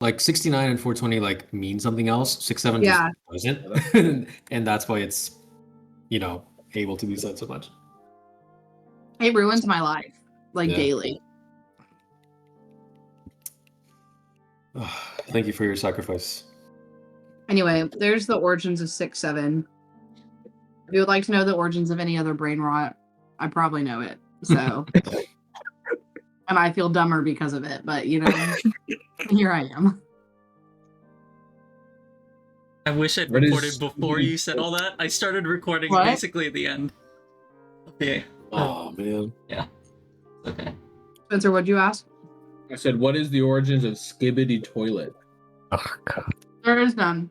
Like 69 and 420 like mean something else. 67 just Yeah. doesn't. And that's why it's, able to be said so much. It ruins my life, like, Yeah. daily. Thank you for your sacrifice. Anyway, there's the origins of 6-7. If you would like to know the origins of any other brain rot, I probably know it. So, and I feel dumber because of it, but here I am. I wish I'd recorded before you said all that. I started recording basically at the end. Okay. Oh, man. Yeah. Okay. Spencer, what'd you ask? I said, what is the origins of Skibbity Toilet? Oh, God. There is none.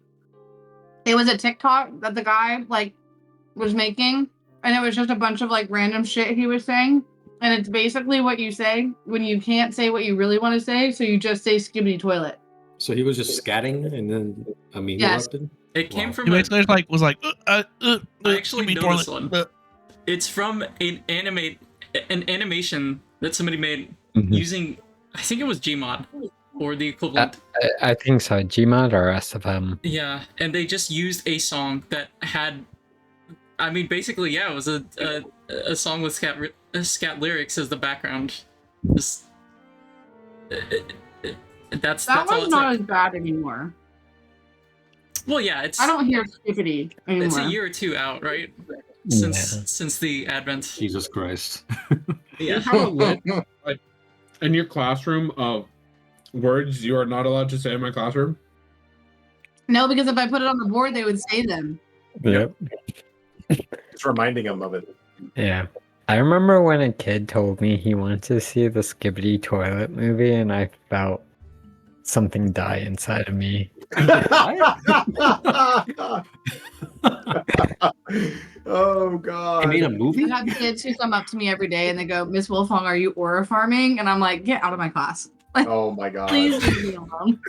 It was a TikTok that the guy, was making, and it was just a bunch of, random shit he was saying. And it's basically what you say when you can't say what you really want to say, so you just say Skibbity Toilet. So he was just scatting, and then a meme Yes. erupted? It came from He basically I actually know this one. It's from an animation that somebody made using, I think it was Gmod or the equivalent. I think so. Gmod or SFM. Yeah, and they just used a song that had, basically, yeah, it was a song with scat lyrics as the background. Just that's was not as bad anymore. Well, yeah, I don't hear Skibbity anymore. It's a year or two out, right? Since the advent. Jesus Christ. Yeah. In your classroom of words you are not allowed to say in my classroom? No, because if I put it on the board, they would say them. Yep. It's reminding them of it. Yeah. I remember when a kid told me he wanted to see the Skibbity Toilet movie, and I felt something die inside of me. Oh, God. He made a movie? I have kids who come up to me every day and they go, Miss Wolfong, are you aura farming? And I'm like, get out of my class. Oh, my God. Please leave me alone.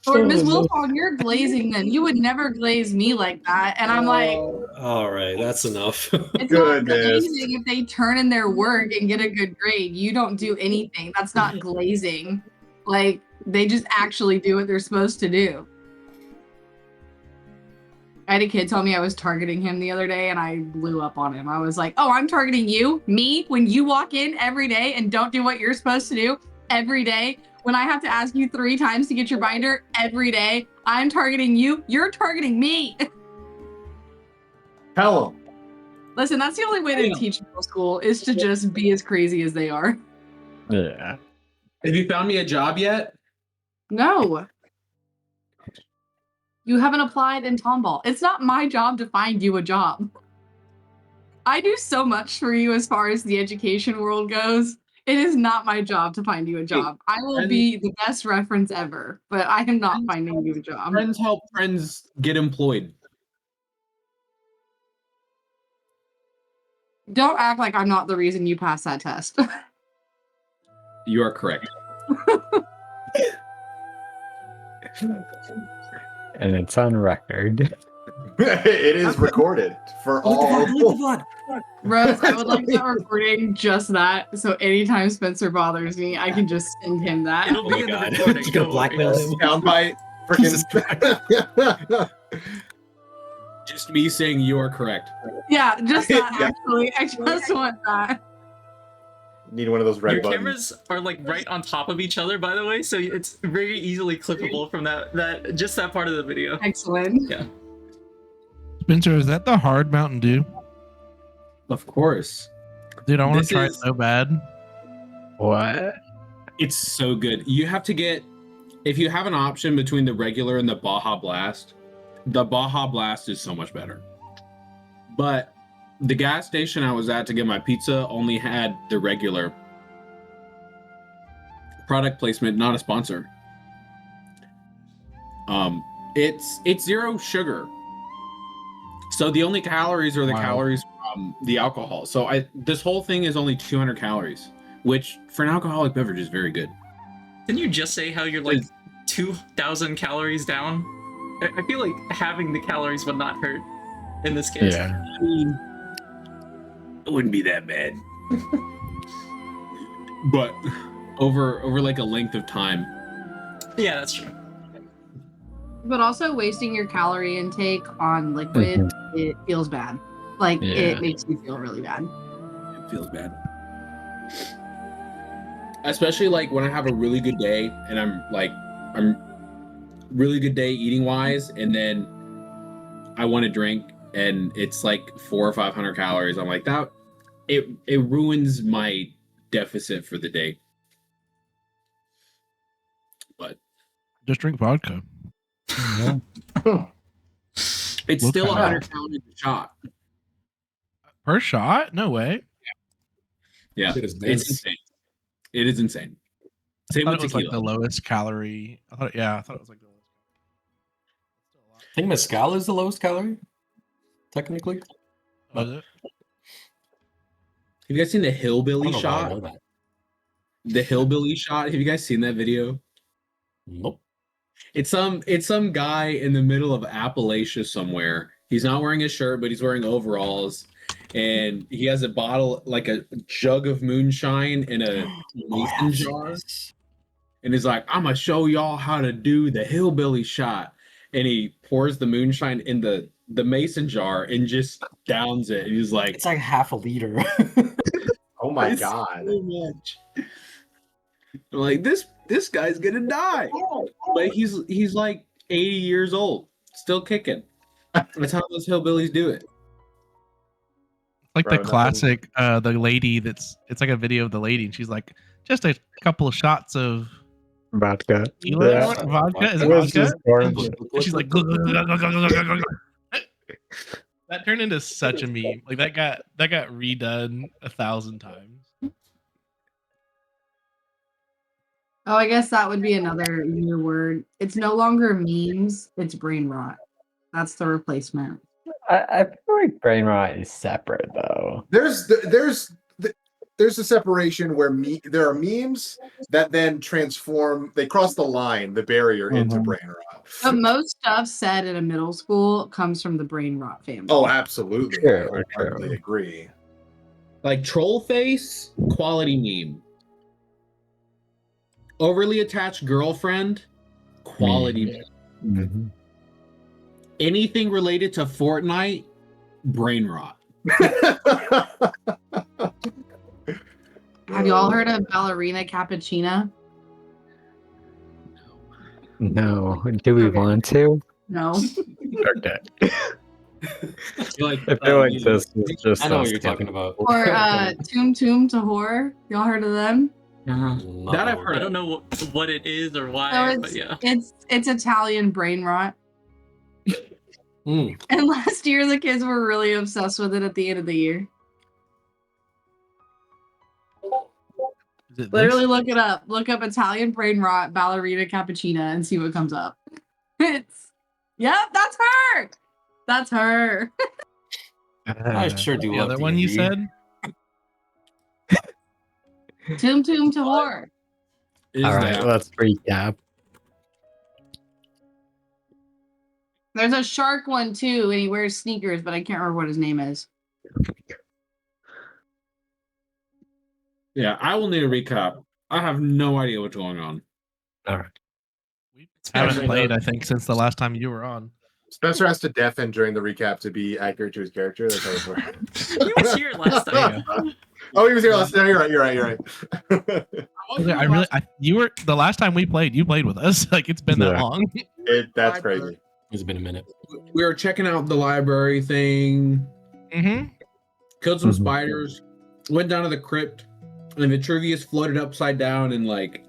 Or Miss Wolfong, you're glazing then. You would never glaze me like that. And I'm like, all right, that's enough. It's not glazing if they turn in their work and get a good grade. You don't do anything. That's not glazing. They just actually do what they're supposed to do. I had a kid tell me I was targeting him the other day, and I blew up on him. I was like, oh, I'm targeting you? Me? When you walk in every day and don't do what you're supposed to do every day? When I have to ask you 3 times to get your binder every day, I'm targeting you? You're targeting me. Tell them. Listen, that's the only way to teach middle school is to just be as crazy as they are. Yeah. Have you found me a job yet? No. You haven't applied in Tomball. It's not my job to find you a job. I do so much for you as far as the education world goes. It is not my job to find you a job. I will be the best reference ever, but I am not finding you a job. Friends help friends get employed. Don't act like I'm not the reason you passed that test. You are correct. And it's on record. It is recorded for all. Rose, I would like that recording just that. So anytime Spencer bothers me, I can just send him that. It'll be in the recording. Just gonna blackmail him. Soundbite. Freaking. Just me saying you are correct. Yeah, just that Yeah. actually. I just want that. Need one of those red Your buttons. cameras are right on top of each other, by the way, so it's very easily clippable from that just that part of the video. Excellent. Yeah. Spencer, is that the hard Mountain Dew? Of course. Dude, I want This to try it is- so bad. What? It's so good. You have to get, if you have an option between the regular and the Baja Blast, the Baja Blast is so much better. But the gas station I was at to get my pizza only had the regular. Product placement, not a sponsor. It's zero sugar. So the only calories are the calories from the alcohol. So this whole thing is only 200 calories, which for an alcoholic beverage is very good. Didn't you just say how you're like 2,000 calories down? I feel like having the calories would not hurt in this case. Yeah. I mean, it wouldn't be that bad. But over like a length of time, Yeah, that's true. But also wasting your calorie intake on liquid, it feels bad. Like it makes you feel really bad. It feels bad. Especially like when I have a really good day and I'm really good day eating wise, and then I want to drink and it's like 400 or 500 calories. I'm like, that it ruins my deficit for the day. But Just drink vodka. Yeah. it's Look still at 100 calories a shot. Per shot? No way. Yeah, Shit is it's dense. insane. It is insane. Same I with thought it was like tequila. the lowest calorie. I thought it was like the lowest. Still a lot. I think mezcal is the lowest calorie, technically. Was it? Have you guys seen the I hillbilly don't know why I shot? know that. The hillbilly shot. Have you guys seen that video? Nope. It's some guy in the middle of Appalachia somewhere. He's not wearing a shirt, but he's wearing overalls, and he has a bottle, like a jug of moonshine in a mason jar, and he's like, "I'm gonna show y'all how to do the hillbilly shot," and he pours the moonshine in the mason jar and just downs it. And he's like, It's like half a liter. Oh my "It's god. so much." I'm like, this guy's gonna die, but he's like 80 years old, still kicking. That's how those hillbillies do it. Like Bro, the classic, the lady it's like a video of the lady, and she's like, just a couple of shots of Vodka. tequila, Yeah. vodka. Is it It was vodka? just orange. And she's like, that turned into such a meme. Like that got redone 1,000 times. Oh, I guess that would be another new word. It's no longer memes, it's brain rot. That's the replacement. I feel like brain rot is separate though. There's a separation where there are memes that then transform. They cross the line, the barrier into Mhm. brain rot. But most stuff said in a middle school comes from the brain rot family. Oh, absolutely. True, I wholeheartedly true. agree. Like troll face, quality meme. Overly attached girlfriend, quality meme. Mhm. Anything related to Fortnite, brain rot. Have you all heard of ballerina cappuccina? No. Do we Okay. want to? No. Okay. You're like, I feel like this is just I know us what you're talking getting about. old. Or Tum to Horror. Y'all heard of them? Not That I've heard I don't know what it is or So why, but yeah. it's Italian brain rot. Mm. And last year the kids were really obsessed with it at the end of the year. Is it Literally this? look it up. Look up Italian brain rot ballerina cappuccina and see what comes up. Yep, that's her. That's her. I sure do The love other one you D&D. said? Tum to Horror. is All right, that? let's recap. There's a shark one too, and he wears sneakers, but I can't remember what his name is. Yeah, I will need a recap. I have no idea what's going on. All right. We haven't Spencer played, does. I think, since the last time you were on. Spencer has to deafen during the recap to be accurate to his character. That's how it works. He was here last time. Oh, he was here last time. You're right. You were the last time we played. You played with us. Like it's been that Yeah. long. That's crazy. It's been a minute. We were checking out the library thing, Mm-hmm. killed some Mhm. spiders, went down to the crypt, and Vitruvius floated upside down and like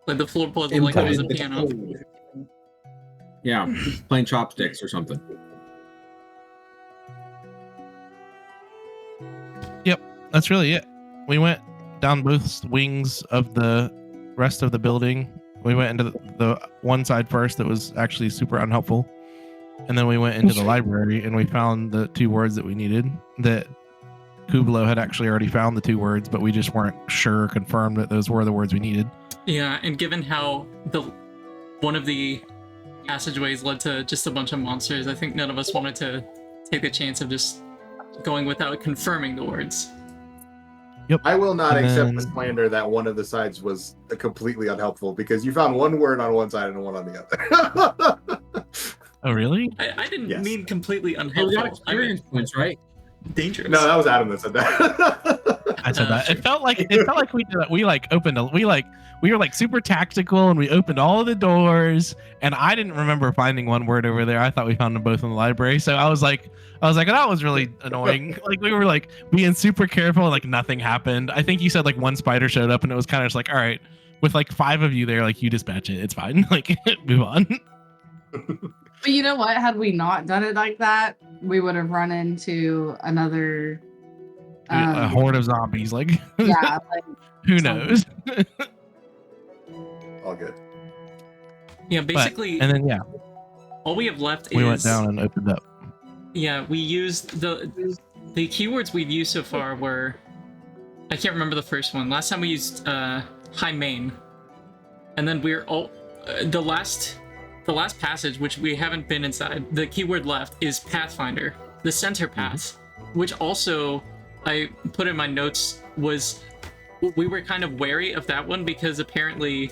Like the floor puzzle, like it was a inputted the piano. code. Yeah, playing chopsticks or something. That's really it. We went down both wings of the rest of the building. We went into the one side first that was actually super unhelpful. And then we went into the library and we found the 2 words that we needed. That Kublo had actually already found the 2 words, but we just weren't sure or confirmed that those were the words we needed. Yeah, and given how one of the passageways led to just a bunch of monsters, I think none of us wanted to take the chance of just going without confirming the words. Yep. I will not And accept the then- slander that one of the sides was completely unhelpful because you found one word on one side and one on the other. Oh, really? I didn't Yes. mean completely Hey, we got unhelpful. I experience mean points, right? dangerous. No, that was Adam that said that. I said that. Sure. It felt like we did that. We like opened we were like super tactical and we opened all of the doors and I didn't remember finding one word over there. I thought we found them both in the library. So I was like that was really annoying. Like we were like being super careful and like nothing happened. I think you said like one spider showed up and it was kind of just like, all right, with like 5 of you there, like you dispatch it. It's fine. Like move on. But you know what? Had we not done it like that, we would have run into another A horde of zombies. Like yeah, like who something. knows? All good. Yeah, basically, And then all we have left we is went down and opened up. Yeah, we used the keywords we've used so far were, I can't remember the first one. Last time we used high main, and then we're all the last passage, which we haven't been inside. The keyword left is Pathfinder, the center pass, which also I put in my notes was we were kind of wary of that one because apparently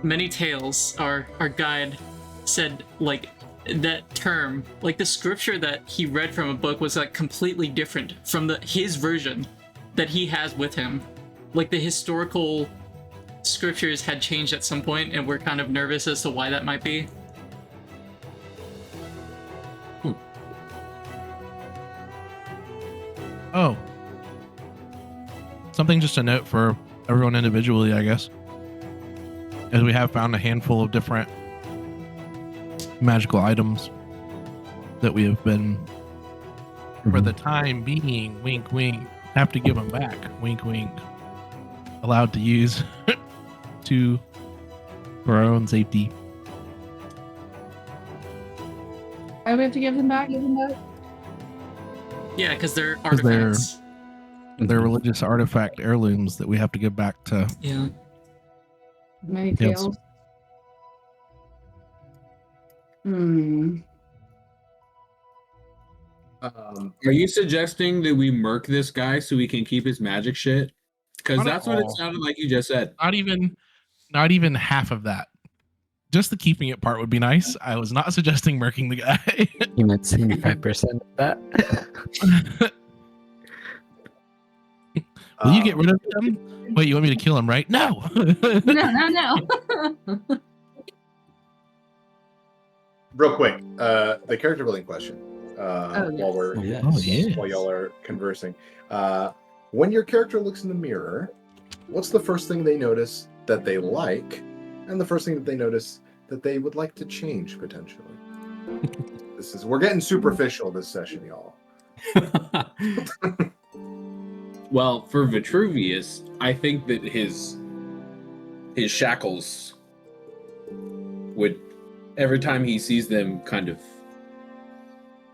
many tales our guide said like that term, like the scripture that he read from a book was like completely different from his version that he has with him. Like the historical scriptures had changed at some point and we're kind of nervous as to why that might be. Oh. Something just a note for everyone individually, I guess. As we have found a handful of different magical items that we have been, for the time being, wink wink, have to give them back, wink wink, allowed to use for our own safety. Why do we have to give them back? Yeah, because they're 'Cause they're- artifacts. They're religious artifact heirlooms that we have to give back to. Yeah. Many Yes. tails. Are you suggesting that we murk this guy so we can keep his magic shit? Because Not at that's what it all. sounded like you just said. Not even half of that. Just the keeping it part would be nice. I was not suggesting murking the guy. You meant 75% of that? Will you get rid of him? Wait, you want me to kill him, right? No. No. Real quick, the character building question. yes. While we're Oh, yes. Oh, yeah. while y'all are conversing, when your character looks in the mirror, what's the first thing they notice that they like, and the first thing that they notice that they would like to change potentially? We're getting superficial this session, y'all. Well, for Vitruvius, I think that his shackles would, every time he sees them, kind of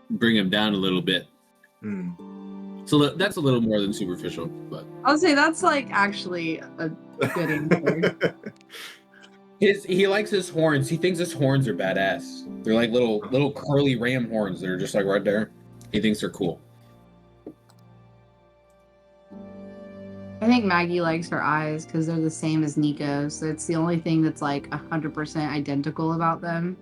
bring him down a little bit. So that's a little more than superficial, but I'll say that's like actually a good answer. he likes his horns. He thinks his horns are badass. They're like little curly ram horns that are just like right there. He thinks they're cool. I think Maggie likes her eyes because they're the same as Nico, so it's the only thing that's like 100% identical about them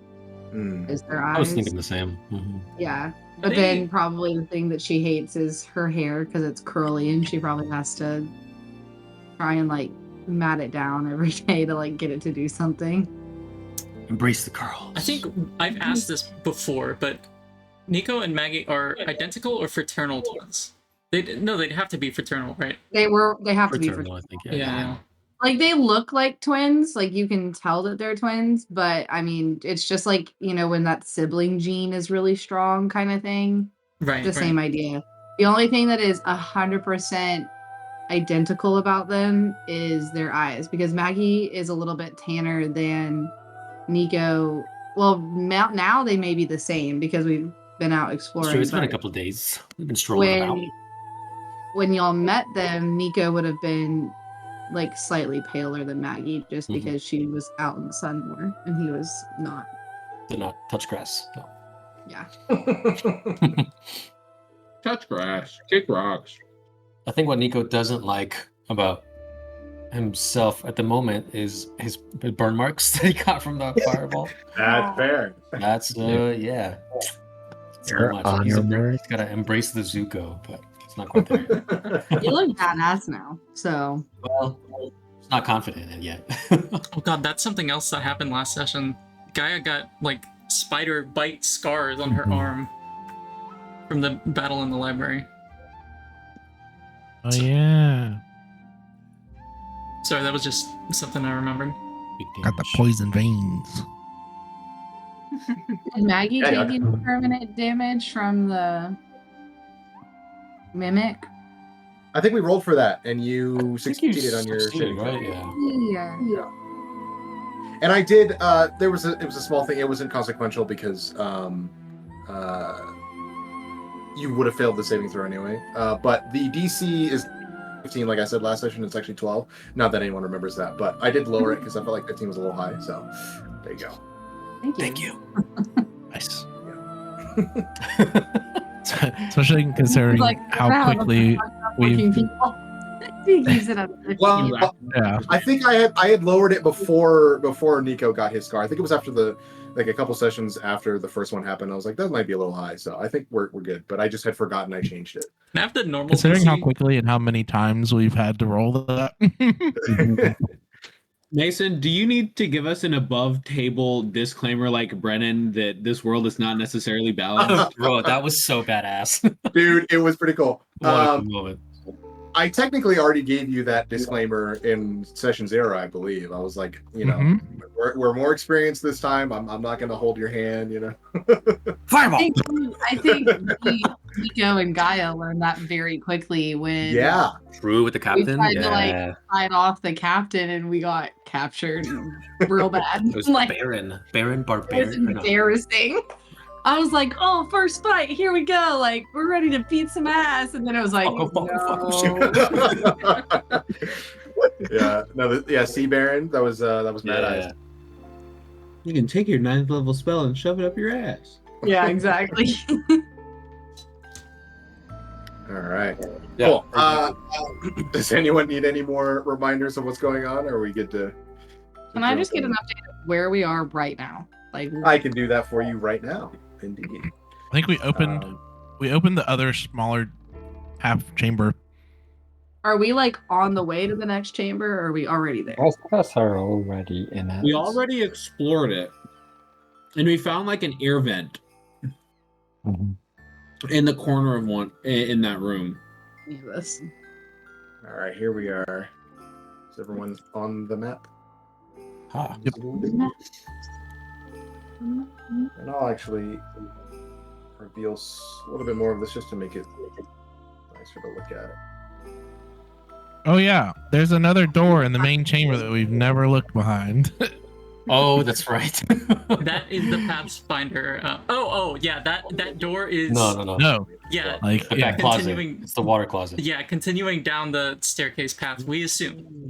is their eyes. I was thinking the same. Mhm. Yeah, but then probably the thing that she hates is her hair because it's curly, and she probably has to try and like mat it down every day to like get it to do something. Embrace the curls. I think I've asked this before, but Nico and Maggie are identical or fraternal twins? They'd have to be fraternal, right? They have to be Fraternal, I think. Yeah. Yeah. like they look like twins, like you can tell that they're twins, but I mean it's just like, you know, when that sibling gene is really strong kind of thing. Right. The same idea. The only thing that is 100% identical about them is their eyes, because Maggie is a little bit tanner than Nico. Well, now they may be the same because we've been out exploring. It's been a but couple of days. We've been strolling about. when y'all met them, Nico would have been like slightly paler than Maggie just because she was out in the sun more and he was not. Did not touch grass. No. Yeah. Touch grass, kick rocks. I think what Nico doesn't like about himself at the moment is his burn marks that he got from the fireball. That's fair. That's yeah. So Your much. honor mark? He's gotta embrace the Zuko, but it's not quite there. You look badass now, so. Well, he's not confident in it yet. Oh god, that's something else that happened last session. Gaia got like spider bite scars on her arm from the battle in the library. Oh yeah. Sorry, that was just something I remembered. Got the poison veins. Did Maggie Yeah, take any permanent damage from the mimic? I think we rolled for that, and you I think succeeded on your succeeded, shitting right? throw. Yeah. Yeah. And I did. It was a small thing. It wasn't consequential because you would have failed the saving throw anyway. But the DC is 15, like I said last session. It's actually 12. Not that anyone remembers that, but I did lower it because I felt like 15 was a little high. So there you go. Thank you. Nice. Especially considering Like, how quickly working we've. people. He keeps it at 15. Well, Yeah. I think I had lowered it before Nico got his scar. I think it was after a couple sessions after the first one happened. I was like, that might be a little high, so I think we're good. But I just had forgotten I changed it. Can I have the normal Considering how DC? quickly and how many times we've had to roll that. Mason, do you need to give us an above table disclaimer like Brennan that this world is not necessarily balanced? Bro, that was so badass. Dude, it was pretty cool. What a cool moment. I technically already gave you that disclaimer in session 0, I believe. I was like, Mhm. we're more experienced this time. I'm not going to hold your hand, Fireball! I think Nico and Gaia learned that very quickly when Yeah. True with the captain. tried to, like, Yeah. fight off the captain and we got captured real bad. It was Like, Baron it was Barbarian. embarrassing. I was like, oh, first fight, here we go. Like, we're ready to beat some ass. And then I was like, Fuck, no. Sea Baron. That was Mad Eyes. You can take your 9th level spell and shove it up your ass. Yeah, exactly. All right. Yeah. Cool. Does anyone need any more reminders of what's going on, or are we good to? Can I just get an update of where we are right now? Like, I can do that for you right now. Indeed. I think we opened the other smaller half chamber. are we like on the way to the next chamber, or are we already there? Most of us are already in it. We already explored it, and we found like an air vent Mhm. in the corner of one in that room. Yes. All right, here we are. Is everyone on the map? Ah, Yep. And I'll actually reveal a little bit more of this just to make it nicer to look at. Oh yeah, there's another door in the main chamber that we've never looked behind. oh, that's right. That is the Pathfinder. Yeah, that door is. No. No, Yeah, like The yeah, back closet. Continuing- It's the water closet. yeah. Continuing down the staircase path, we assume.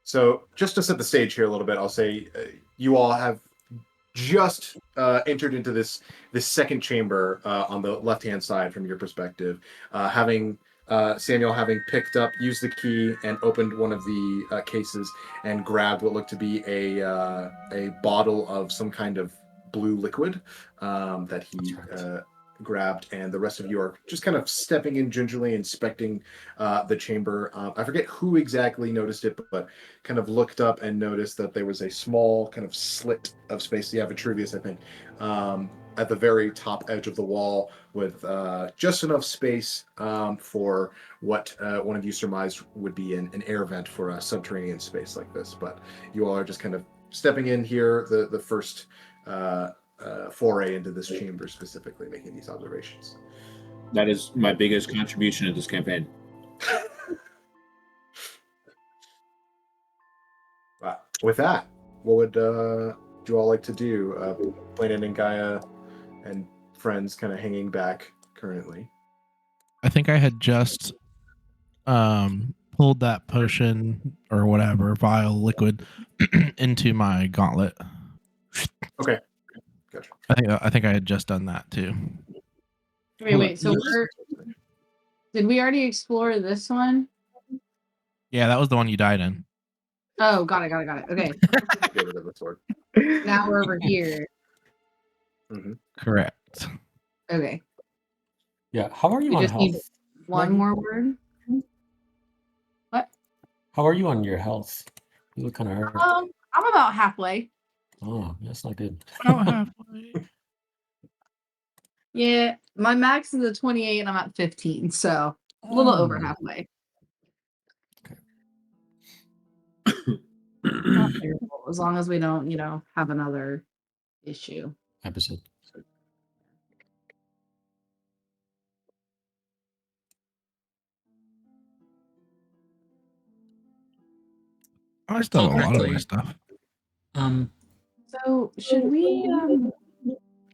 So just to set the stage here a little bit, I'll say you all have just entered into this second chamber on the left-hand side from your perspective, having Samuel having used the key and opened one of the cases and grabbed what looked to be a bottle of some kind of blue liquid that he grabbed, and the rest of you are just kind of stepping in gingerly, inspecting the chamber. I forget who exactly noticed it, but kind of looked up and noticed that there was a small kind of slit of space. Yeah, Vitruvius, I think, at the very top edge of the wall, with just enough space for what one of you surmised would be an air vent for a subterranean space like this. But you all are just kind of stepping in here, the first foray into this chamber, specifically making these observations. That is my biggest contribution to this campaign. With that, what would you all like to do? Blandon and Gaia and friends kind of hanging back currently. I think I had just pulled that potion or whatever vial liquid into my gauntlet. Okay, gotcha. I think I had just done that too. Wait. So Did we already explore this one? Yeah, that was the one you died in. Oh, got it. Okay, Get rid of the sword. now we're over here. Correct. Okay, Yeah. How are you we on just need health? one more word. What? How are you on your health? You look kind of hurt. I'm about halfway. Oh, that's not good. About halfway. Yeah, my max is a 28 and I'm at 15, so a little over halfway. Not terrible, as long as we don't, have another issue. Episode. I still have a lot of correctly. my stuff. So should we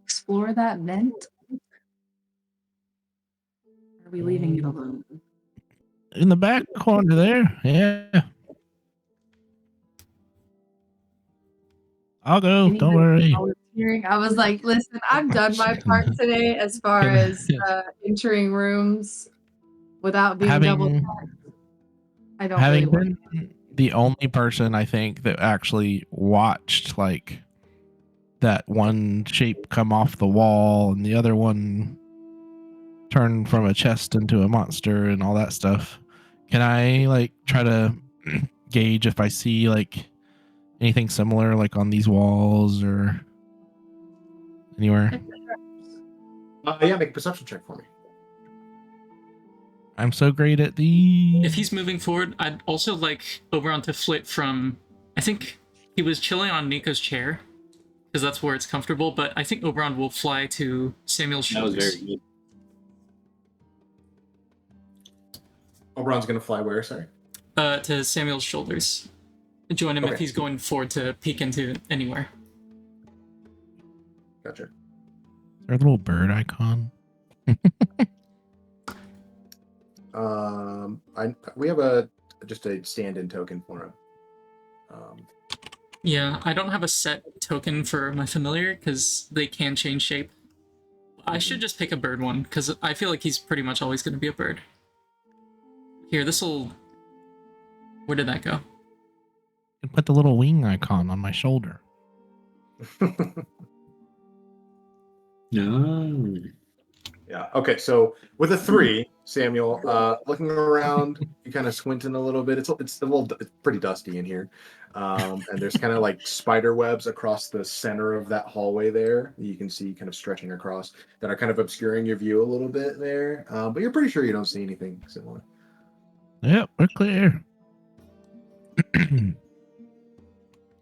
explore that vent? Or are we leaving it alone? In the back corner there. Yeah. I'll go. Don't worry. I was like, listen, I've done my part today as far as entering rooms without being double checked. I don't really Having want been the only person I think that actually watched like that one shape come off the wall and the other one turn from a chest into a monster and all that stuff, can I like try to gauge if I see like anything similar like on these walls or anywhere? Yeah, make a perception check for me. I'm so great at the. If he's moving forward, I'd also like Oberon to flip from. I think he was chilling on Nico's chair because that's where it's comfortable. But I think Oberon will fly to Samuel's That was shoulders. very good. Oberon's gonna fly where? Sorry. To Samuel's shoulders. Join him Okay. if he's going forward to peek into anywhere. Gotcha. Is there a little bird icon? We have just a stand-in token for him. Yeah, I don't have a set token for my familiar because they can change shape. I should just pick a bird one because I feel like he's pretty much always going to be a bird. Here, this'll. Where did that go? I can put the little wing icon on my shoulder. No. Yeah. Okay. So with a 3, Samuel, looking around, you kind of squinting a little bit. It's pretty dusty in here, and there's kind of like spider webs across the center of that hallway there. You can see kind of stretching across that are kind of obscuring your view a little bit there. But you're pretty sure you don't see anything similar. Yep, we're clear. Can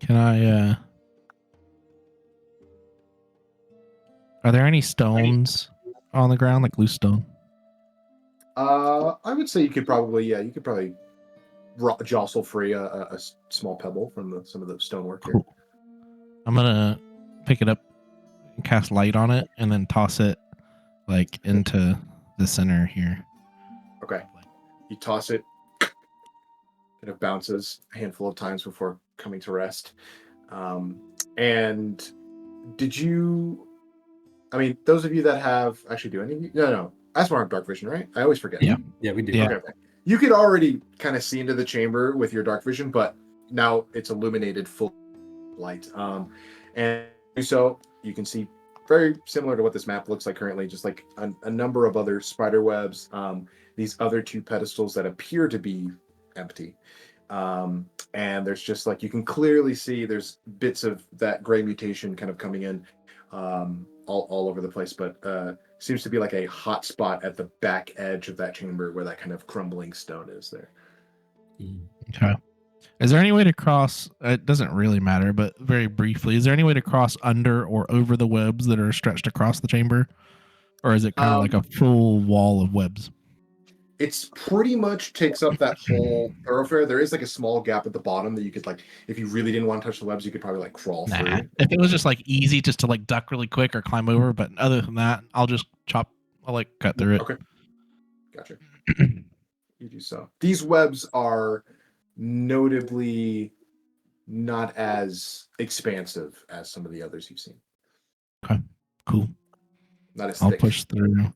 I? Are there any stones on the ground, like loose stone? I would say you could probably jostle free a small pebble from some of the stonework here. Cool. I'm gonna pick it up and cast light on it, and then toss it like into the center here. Okay. You toss it, kind of bounces a handful of times before coming to rest. And did you? I mean, those of you that have actually do any of you? No. Asmar have dark vision, right? I always forget. Yeah. Yeah, we do. Yeah. Okay. You could already kind of see into the chamber with your dark vision, but now it's illuminated full light. And so you can see very similar to what this map looks like currently, just like a number of other spider webs, these other 2 pedestals that appear to be empty. And there's just like, you can clearly see there's bits of that gray mutation kind of coming in all over the place, but seems to be like a hot spot at the back edge of that chamber where that kind of crumbling stone is there. Okay. Is there any way to cross? It doesn't really matter, but very briefly, is there any way to cross under or over the webs that are stretched across the chamber? Or is it kind of like a full wall of webs? It's pretty much takes up that whole thoroughfare. There is like a small gap at the bottom that you could like, if you really didn't want to touch the webs, you could probably like crawl through. If it was just like easy just to like duck really quick or climb over, but other than that, I'll like cut through it. Okay. Gotcha. You do so. These webs are notably not as expansive as some of the others you've seen. Okay, cool. Not as I'll thick. push through.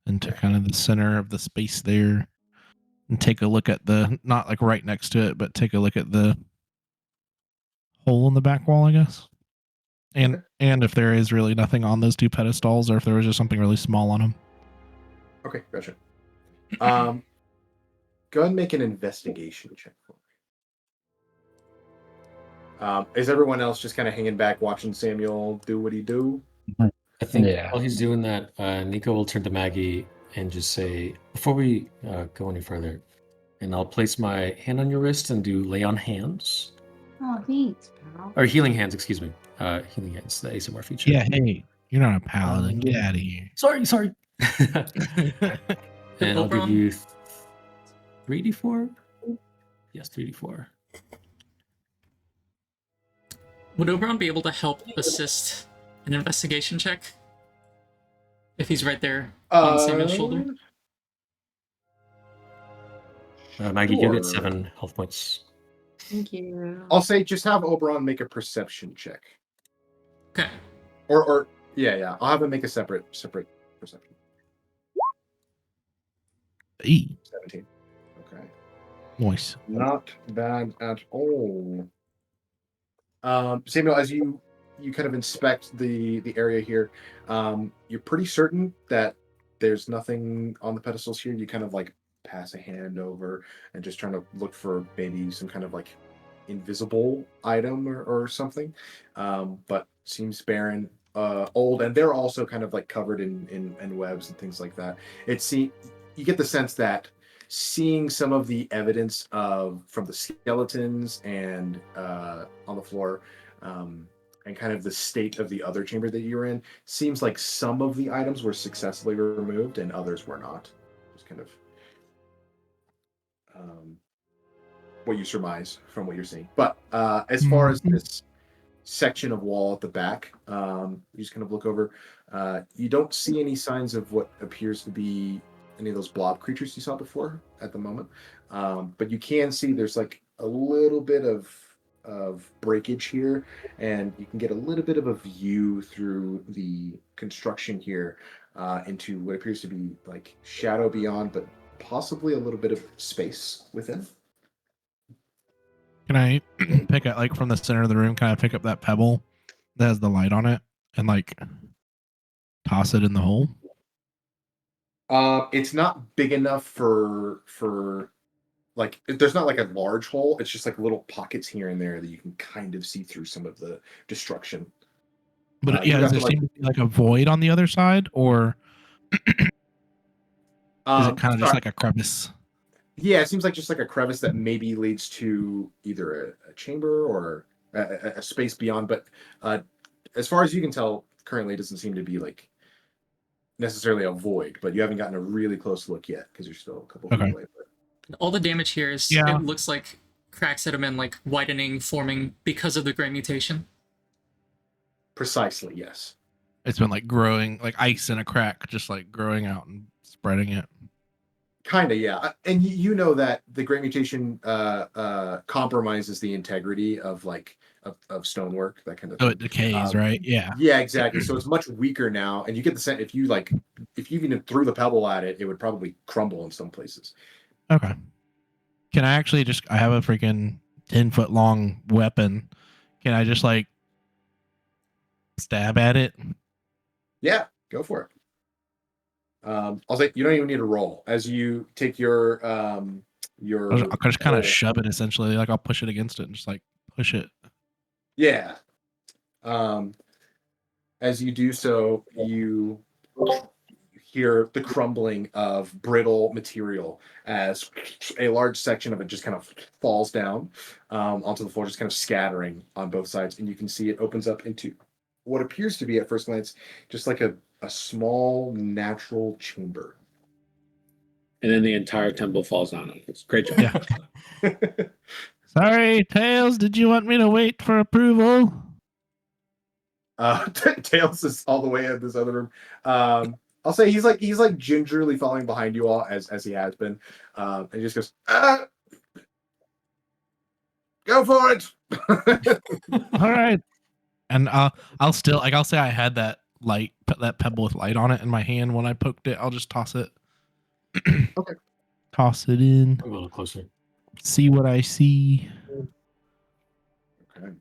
into kind of the center of the space there, and take a look at the, not like right next to it, but take a look at the hole in the back wall, I guess. And if there is really nothing on those two pedestals, or if there was just something really small on them. Okay, gotcha. Go ahead and make an investigation check for me. Is everyone else just kind of hanging back watching Samuel do what he do? I think Yeah. while he's doing that, Nico will turn to Maggie and just say, before we go any further, and I'll place my hand on your wrist and do lay on hands. Oh, thanks, pal. Or healing hands, excuse me. Healing hands, the ASMR feature. Yeah, hey, you're not a paladin. Get out of here. Sorry. And I'll give you 3d4? Yes, 3d4. Would Oberon be able to help assist an investigation check? If he's right there on Samuel's shoulder? Maggie, you get Sure. 7 health points. Thank you. I'll say just have Oberon make a perception check. Okay. Or yeah. I'll have him make a separate perception. Hey, 17. Okay. nice. Not bad at all. Samuel, as you kind of inspect the area here, you're pretty certain that there's nothing on the pedestals here. You kind of like pass a hand over and just trying to look for maybe some kind of like invisible item or something. But seems barren, old, and they're also kind of like covered in webs and things like that. You get the sense that seeing some of the evidence from the skeletons and on the floor, and kind of the state of the other chamber that you were in, seems like some of the items were successfully removed and others were not. Just kind of what you surmise from what you're seeing. But as far as this section of wall at the back, you just kind of look over. You don't see any signs of what appears to be any of those blob creatures you saw before at the moment. But you can see there's like a little bit of breakage here, and you can get a little bit of a view through the construction here into what appears to be like shadow beyond, but possibly a little bit of space within. Can I pick up, like, from the center of the room, can I pick up that pebble that has the light on it and like toss it in the hole? It's not big enough for like, there's not like a large hole. It's just like little pockets here and there that you can kind of see through some of the destruction. But you yeah, have does to, there seem to be like a void on the other side, or is it kind of just like a crevice? Yeah, it seems like just like a crevice that maybe leads to either a chamber or a space beyond. But as far as you can tell, currently it doesn't seem to be like necessarily a void. But you haven't gotten a really close look yet because you're still a couple feet away. But All the damage here is, Yeah. it looks like cracks that have been like widening, forming because of the great mutation. precisely, yes. It's been like growing, like ice in a crack, just like growing out and spreading it. Kind of, yeah. And you know that the Great Mutation compromises the integrity of like of stonework, that kind of So thing. it decays, right? Yeah. Yeah, exactly. So it's much weaker now, and you get the sense if you even threw the pebble at it, it would probably crumble in some places. Okay. Can I actually I have a freaking 10-foot long weapon. Can I just like stab at it? Yeah, go for it. I'll say you don't even need to roll as you take your I'll just kind of shove it essentially. Like I'll push it against it and just like push it. Yeah. As you do so, you hear the crumbling of brittle material as a large section of it just kind of falls down onto the floor, just kind of scattering on both sides. And you can see it opens up into what appears to be, at first glance, just like a small natural chamber. And then the entire temple falls on it. It's a great job. Yeah. Sorry, Tails, did you want me to wait for approval? Tails is all the way in this other room. I'll say he's like gingerly following behind you all as he has been. And he just goes, go for it. All right. And I'll still, like, I'll say I had that light, put that pebble with light on it in my hand. When I poked it, I'll just toss it. Okay. Toss it in. A little closer. See what I see. Okay.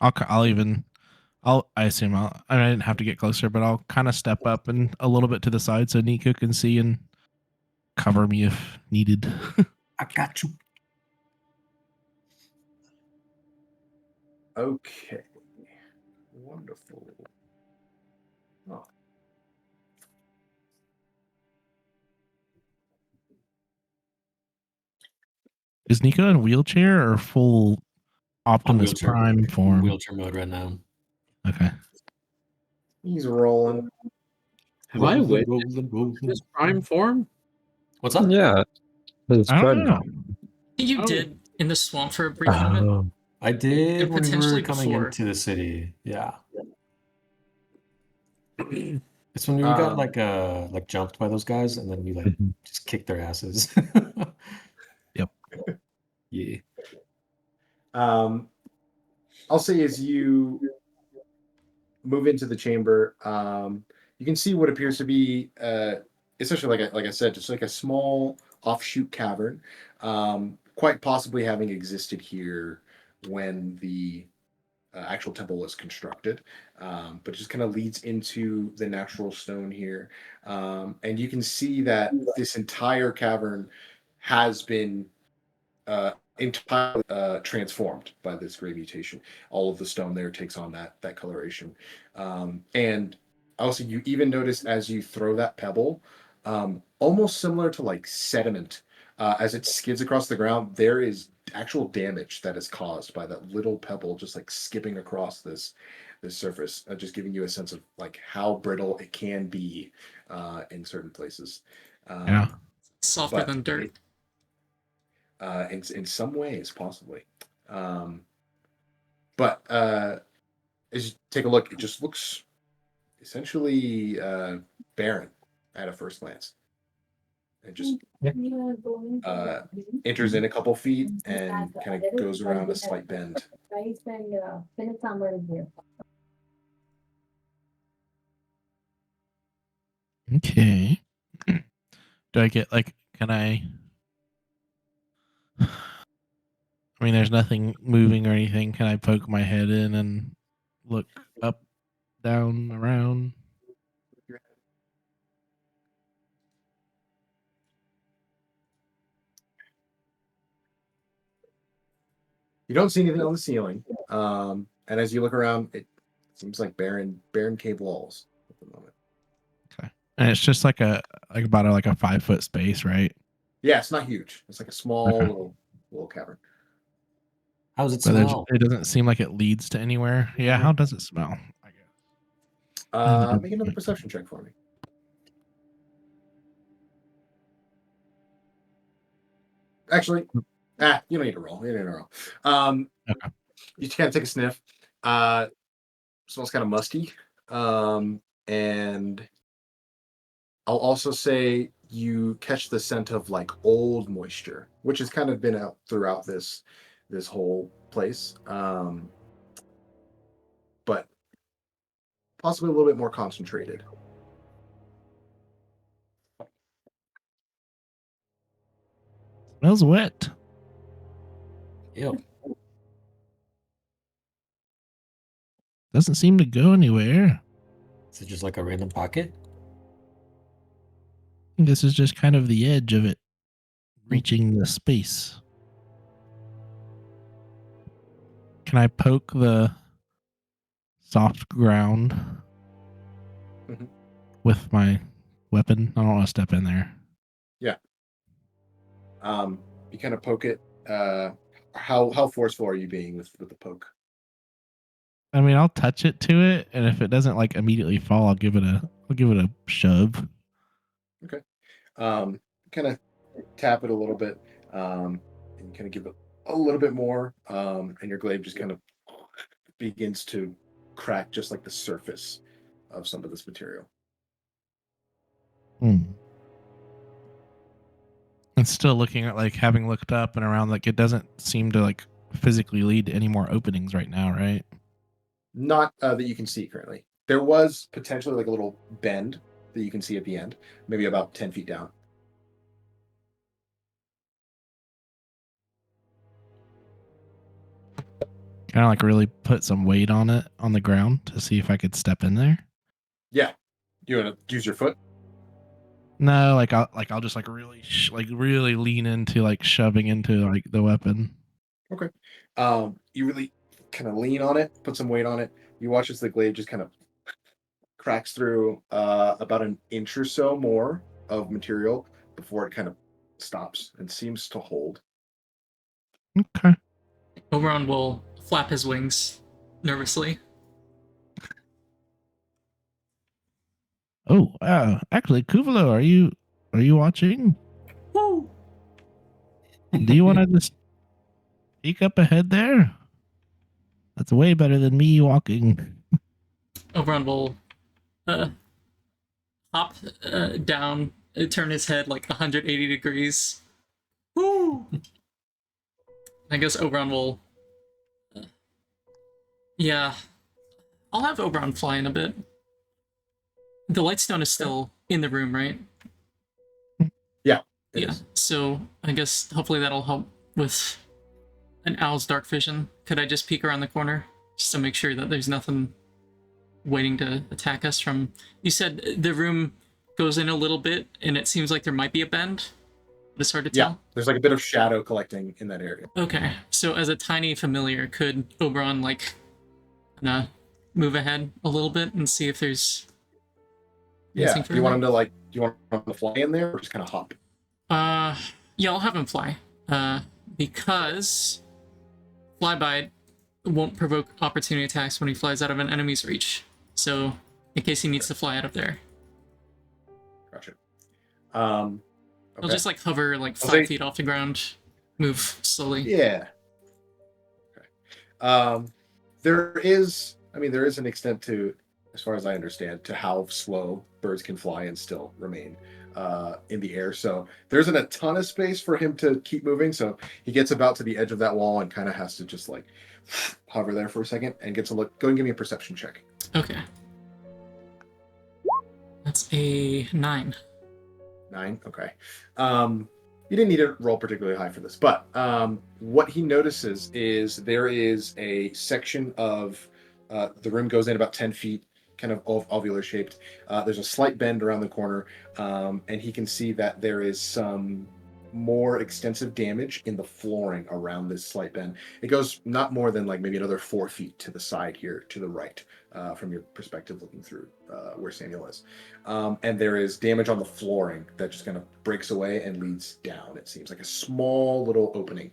I assume I didn't have to get closer, but I'll kind of step up and a little bit to the side so Nico can see and cover me if needed. I got you. Okay. Wonderful. Oh. Is Nico in wheelchair or full Optimus wheelchair. Prime form? Wheelchair mode right now. Okay. He's rolling. Have I witnessed rolling. this prime form? What's up? Yeah. It's I don't good. know. You Oh. did in the swamp for a brief moment. Oh. I did And when we were potentially coming before. into the city. Yeah. It's when we got like jumped by those guys, and then we like Mhm. just kicked their asses. Yep. Yeah. I'll say as you move into the chamber, you can see what appears to be essentially like I said, just like a small offshoot cavern, quite possibly having existed here when the actual temple was constructed, but just kind of leads into the natural stone here, and you can see that this entire cavern has been entirely transformed by this gray mutation. All of the stone there takes on that coloration, and also you even notice as you throw that pebble, almost similar to like sediment, as it skids across the ground, there is actual damage that is caused by that little pebble just like skipping across this surface, just giving you a sense of like how brittle it can be in certain places. Softer but than dirt. in some ways, possibly. But as you take a look, it just looks essentially barren at a first glance. It just enters in a couple feet and kind of goes around a slight bend. Okay. Do I get like, can I mean, there's nothing moving or anything. Can I poke my head in and look up, down, around? You don't see anything on the ceiling, and as you look around, it seems like barren cave walls at the moment. Okay, and it's just like about a 5-foot space, right? Yeah, it's not huge. It's like a small Okay. little cavern. How does it But smell? it doesn't seem like it leads to anywhere. Yeah, how does it smell? I guess. Make another perception check for me. Actually, you don't need to roll. You don't need to roll. Okay. You just kind of take a sniff. Smells kind of musty. And I'll also say you catch the scent of like old moisture, which has kind of been out throughout this whole place. But possibly a little bit more concentrated. Smells wet. Ew. Doesn't seem to go anywhere. Is it just like a random pocket? I think this is just kind of the edge of it reaching the space. Can I poke the soft ground with my weapon? I don't want to step in there. Yeah. You kind of poke it. How forceful are you being with the poke? I mean, I'll touch it to it, and if it doesn't like immediately fall, I'll give it a shove. Okay. Kind of tap it a little bit, and kind of give it a little bit more, and your glaive just kind of begins to crack just like the surface of some of this material. It's still looking at like having looked up and around, like it doesn't seem to like physically lead to any more openings right now, right? Not that you can see currently. There was potentially like a little bend that you can see at the end, maybe about 10 feet down. Kind of like really put some weight on it on the ground to see if I could step in there. Yeah. You want to use your foot? No, I'll just like really really lean into like shoving into like the weapon. Okay. You really kind of lean on it, put some weight on it. You watch as the blade just kind of cracks through about an inch or so more of material before it kind of stops and seems to hold. Okay. Oberon will flap his wings nervously. Oh, actually, Kuvalo, are you watching? Woo! Do you want to just peek up ahead there? That's way better than me walking. Oberon will hop down, turn his head like 180 degrees. Woo! I guess Oberon will... yeah. I'll have Oberon fly in a bit. The Lightstone is still in the room, right? Yeah. Yeah. So I guess hopefully that'll help with an owl's dark vision. Could I just peek around the corner just to make sure that there's nothing waiting to attack us from... You said the room goes in a little bit and it seems like there might be a bend, but it's hard to tell. Yeah, there's like a bit of shadow collecting in that area. Okay, so as a tiny familiar, could Oberon like move ahead a little bit and see if there's Yeah. Do you want him to like? Do you want him to fly in there or just kind of hop? Yeah, I'll have him fly. Because flyby won't provoke opportunity attacks when he flies out of an enemy's reach. So in case he needs to fly out of there, Gotcha. he'll Okay. just like hover like I'll 5 say- feet off the ground, move slowly. Yeah. Okay. There is an extent to, as far as I understand, to how slow birds can fly and still remain in the air. So there isn't a ton of space for him to keep moving. So he gets about to the edge of that wall and kind of has to just like hover there for a second and gets a look. Go and give me a perception check. Okay. That's a 9. 9. Okay. You didn't need to roll particularly high for this, but what he notices is there is a section of the room goes in about 10 feet, kind of ovular shaped. There's a slight bend around the corner, and he can see that there is some more extensive damage in the flooring around this slight bend. It goes not more than like maybe another 4 feet to the side here, to the right, from your perspective looking through where Samuel is. And there is damage on the flooring that just kind of breaks away and leads down. It seems like a small little opening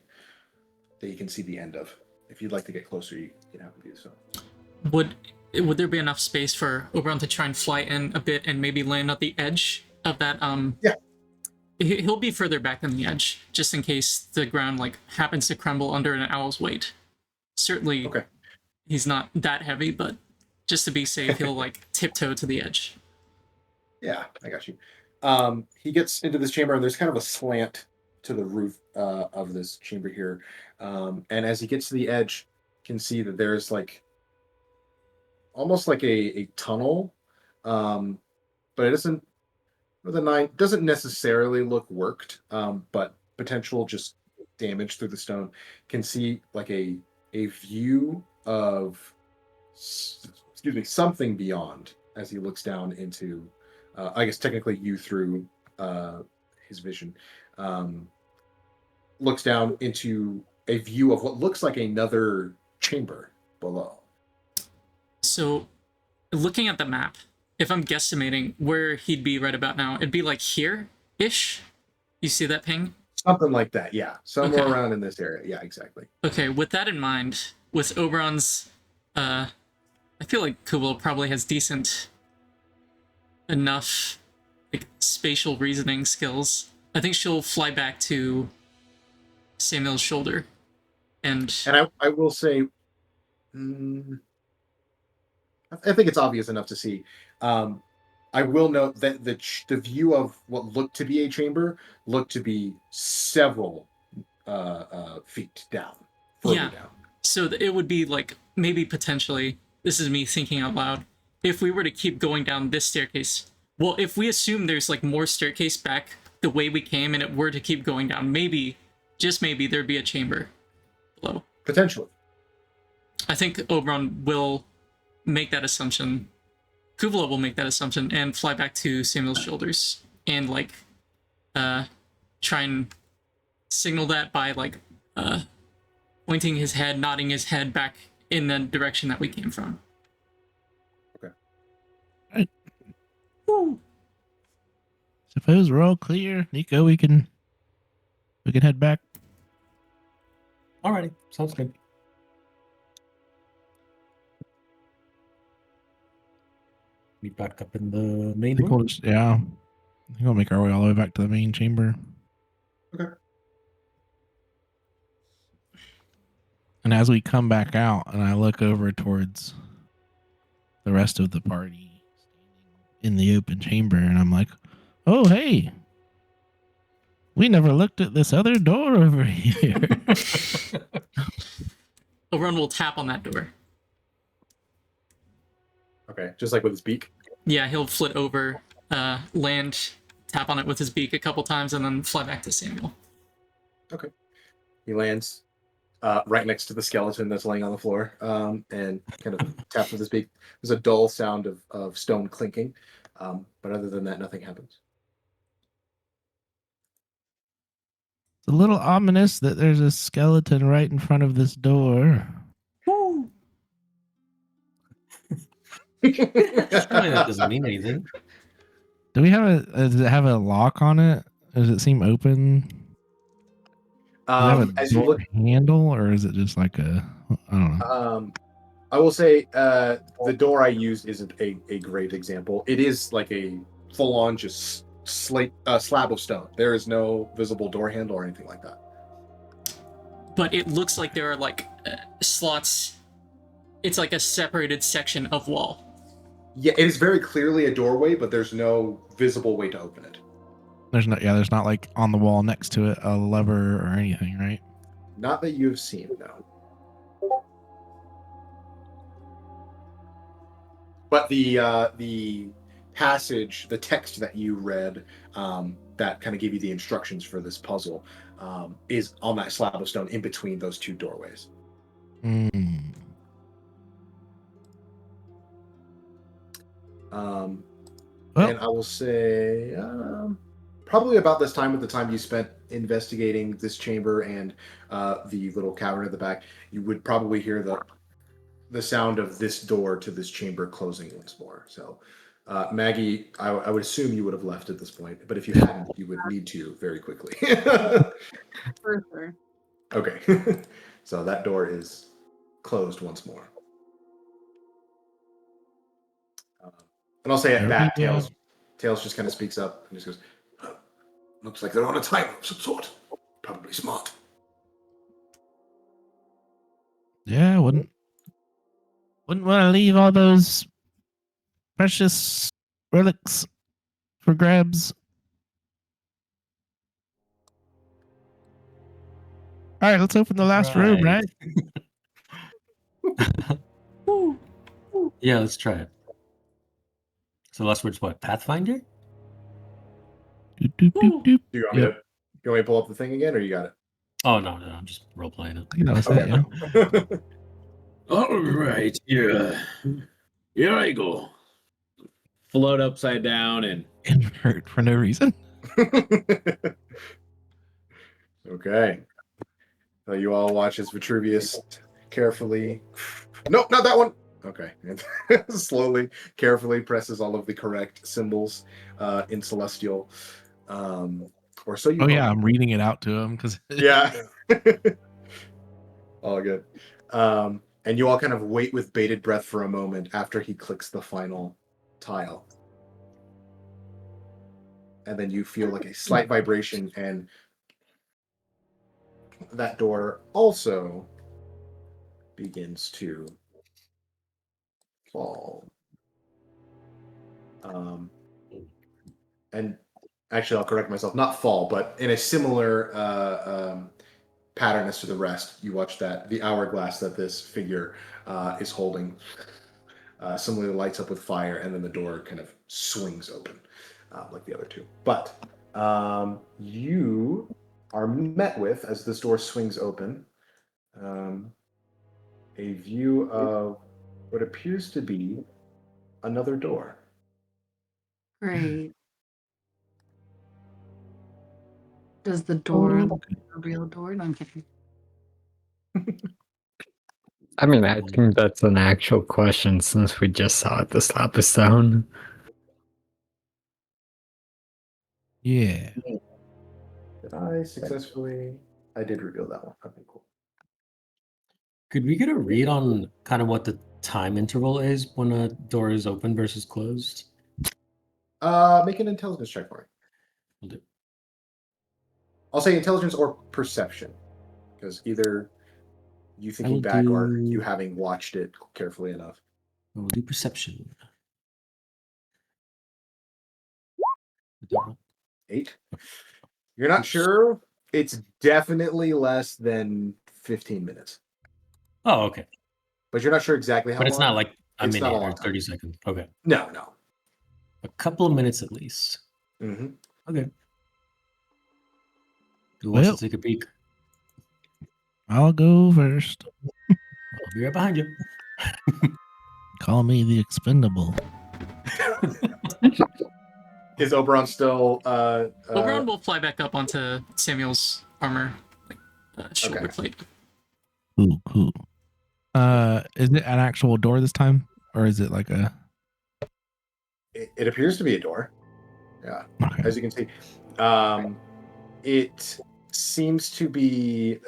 that you can see the end of. If you'd like to get closer, you can have to do so. Would there be enough space for Oberon to try and fly in a bit and maybe land at the edge of that? Yeah. He'll be further back than the edge, just in case the ground like happens to crumble under an owl's weight. Certainly, Okay. He's not that heavy, but just to be safe, he'll like tiptoe to the edge. Yeah, I got you. He gets into this chamber, and there's kind of a slant to the roof of this chamber here. And as he gets to the edge, you can see that there's like almost like a tunnel, but it isn't. With a 9, doesn't necessarily look worked, but potential just damage through the stone. Can see like a view of something beyond as he looks down into I guess technically you through his vision, looks down into a view of what looks like another chamber below. So, looking at the map, if I'm guesstimating where he'd be right about now, it'd be like here-ish. You see that ping? Something like that, yeah. Somewhere Okay. around in this area. Yeah, exactly. Okay, with that in mind, with Oberon's, I feel like Kubel probably has decent enough like spatial reasoning skills. I think she'll fly back to Samuel's shoulder, and I will say, I think it's obvious enough to see. I will note that the view of what looked to be a chamber looked to be several feet down. Further Yeah. down. so it would be like maybe potentially. This is me thinking out loud. if we were to keep going down this staircase, well, if we assume there's like more staircase back the way we came and it were to keep going down, maybe, just maybe, there'd be a chamber below. Potentially. I think Oberon will make that assumption. Kuvula will make that assumption and fly back to Samuel's shoulders and like try and signal that by like pointing his head, nodding his head back in the direction that we came from. Okay. Right. Suppose we're all clear. Nico, we can head back. Alrighty, sounds good. Meet back up in the main room. I think we'll make our way all the way back to the main chamber. Okay. And as we come back out and I look over towards the rest of the party in the open chamber, and I'm like, oh, hey, we never looked at this other door over here. Oberon will tap on that door. Okay, just like with his beak. Yeah, he'll flit over, land, tap on it with his beak a couple times, and then fly back to Samuel. Okay. He lands right next to the skeleton that's laying on the floor, and kind of taps with his beak. There's a dull sound of stone clinking, but other than that, nothing happens. It's a little ominous that there's a skeleton right in front of this door. Surely that doesn't mean anything. Do we have does it have a lock on it? Does it seem open? Does it have a As you door look, handle, or is it just like a, I don't know. I will say the door I used isn't a great example. It is like a full-on just slab of stone. There is no visible door handle or anything like that. But it looks like there are like slots. It's like a separated section of wall. Yeah, it is very clearly a doorway, but there's no visible way to open it. There's not like on the wall next to it a lever or anything, right? Not that you've seen, no. But the passage, the text that you read, that kind of gave you the instructions for this puzzle, is on that slab of stone in between those two doorways. And I will say, probably about this time, at the time you spent investigating this chamber and the little cavern at the back, you would probably hear the sound of this door to this chamber closing once more. So, Maggie, I would assume you would have left at this point, but if you hadn't, you would need to very quickly. For sure. Okay, so that door is closed once more. And I'll say at that, Tails just kind of speaks up and just goes, looks like they're on a timer of some sort. Probably smart. Yeah, wouldn't want to leave all those precious relics for grabs. All right, let's open the last room, right? Yeah, let's try it. So last word's what? Pathfinder? Doop, doop, doop, doop. Do you want me to pull up the thing again, or you got it? Oh no, I'm just role playing it. I think that was it, yeah. All right, here I go. Float upside down and Invert for no reason. Okay. So you all watch as Vitruvius carefully. Nope, not that one. Okay. And slowly, carefully presses all of the correct symbols in Celestial. Or so you. Oh yeah, I'm reading it out to him because. Yeah. All good. And you all kind of wait with bated breath for a moment after he clicks the final tile. And then you feel like a slight vibration, and that door also begins to fall. And actually, I'll correct myself, not fall, but in a similar pattern as to the rest. You watch that the hourglass that this figure is holding similarly lights up with fire, and then the door kind of swings open like the other two. But you are met with, as this door swings open, a view of what appears to be another door. Great. Does the door look like a real door? No, I'm kidding. I mean, I think that's an actual question since we just saw it this episode. Yeah. Did I successfully? I did reveal that one. Okay, cool. Could we get a read on kind of what the time interval is when a door is open versus closed? Make an intelligence check for me. Will do. I'll say intelligence or perception, because either you thinking will back or do- you having watched it carefully enough. We'll do perception. 8. You're not sure. It's definitely less than 15 minutes, Oh, okay. but you're not sure exactly how But it's long. not like a It's not minute a or long time. 30 seconds. Okay. No. A couple of minutes at least. Mm-hmm. Okay. Who wants Well- to take a peek? I'll go first. I'll be right behind you. Call me the expendable. Is Oberon still? Oberon will fly back up onto Samuel's armor, shoulder Okay. plate. Cool. Is it an actual door this time, or is it like a? It appears to be a door. Yeah, Okay. as you can see, it seems to be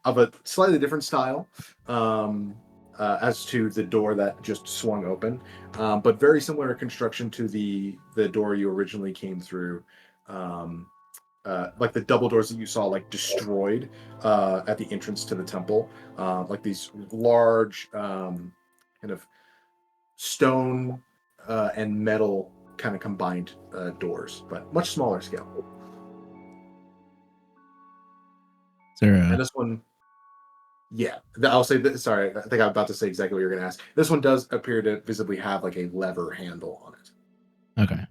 of a slightly different style as to the door that just swung open, but very similar construction to the door you originally came through. Like the double doors that you saw like destroyed at the entrance to the temple, like these large kind of stone and metal kind of combined doors, but much smaller scale. Is there And a? this one, yeah, I'll say that. Sorry, I think I'm about to say exactly what you're going to ask. This one does appear to visibly have like a lever handle on it. Okay.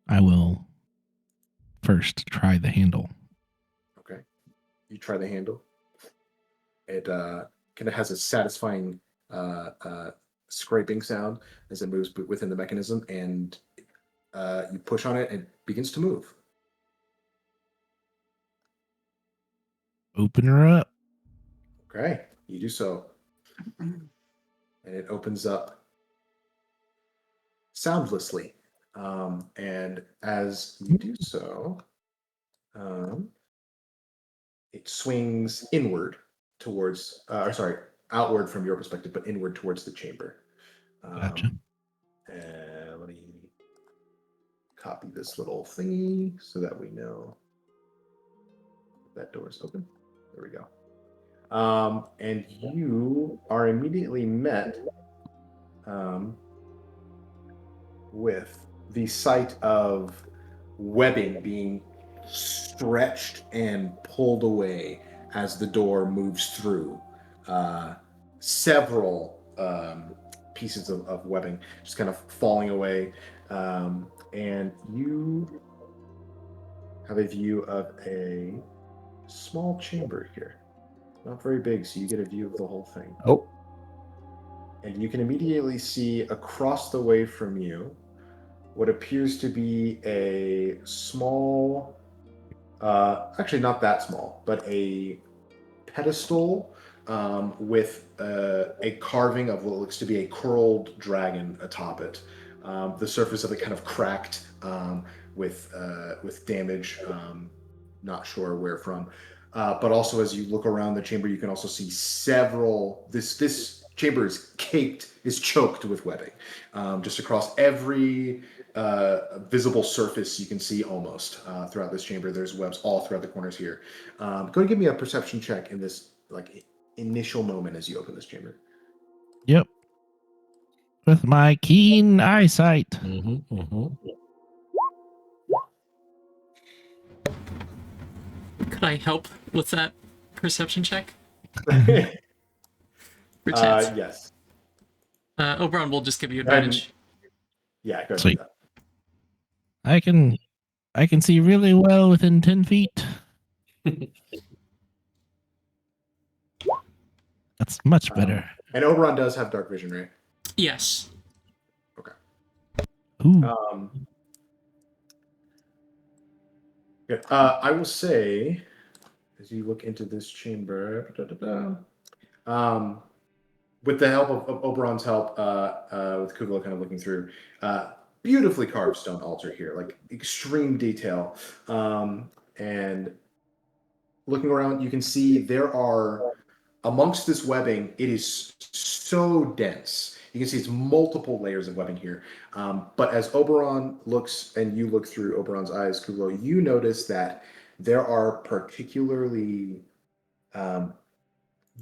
I will first try the handle. Okay, you try the handle. It kind of has a satisfying scraping sound as it moves within the mechanism, and you push on it, and it begins to move. Open her up. Okay, you do so, and it opens up soundlessly. And as you do so, it swings inward towards, outward from your perspective, but inward towards the chamber. Gotcha. And let me copy this little thingy so that we know that door is open. There we go. And you are immediately met with the sight of webbing being stretched and pulled away as the door moves through. Several pieces of webbing just kind of falling away. And you have a view of a small chamber here. Not very big, so you get a view of the whole thing. Oh, And you can immediately see across the way from you what appears to be a small, actually not that small, but a pedestal with a carving of what looks to be a curled dragon atop it. The surface of it kind of cracked with damage, not sure where from. But also, as you look around the chamber, you can also see several. This chamber is choked with webbing. Just across every visible surface you can see almost throughout this chamber. There's webs all throughout the corners here. Go ahead and give me a perception check in this like initial moment as you open this chamber. Yep. With my keen eyesight. Mm-hmm, mm-hmm. Could I help with that perception check? Yes. Oberon will just give you Go ahead advantage. Yeah, go ahead. Sweet. and do I can see really well within 10 feet. That's much that. better. And Oberon does have dark vision, right? Yes. Ooh. Good. I will say, as you look into this chamber, with the help of Oberon's help, with Kugla kind of looking through, beautifully carved stone altar here, like extreme detail. And looking around, you can see there are, amongst this webbing, it is so dense. You can see it's multiple layers of webbing here. But as Oberon looks and you look through Oberon's eyes, Kuglo, you notice that there are particularly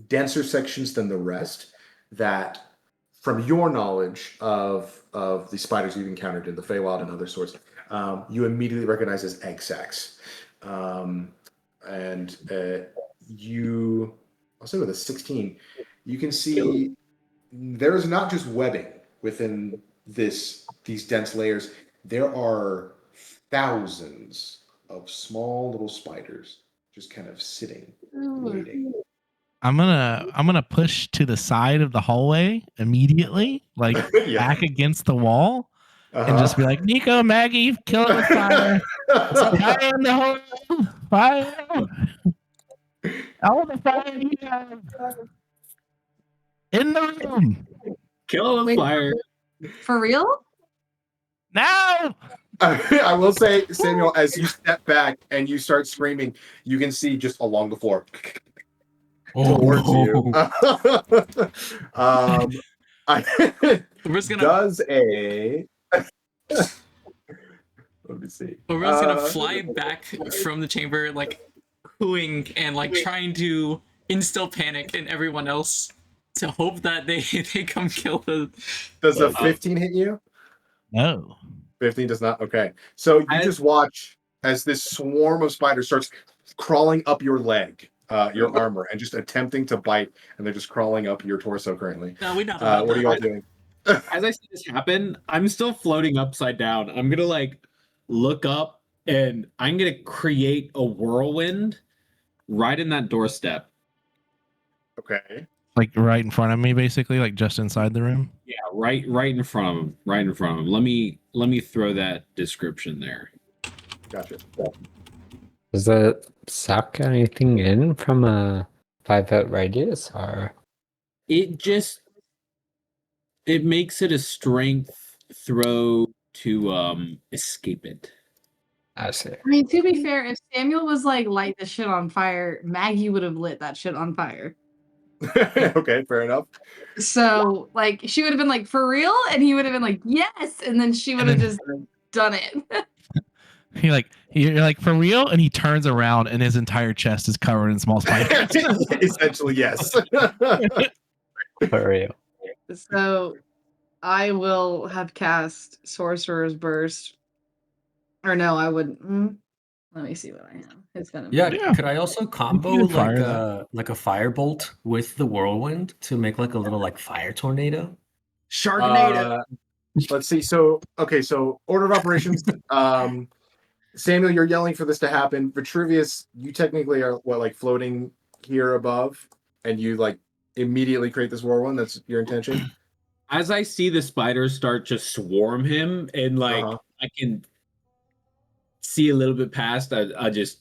denser sections than the rest that, from your knowledge of the spiders you've encountered in the Feywild and other sorts, you immediately recognize as egg sacs. And you, I'll say with a 16, you can see there is not just webbing within these dense layers. There are thousands of small little spiders just kind of sitting, waiting. I'm gonna push to the side of the hallway immediately, like Yeah. back against the wall, and just be like, Nico, Maggie, kill it with fire. Fire in the hole. Fire. All the fire you have. In the room. Kill with Wait. fire. For real? Now. I will say, Samuel, as you step back and you start screaming, you can see just along the floor towards you. We're gonna. Does a. Let me see. We're gonna fly back from the chamber, like hooing and like trying to instill panic in everyone else to hope that they come kill the. Does a 15 hit you? No. 15 does not. Okay, so you just watch as this swarm of spiders starts crawling up your leg, your armor, and just attempting to bite, and they're just crawling up your torso currently. No, we know. What are you all doing? As I see this happen, I'm still floating upside down. I'm gonna like look up and I'm gonna create a whirlwind right in that doorstep. Okay. Like right in front of me, basically, like just inside the room. Yeah, right in front of him. Right in front of him. Let me throw that description there. Gotcha. Does it suck anything in from a 5-foot radius, or It makes it a strength throw to escape it. I see. I mean, to be fair, if Samuel was like, light the shit on fire, Maggie would have lit that shit on fire. Okay, fair enough. So, like, she would have been like, for real? And he would have been like, yes. And then she would have just done it. You're like, for real? And he turns around and his entire chest is covered in small spiders. Essentially, yes. For real. So, I will have cast Sorcerer's Burst. Or no, I wouldn't. Let me see what I have. It's gonna be. Yeah, could I also combo can fire like a firebolt with the whirlwind to make like a little like fire tornado? Sharknado. Let's see. So, okay, so order of operations. Samuel, you're yelling for this to happen. Vitruvius, you technically are like floating here above, and you like immediately create this whirlwind. That's your intention. As I see the spiders start to swarm him, and like I can see a little bit past, I just.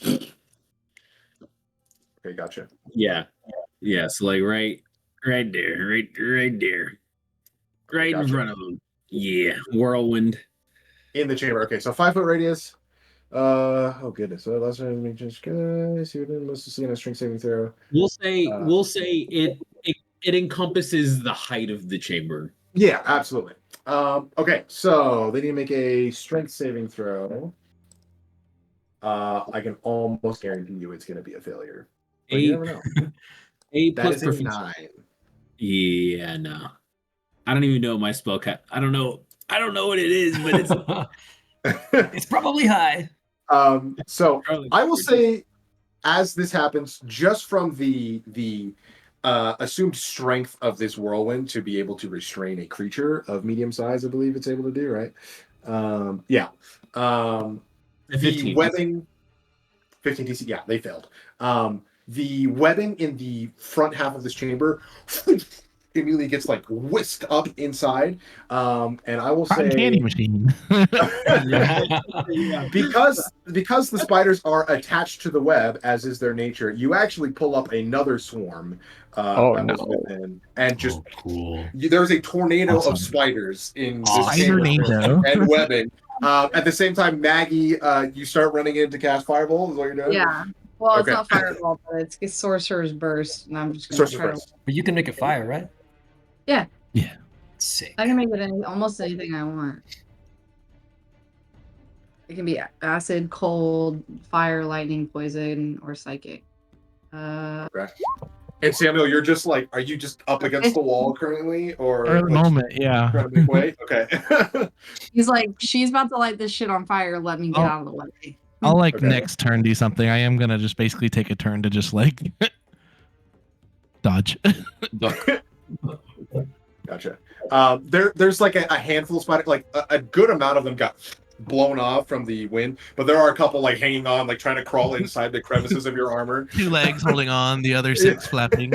Okay, gotcha. Yeah. So like right there, right there, right in front of him. Yeah, whirlwind In the chamber. Okay, so 5-foot radius. Oh goodness. So last time we just see what it must have seen a strength saving throw. We'll say it encompasses the height of the chamber. Yeah, absolutely. Okay, so they need to make a strength saving throw. I can almost guarantee you it's going to be a failure. But you never know. A That plus is a proficiency. 9. Yeah, no. I don't even know my spell cap. I don't know what it is, but it's It's probably high. So I will say, as this happens, just from the assumed strength of this whirlwind to be able to restrain a creature of medium size. I believe it's able to do, right? Yeah. The 15. webbing, 15 DC. Yeah, they failed. The webbing in the front half of this chamber immediately gets like whisked up inside. And I will Cotton say, candy machine. because the spiders are attached to the web, as is their nature, you actually pull up another swarm. Oh, that was no. within, and just Oh, cool. there's a tornado Awesome. of spiders in this Awesome. chamber Spider-nado. and webbing. At the same time, Maggie, you start running in to cast Fireball. Is what you're doing? Yeah. Well, Okay. it's not fireball, but it's Sorcerer's Burst, and I'm just gonna Sorcerer's try to. Burst. But you can make it fire, right? Yeah. Yeah. Sick. I can make it almost anything I want. It can be acid, cold, fire, lightning, poison, or psychic. And Samuel, you're just like, are you just up against the wall currently, or For the like, moment, yeah. trying to make way? Okay. He's like, she's about to light this shit on fire. Let me get Oh. out of the way. I'll like Okay. next turn do something. I am gonna just basically take a turn to just like dodge. Gotcha. There's like a handful of spiders, like a good amount of them got blown off from the wind, but there are a couple like hanging on, like trying to crawl inside the crevices of your armor. 2 legs holding on, the other 6 flapping.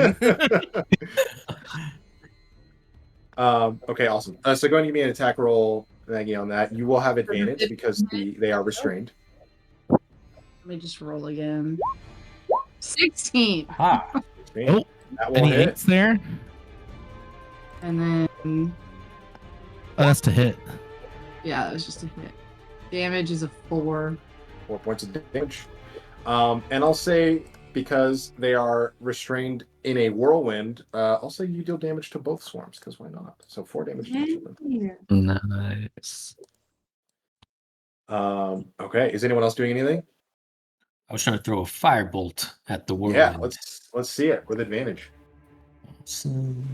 Okay, awesome. So go ahead and give me an attack roll, Maggie, on that. You will have advantage because they are restrained. Let me just roll again. 16. Ah, Oh, That will any hit. 8s there? And then, Oh, that's to hit. yeah, it was just a hit. Damage is a 4. 4 points of damage. And I'll say, because they are restrained in a whirlwind, I'll say you deal damage to both swarms, because why not? So 4 damage to each of them. Nice. Okay, is anyone else doing anything? I was trying to throw a firebolt at the whirlwind. Yeah, let's see it with advantage. Awesome.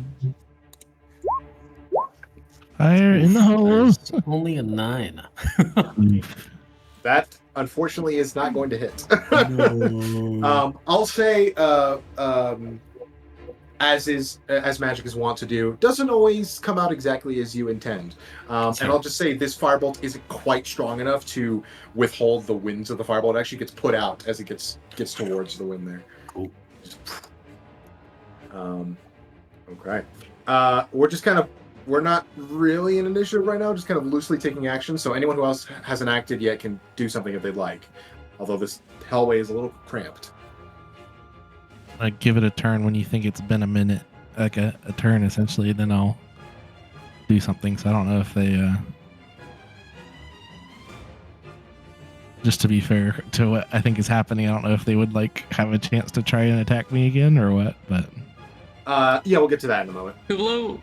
Fire in the holes. There's only a 9. That unfortunately is not going to hit. No. I'll say, as magic is wont to do, doesn't always come out exactly as you intend. And I'll just say this firebolt isn't quite strong enough to withhold the winds of the firebolt. It actually gets put out as it gets towards the wind there. Cool. Okay. We're not really in initiative right now, just kind of loosely taking action. So anyone who else hasn't acted yet can do something if they'd like. Although this hellway is a little cramped. Like give it a turn when you think it's been a minute, like a turn essentially. Then I'll do something. So I don't know if they. Just to be fair to what I think is happening, I don't know if they would like have a chance to try and attack me again or what. But Yeah, we'll get to that in a moment. Hublo,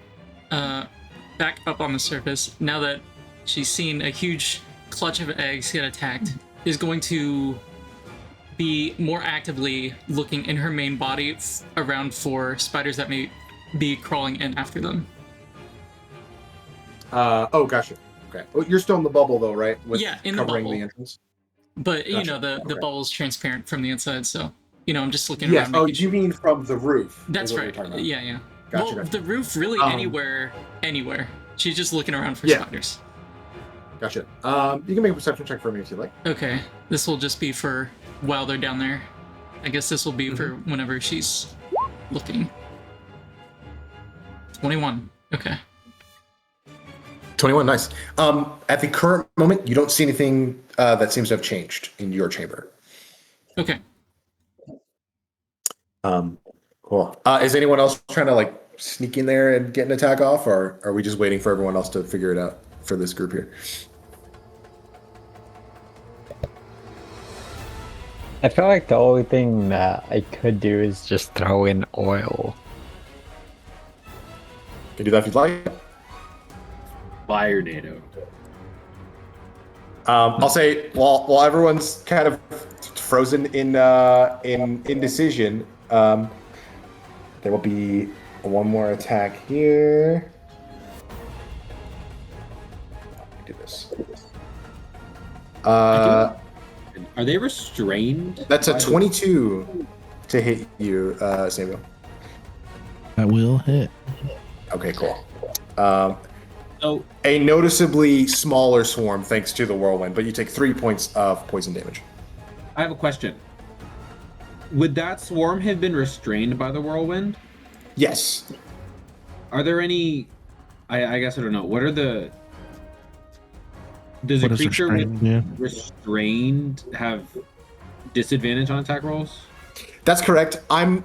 back up on the surface, now that she's seen a huge clutch of eggs get attacked, is going to be more actively looking in her main body around for spiders that may be crawling in after them. Oh, gotcha. Okay. Well, you're still in the bubble though, right? Yeah, in the covering bubble. the entrance. But, you Gotcha. know, the Okay. bubble's transparent from the inside, so, you know, I'm just looking Yes. around. Oh, making you mean from the roof? That's is what right. you're talking about. Yeah. Gotcha, Well, gotcha. the roof, really anywhere. She's just looking around for Yeah. spiders. Gotcha. You can make a perception check for me if you'd like. Okay, this will just be for while they're down there. I guess this will be for whenever she's looking. 21. Okay. 21, nice. At the current moment, you don't see anything that seems to have changed in your chamber. Okay. Cool. Is anyone else trying to like sneak in there and get an attack off, or are we just waiting for everyone else to figure it out for this group here? I feel like the only thing that I could do is just throw in oil. You can do that if you'd like. Fire NATO. I'll say while everyone's kind of frozen in indecision, there will be one more attack here. Do this. Are they restrained? That's a by the- 22 to hit you, Samuel. That will hit. Okay, cool. So A noticeably smaller swarm thanks to the whirlwind, but you take 3 points of poison damage. I have a question. Would that swarm have been restrained by the whirlwind? Yes. Are there any? I guess I don't know. What are the? Does What a does creature restrain with do? restrained have disadvantage on attack rolls? That's correct. I'm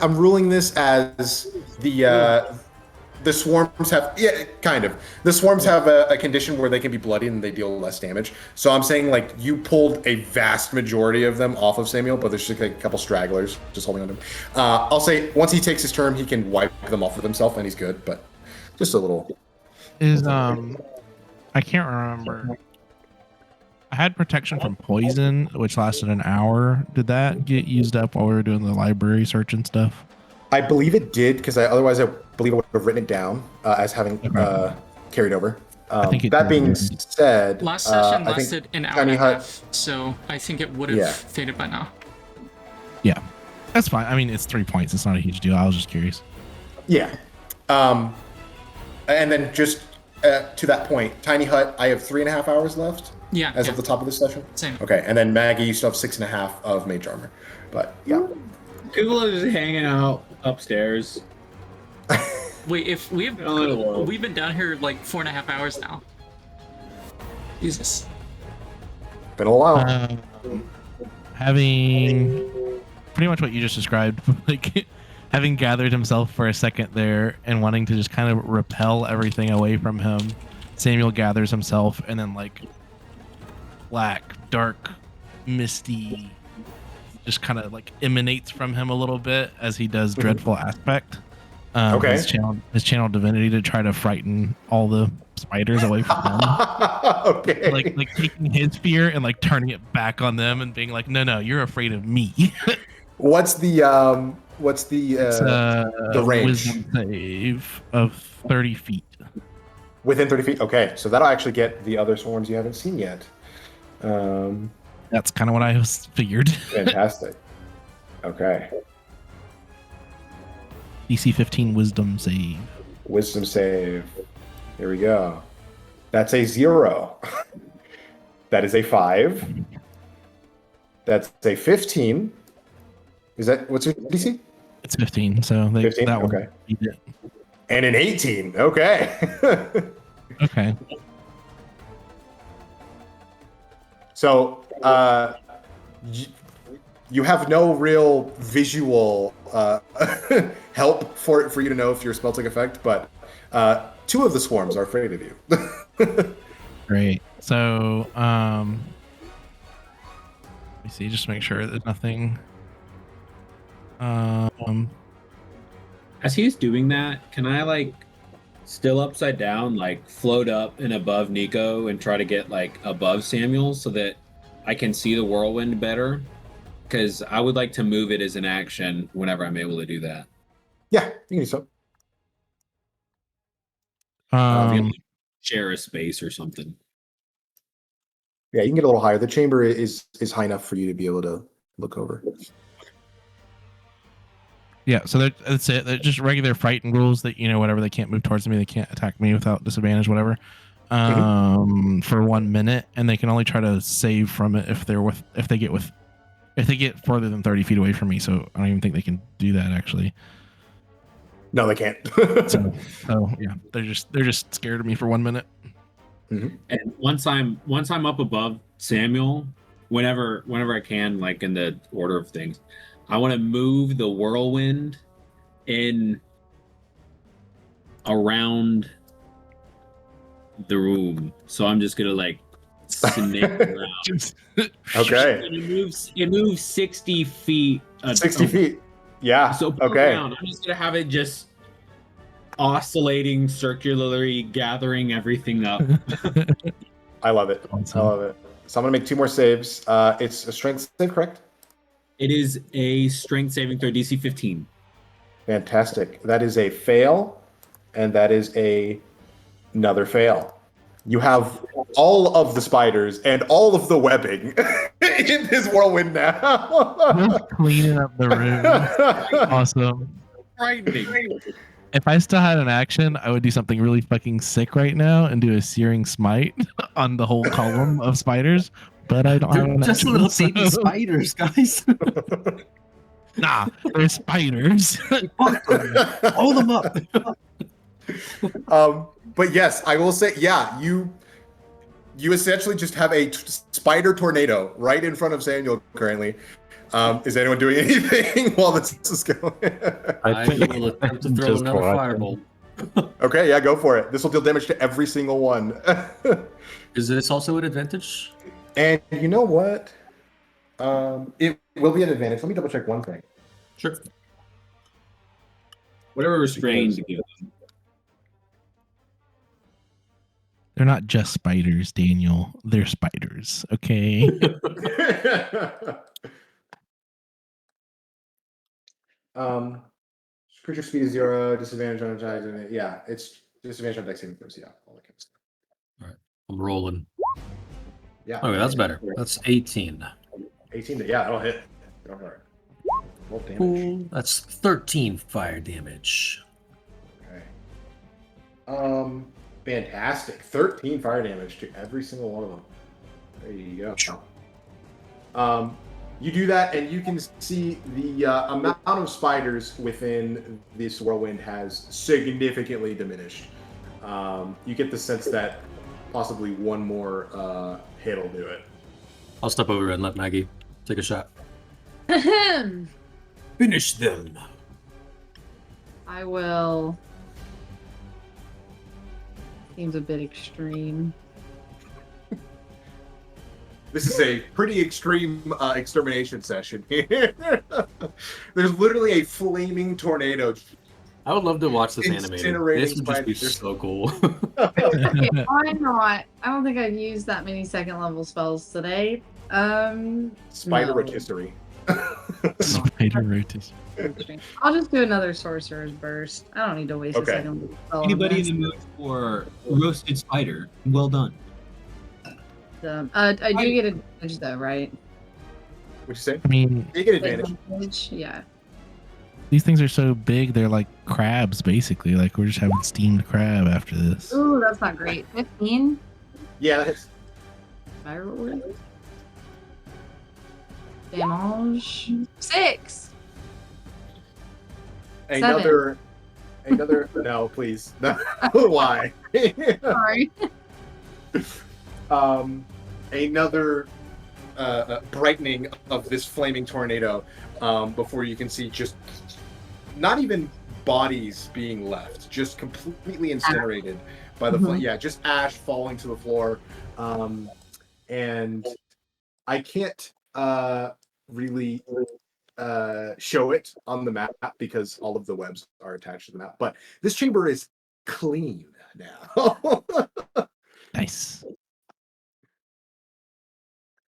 ruling this as the swarms have the swarms have a condition where they can be bloody and they deal less damage. So I'm saying like you pulled a vast majority of them off of Samuel, but there's just like a couple stragglers just holding on to him. I'll say once he takes his turn, he can wipe them off of himself and he's good. But just a little. Is I can't remember. I had protection from poison, which lasted an hour. Did that get used up while we were doing the library search and stuff? I believe it did because otherwise I believe I would have written it down as having carried over. I think it that did, being yeah. said, Last session I think lasted an hour Tiny and a Hut- half, so I think it would have Yeah. faded by now. Yeah, that's fine. I mean, it's 3 points. It's not a huge deal. I was just curious. Yeah. And then just to that point, Tiny Hut, I have 3.5 hours left Yeah, as yeah. of the top of this session. Same. Okay, and then Maggie, you still have 6.5 of mage armor. But yeah. People are just hanging out upstairs. Wait, if we've Oh. we've been down here like 4.5 hours now. Jesus. Been a while. Having pretty much what you just described, like having gathered himself for a second there and wanting to just kind of repel everything away from him, Samuel gathers himself and then like black, dark, misty just kind of like emanates from him a little bit as he does dreadful aspect. Okay. His channel divinity to try to frighten all the spiders away from him. Okay. like taking his fear and like turning it back on them and being like, no, you're afraid of me. What's the It's the range? Wisdom save of 30 feet. Within 30 feet? Okay, so that'll actually get the other swarms you haven't seen yet. That's kind of what I figured. Fantastic. Okay. DC 15 wisdom save. Wisdom save. Here we go. That's a 0. That is a 5. That's a 15. Is that what's your DC? It's 15, so 15? that one. Okay. beat it. And an 18. Okay. Okay. So, you have no real visual help for you to know if your spell took effect, but 2 of the swarms are afraid of you. Great. So, let me see, just make sure there's nothing. As he's doing that, can I like still upside down, like float up and above Nico and try to get like above Samuel so that I can see the whirlwind better? Because I would like to move it as an action whenever I'm able to do that. Yeah, you can do so. Share a space or something. Yeah, you can get a little higher. The chamber is high enough for you to be able to look over. Yeah, so that's it. They're just regular fighting rules that, you know, whatever, they can't move towards me, they can't attack me without disadvantage, whatever. For 1 minute, and they can only try to save from it if they get further than 30 feet away from me. So I don't even think they can do that actually. No, they can't. So yeah, they're just scared of me for 1 minute. And once I'm up above Samuel, whenever I can, like in the order of things, I want to move the whirlwind in around the room. So I'm just gonna like snake around. Okay. It moves 60 feet. 60 feet. Yeah. So okay. around. I'm just gonna have it just oscillating circularly, gathering everything up. I love it. Awesome. I love it. So I'm gonna make 2 more saves. It's a strength save, correct? It is a strength saving throw, DC 15. Fantastic. That is a fail, and that is another fail. You have all of the spiders and all of the webbing in this whirlwind now. Just cleaning up the room. Awesome. frightening. If I still had an action, I would do something really fucking sick right now and do a searing smite on the whole column of spiders. But I don't have They're an just action, little so- baby spiders, guys. Nah, they're spiders. Blow them up. But yes, I will say, yeah, you essentially just have a spider tornado right in front of Samuel currently. Is anyone doing anything while this is going? I will attempt to throw Just another watching. firebolt. Okay, yeah, go for it. This will deal damage to every single one. Is this also an advantage? And you know what? It will be an advantage. Let me double check one thing. Sure. Whatever restraint to give them. They're not just spiders, Daniel. They're spiders. Okay. Creature speed is 0, disadvantage on attack. Yeah, it's disadvantage on dex saving throws. Yeah, all that kind of stuff. I'm rolling. Yeah. Okay, that's better. That's 18. 18. Yeah, that'll hit. Go for it. Roll damage. Ooh, that's 13 fire damage. Okay. Fantastic. 13 fire damage to every single one of them. There you go. You do that, and you can see the amount of spiders within this whirlwind has significantly diminished. You get the sense that possibly one more hit will do it. I'll step over and let Maggie take a shot. Finish them. I will. Seems a bit extreme. This is a pretty extreme extermination session here. There's literally a flaming tornado. I would love to watch this animated. Incinerating This would just be spiders. so cool. Okay, I'm not. I don't think I've used that many second level spells today. Spider No. rotisserie. Spider rotis. I'll just do another sorcerer's burst. I don't need to waste Okay. a second level spell. on Anybody in this. the mood for roasted spider? Well done. I do get advantage though, right? What'd you say? I mean, You get advantage. Advantage? Yeah. these things are so big, they're like crabs, basically. Like, we're just having steamed crab after this. Ooh, that's not great. 15? Yeah, that hits. Firework. Damage. 6. Another. No, please. No. Why? Sorry. Another brightening of this flaming tornado before you can see just not even bodies being left, just completely incinerated by the flame. Yeah, just ash falling to the floor. And I can't really show it on the map because all of the webs are attached to the map, but this chamber is clean now. Nice.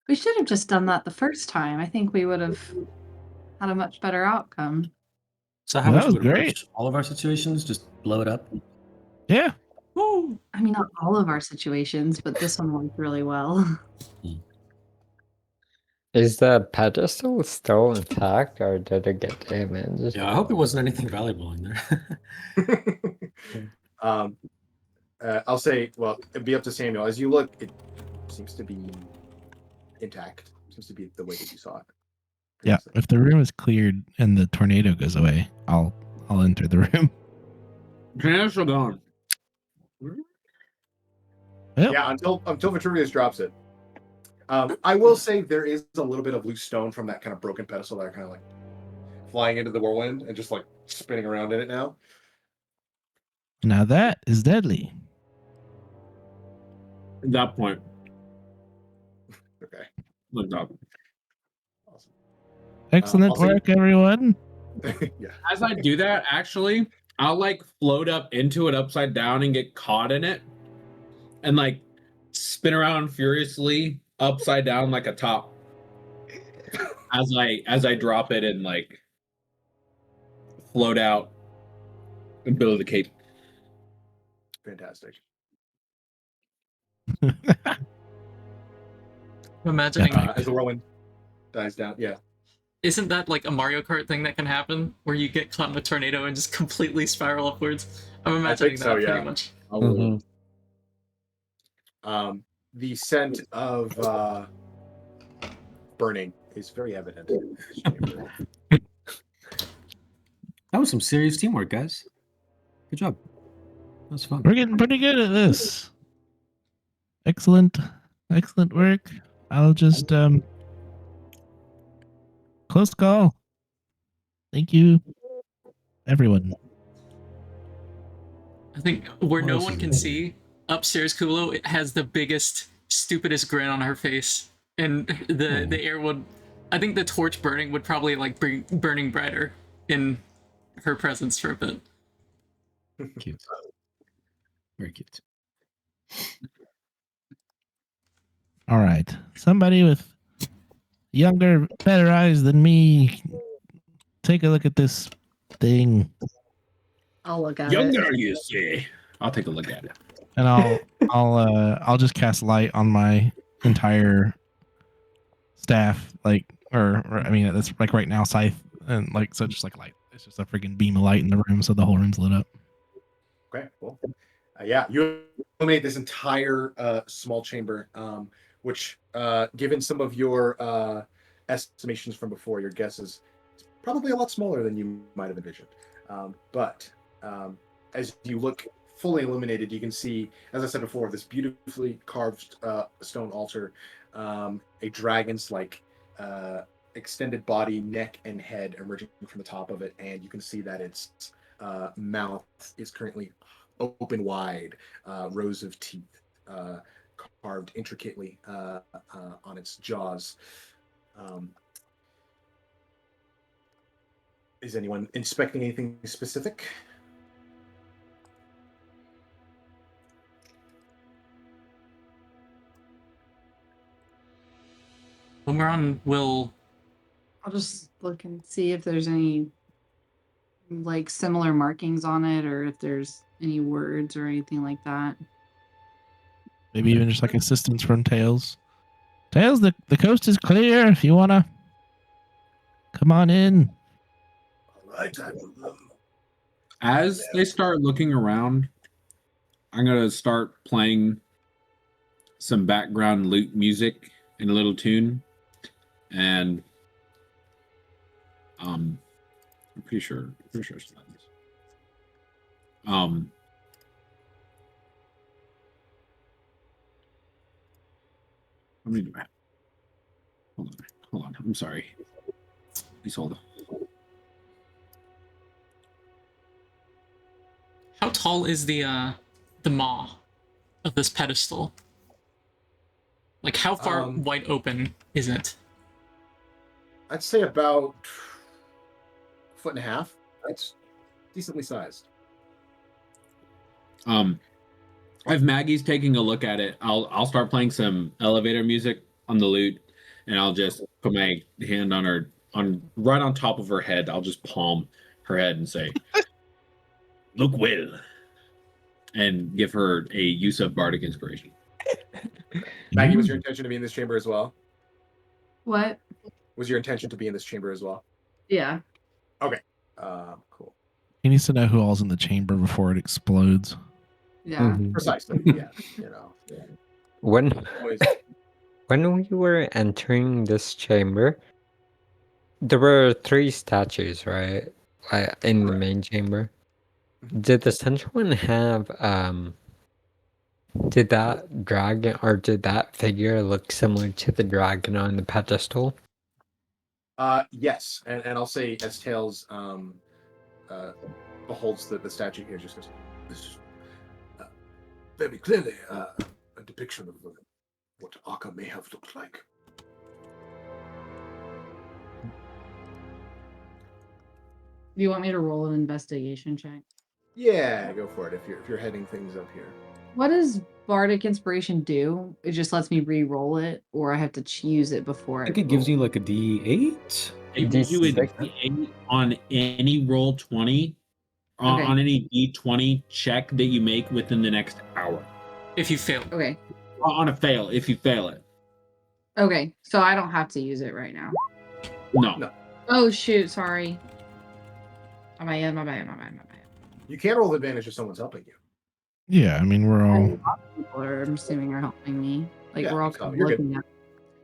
We should have just done that the first time. I think we would have had a much better outcome. So how Well, much that was would it great. approach all of our situations? Just blow it up? Yeah. Woo! I mean, not all of our situations, but this one worked really well. Is the pedestal still intact or did it get damaged? Yeah, I hope it wasn't anything valuable in there. I'll say, well, it'd be up to Samuel. As you look, it seems to be intact. Seems to be the way that you saw it. Yeah. If the room is cleared and the tornado goes away, I'll enter the room. Tornado's still gone. Yep. Yeah, until Vitruvius drops it. I will say there is a little bit of loose stone from that kind of broken pedestal that are kind of like flying into the whirlwind and just like spinning around in it now. Now that is deadly. At that point, Okay. look up. Awesome. Excellent I'll say- work, everyone. Yeah. As I do that, actually, I'll like float up into it upside down and get caught in it, and like spin around furiously upside down like a top. As I drop it and like float out and build the cape. Fantastic. I'm imagining Epic. As the whirlwind dies down. Yeah. Isn't that like a Mario Kart thing that can happen, where you get caught in a tornado and just completely spiral upwards? I'm imagining so, that yeah. pretty much. Mhm. The scent of burning is very evident in this chamber. That was some serious teamwork, guys. Good job. That was fun. We're getting pretty good at this. Excellent work. I'll just close call. Thank you, everyone. I think where What no else one is can there? see, upstairs Kulo it has the biggest, stupidest grin on her face, and the air would. I think the torch burning would probably like bring burning brighter in her presence for a bit. Cute. Very cute. All right. Somebody with younger, better eyes than me, take a look at this thing, I'll look at it. Younger, you say? I'll take a look at it. and I'll just cast light on my entire staff, like, or I mean, that's like right now, scythe, and like so, just like light. It's just a freaking beam of light in the room, so the whole room's lit up. Okay, cool. Yeah, you illuminate this entire small chamber, which, given some of your estimations from before, your guess is probably a lot smaller than you might have envisioned. But as you look fully illuminated, you can see, as I said before, this beautifully carved stone altar, a dragon's like extended body, neck, and head emerging from the top of it, and you can see that its mouth is currently open wide, rows of teeth carved intricately on its jaws. Is anyone inspecting anything specific? When we're on, we'll I'll just look and see if there's any like similar markings on it, or if there's any words or anything like that. Maybe even just like assistance from Tails. Tails, the coast is clear. If you wanna come on in. All right, I will. As they start looking around, I'm gonna start playing some background loot music in a little tune, and I'm pretty sure it's not this. Let me do that. Hold on. I'm sorry. Please hold on. How tall is the maw of this pedestal? Like how far wide open is it? I'd say about 1.5 feet. It's decently sized. If Maggie's taking a look at it, I'll start playing some elevator music on the lute, and I'll just put my hand on her right on top of her head. I'll just palm her head and say, "Look well," and give her a use of bardic inspiration. Maggie, was your intention to be in this chamber as well? What? Was your intention to be in this chamber as well? Yeah. Okay. Cool. He needs to know who all's in the chamber before it explodes. Yeah. Mhm. Precisely. Yeah. Yeah. When Always. when we were entering this chamber, there were 3 statues, right? In the Correct. main chamber. Did the central one have did that dragon or did that figure look similar to the dragon on the pedestal? Yes, and I'll say as Tails beholds the statue here, just goes, "This is very clearly a depiction of what Akka may have looked like." Do you want me to roll an investigation check? Yeah, go for it if you're heading things up here. What does Bardic Inspiration do? It just lets me re-roll it, or I have to use it before I think it gives you like a D8. It gives you a D6. D8 on any roll 20, Okay. on any D20 check that you make within the next hour. If you fail. Okay. On a fail, if you fail it. Okay. So I don't have to use it right now. No. Oh shoot! Sorry. My bad. You can roll with advantage if someone's helping you. Yeah, I mean we're all. People are, I'm assuming, are helping me. Like Yeah, we're all so you're good. looking at.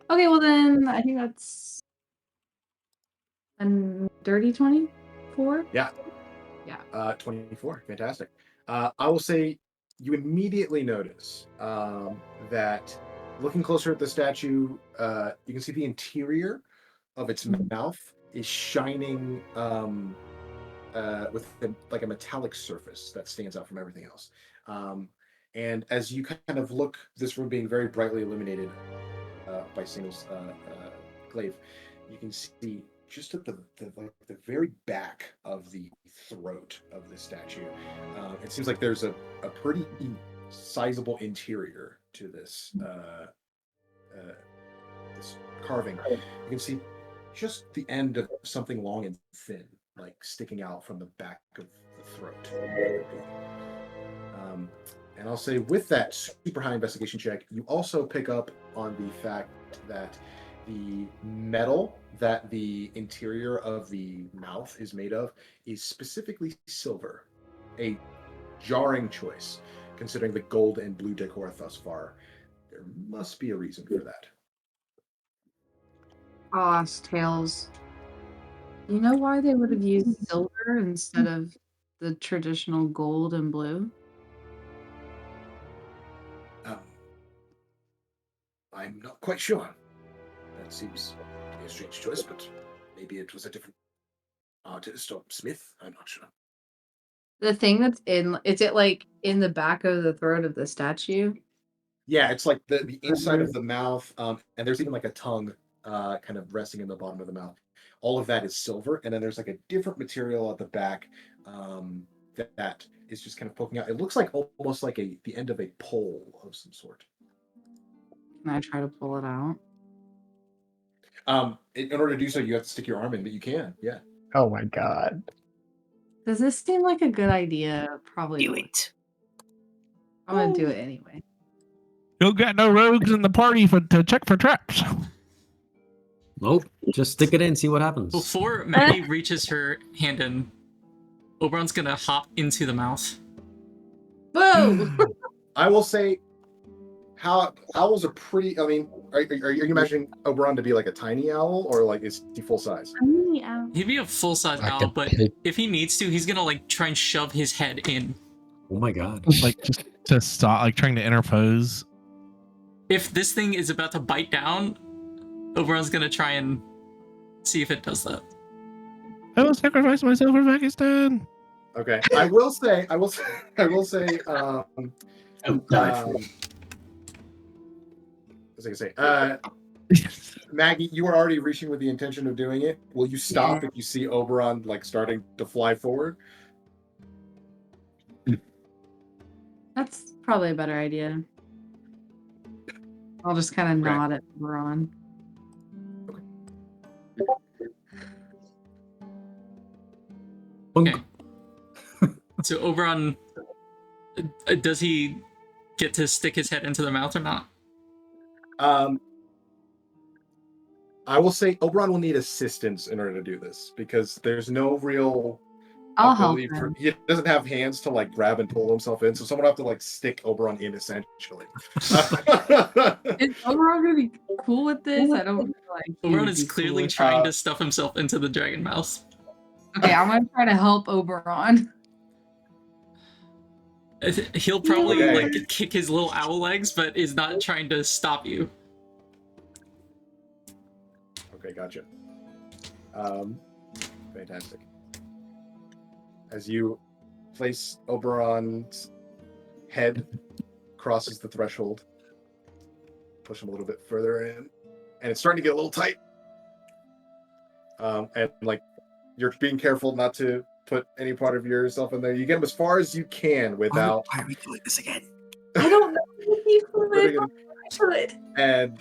Okay, well then I think that's a dirty 24. Yeah. Yeah. 24. Fantastic. I will say you immediately notice that looking closer at the statue, you can see the interior of its mouth is shining with like a metallic surface that stands out from everything else. And as you kind of look, this room being very brightly illuminated by Single's glaive, you can see just at the very back of the throat of the statue, it seems like there's a pretty sizable interior to this this carving. You can see just the end of something long and thin, like sticking out from the back of the throat. And I'll say with that super high investigation check, you also pick up on the fact that the metal that the interior of the mouth is made of is specifically silver, a jarring choice considering the gold and blue decor thus far. There must be a reason for that. I'll ask Tails. You know why they would have used silver instead of the traditional gold and blue? I'm not quite sure. That seems to be a strange choice, but maybe it was a different artist or smith. I'm not sure. The thing that's is it like in the back of the throat of the statue? Yeah, it's like the inside of the mouth, and there's even like a tongue kind of resting in the bottom of the mouth. All of that is silver, and then there's like a different material at the back that is just kind of poking out. It looks like almost like the end of a pole of some sort. Can I try to pull it out? In order to do so, you have to stick your arm in, but you can, yeah. Oh my god. Does this seem like a good idea? Probably Do not. it. I'm gonna do it anyway. You got no rogues in the party to check for traps. Nope. Just stick it in, see what happens. Before Maggie reaches her hand in, Oberon's gonna hop into the mouth. Boom! I will say, owls are pretty. I mean, are you imagining Oberon to be like a tiny owl, or like is he full size? He'd be a full-size Like owl, a but pig. if he needs to, he's gonna like try and shove his head in. Oh my god. Like just to stop, like trying to interpose. If this thing is about to bite down, Oberon's gonna try and see if it does that. I will sacrifice myself for Pakistan. Okay, I will say. Oh, God. What was I gonna say? Maggie, you were already reaching with the intention of doing it. Will you stop if you see Oberon like starting to fly forward? That's probably a better idea. I'll just kind of Right. nod at Oberon. Okay. So Oberon, does he get to stick his head into the mouth or not? I will say Oberon will need assistance in order to do this because there's no real I'll help ability him. he doesn't have hands to like grab and pull himself in, so someone will have to like stick Oberon in essentially. Is Oberon gonna be cool with this? I don't feel like he Oberon would is be cool clearly with trying Uh, to stuff himself into the dragon mouth. it. Okay, I'm gonna try to help Oberon. He'll probably Okay. like kick his little owl legs, but is not trying to stop you. Okay, gotcha. Fantastic. As you place Oberon's head crosses the threshold, push him a little bit further in, and it's starting to get a little tight. And like you're being careful not to put any part of yourself in there. You get him as far as you can without. Why are we doing this again? I don't know if he putting would. it- I should. and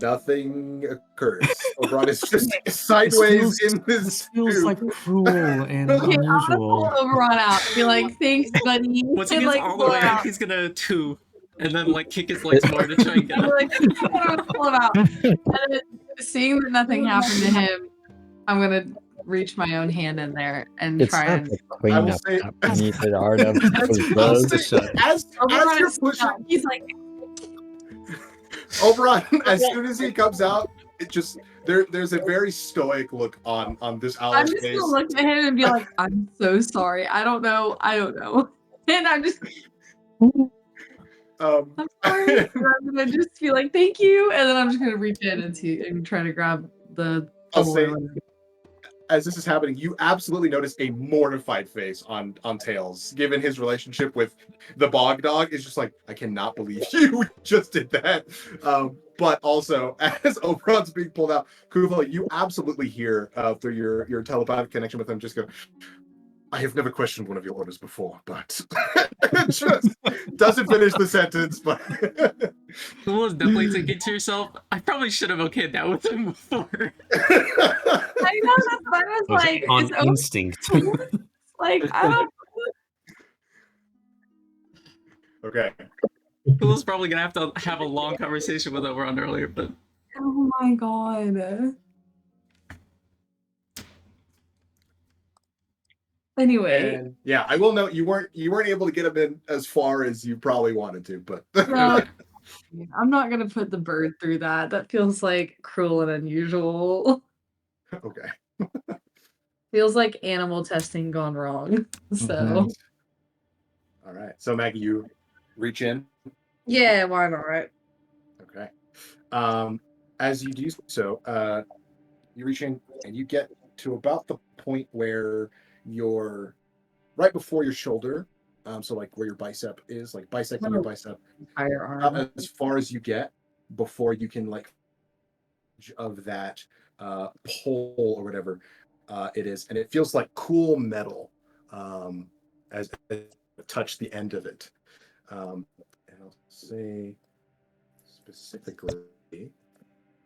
nothing occurs. Oberon is just sideways in this. This feels tube. like cruel and Okay, I'm gonna unusual. pull Oberon out. Be like, thanks, buddy. Once he And, gets like, all the pull way him out, out. he's gonna two, and then like kick his legs more to try and get I'm up. like, I'm gonna pull him out. And then, seeing that nothing happened to him, I'm gonna reach my own hand in there and It's try not and. the I will cleanup say- that we needed art of. I'll Those- say, as Oberon you're is pushing stuck. He's like, Oberon, as soon as he comes out, it just there's a very stoic look on this I'm owl's just face. gonna look at him and be like, I'm so sorry. I don't know. And I'm just Um, I'm sorry. And I'm gonna just be like, thank you. And then I'm just gonna reach in and try to grab the I'll tool say- or whatever. as this is happening, you absolutely notice a mortified face on Tails, given his relationship with the bog dog. Is just like, I cannot believe you just did that. But also, as Oberon's being pulled out, Kuva, you absolutely hear through your telepathic connection with him, just go, I have never questioned one of your orders before, but just doesn't finish the sentence. But Cool is definitely thinking to yourself, I probably should have okayed that with him before. I know that's what I was like. on It's over. instinct. Like I don't. okay, Cool's probably gonna have to have a long conversation with Oberon earlier, but Oh my god. Anyway, and yeah, I will note you weren't able to get him in as far as you probably wanted to, but no, I'm not gonna put the bird through that. That feels like cruel and unusual. okay. Feels like animal testing gone wrong. So Mhm. All right. So Maggie, you reach in. yeah, why not? Right? Okay. As you do so, you reach in and you get to about the point where you're right before your shoulder. So like where your bicep is, like bisecting your bicep, Entire arm. as far as you get before you can like of that pole or whatever it is, and it feels like cool metal as I touch the end of it. And I'll say specifically.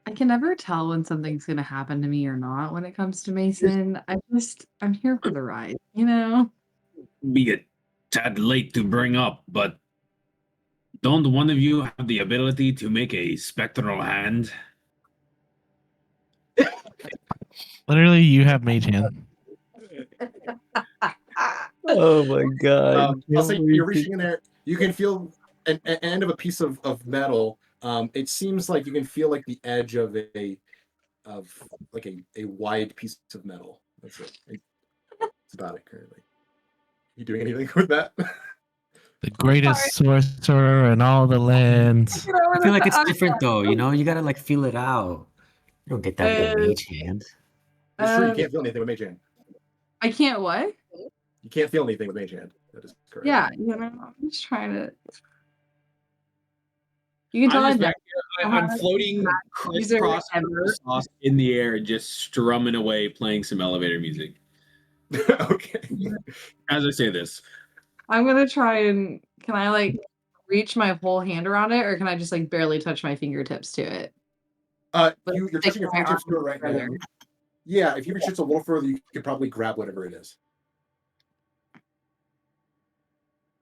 I can never tell when something's gonna happen to me or not when it comes to Mason. I'm here for the ride, you know? Be a tad late to bring up, but don't one of you have the ability to make a spectral hand? Literally, you have mage hand. Oh my god. I'll say you're reaching in there. You can feel an end of a piece of metal. It seems like you can feel like the edge of a wide piece of metal. That's it. That's about it currently. You doing anything with that? The greatest sorcerer in all the lands. I feel like it's different though, you know? You gotta like feel it out. You don't get that with a mage hand. It's true. You can't feel anything with mage hand. I can't what? You can't feel anything with mage hand. That is correct. Yeah, you know, I'm just trying to. You can tell I'm, I'm just back here. I'm floating User crisscross ever. sauce in the air, just strumming away, playing some elevator music. Okay. As I say this, I'm gonna try and can I like reach my whole hand around it, or can I just like barely touch my fingertips to it? You're stick touching your my fingertips arm to it right now. further. Yeah, if you reach just a little further, you could probably grab whatever it is.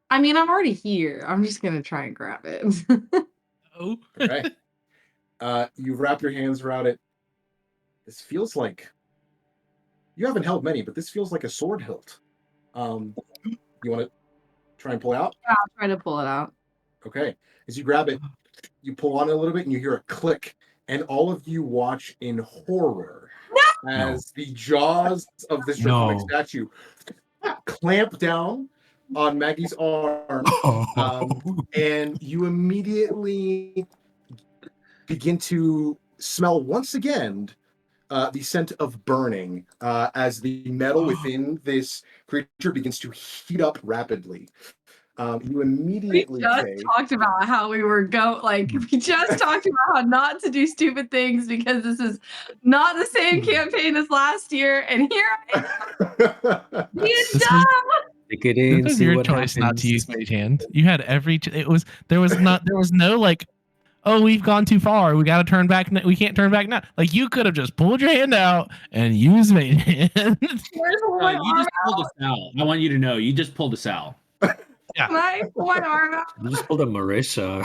I mean, I'm already here. I'm just gonna try and grab it. Oh. Okay. You wrap your hands around it. This feels like you haven't held many, but this feels like a sword hilt. You want to try and pull it out? I'll try to pull it out. Okay. As you grab it, you pull on it a little bit and you hear a click, and all of you watch in horror as the jaws of this draconic statue clamp down on Maggie's arm, and you immediately begin to smell once again the scent of burning as the metal within this creature begins to heat up rapidly. You We immediately just take... talked about how we were we just talked about how not to do stupid things because this is not the same campaign as last year, and here I am being dumb. Stick it in, This was see your what choice happens. not to use mage hand. You had every. There was no like, oh, we've gone too far. We got to turn back. We can't turn back now. Like you could have just pulled your hand out and used mage hand. Where's my you just arm pulled a Sal. I want you to know, you just pulled a Sal. Can I pull my arm out? You just pulled a Marisha.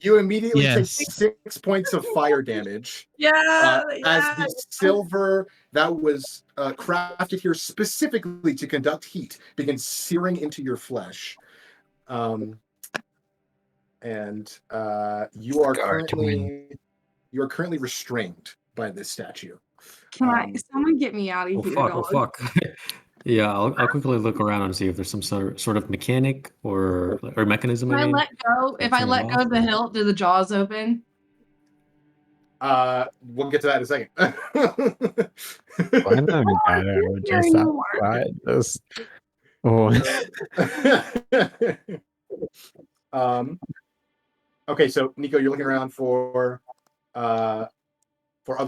You immediately Yes. take 6 points of fire damage. Yeah, As the silver that was crafted here specifically to conduct heat begins searing into your flesh. And you are currently restrained by this statue. Can someone get me out of Oh here? fuck! dog? Oh fuck! Yeah, I'll quickly look around and see if there's some sort of mechanic or mechanism. If I I mean, let go, if I turn it let go off, of the or- hilt, do the jaws open? We'll get to that in a second. Why not matter? Here Just you are. outside. Just oh, Okay, so Nico, you're looking around for other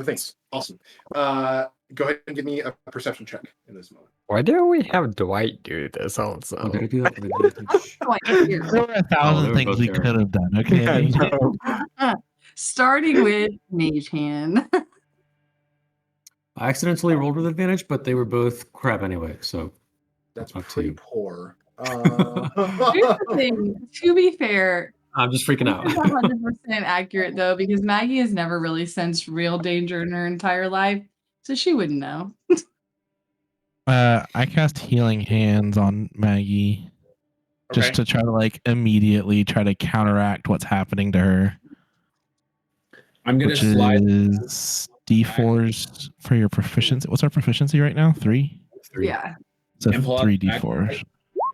things. Awesome. Go ahead and give me a perception check in this moment. why don't we have Dwight do this also? Oh, did I do that? Did I do that? Oh, I hear. There were a they thousand were things both we there. could have done. Okay. Starting with Mage Hand. I accidentally rolled with advantage, but they were both crap anyway. So That's Up to pretty you. poor. Here's the thing. To be fair, I'm just freaking out. this is 100% accurate though, because Maggie has never really sensed real danger in her entire life, so she wouldn't know. I cast Healing Hands on Maggie just to try to like immediately try to counteract what's happening to her. I'm gonna Which slide. is D4s for your proficiency. What's our proficiency right now? 3? Yeah. So And pull out 3 the back- D4s.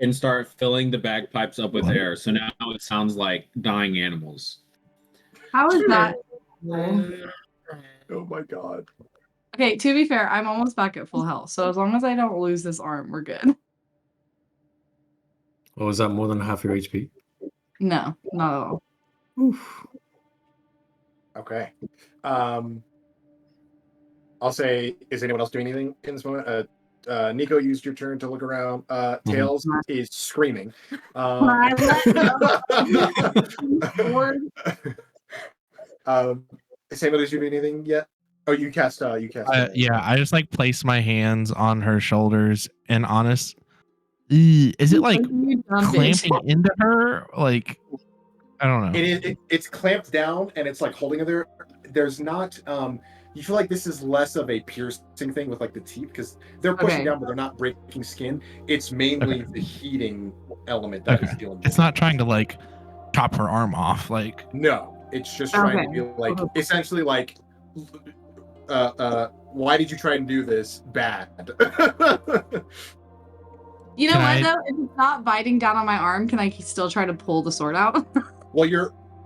and start filling the bagpipes up with What? air. So now it sounds like dying animals. How is that? Oh my god. Okay, to be fair, I'm almost back at full health, so as long as I don't lose this arm, we're good. Oh, was that more than half your HP? No, not at all. Oof. Okay. I'll say, is anyone else doing anything in this moment? Nico used your turn to look around. Tails is screaming. I Samuel, did you do anything yet? Oh, you cast. Yeah, I just like place my hands on her shoulders and is it like You dumb bitch. clamping into her? Like, I don't know. It's clamped down and it's like holding her there. There's not. You feel like this is less of a piercing thing with like the teeth because they're pushing Okay. down, but they're not breaking skin. It's mainly the heating element that is Okay. dealing with It's not trying to like chop her arm off. Like, No, it's just trying to be like essentially like, why did you try and do this? Bad. You know Can what I- though? If it's not biting down on my arm, can I still try to pull the sword out? Well,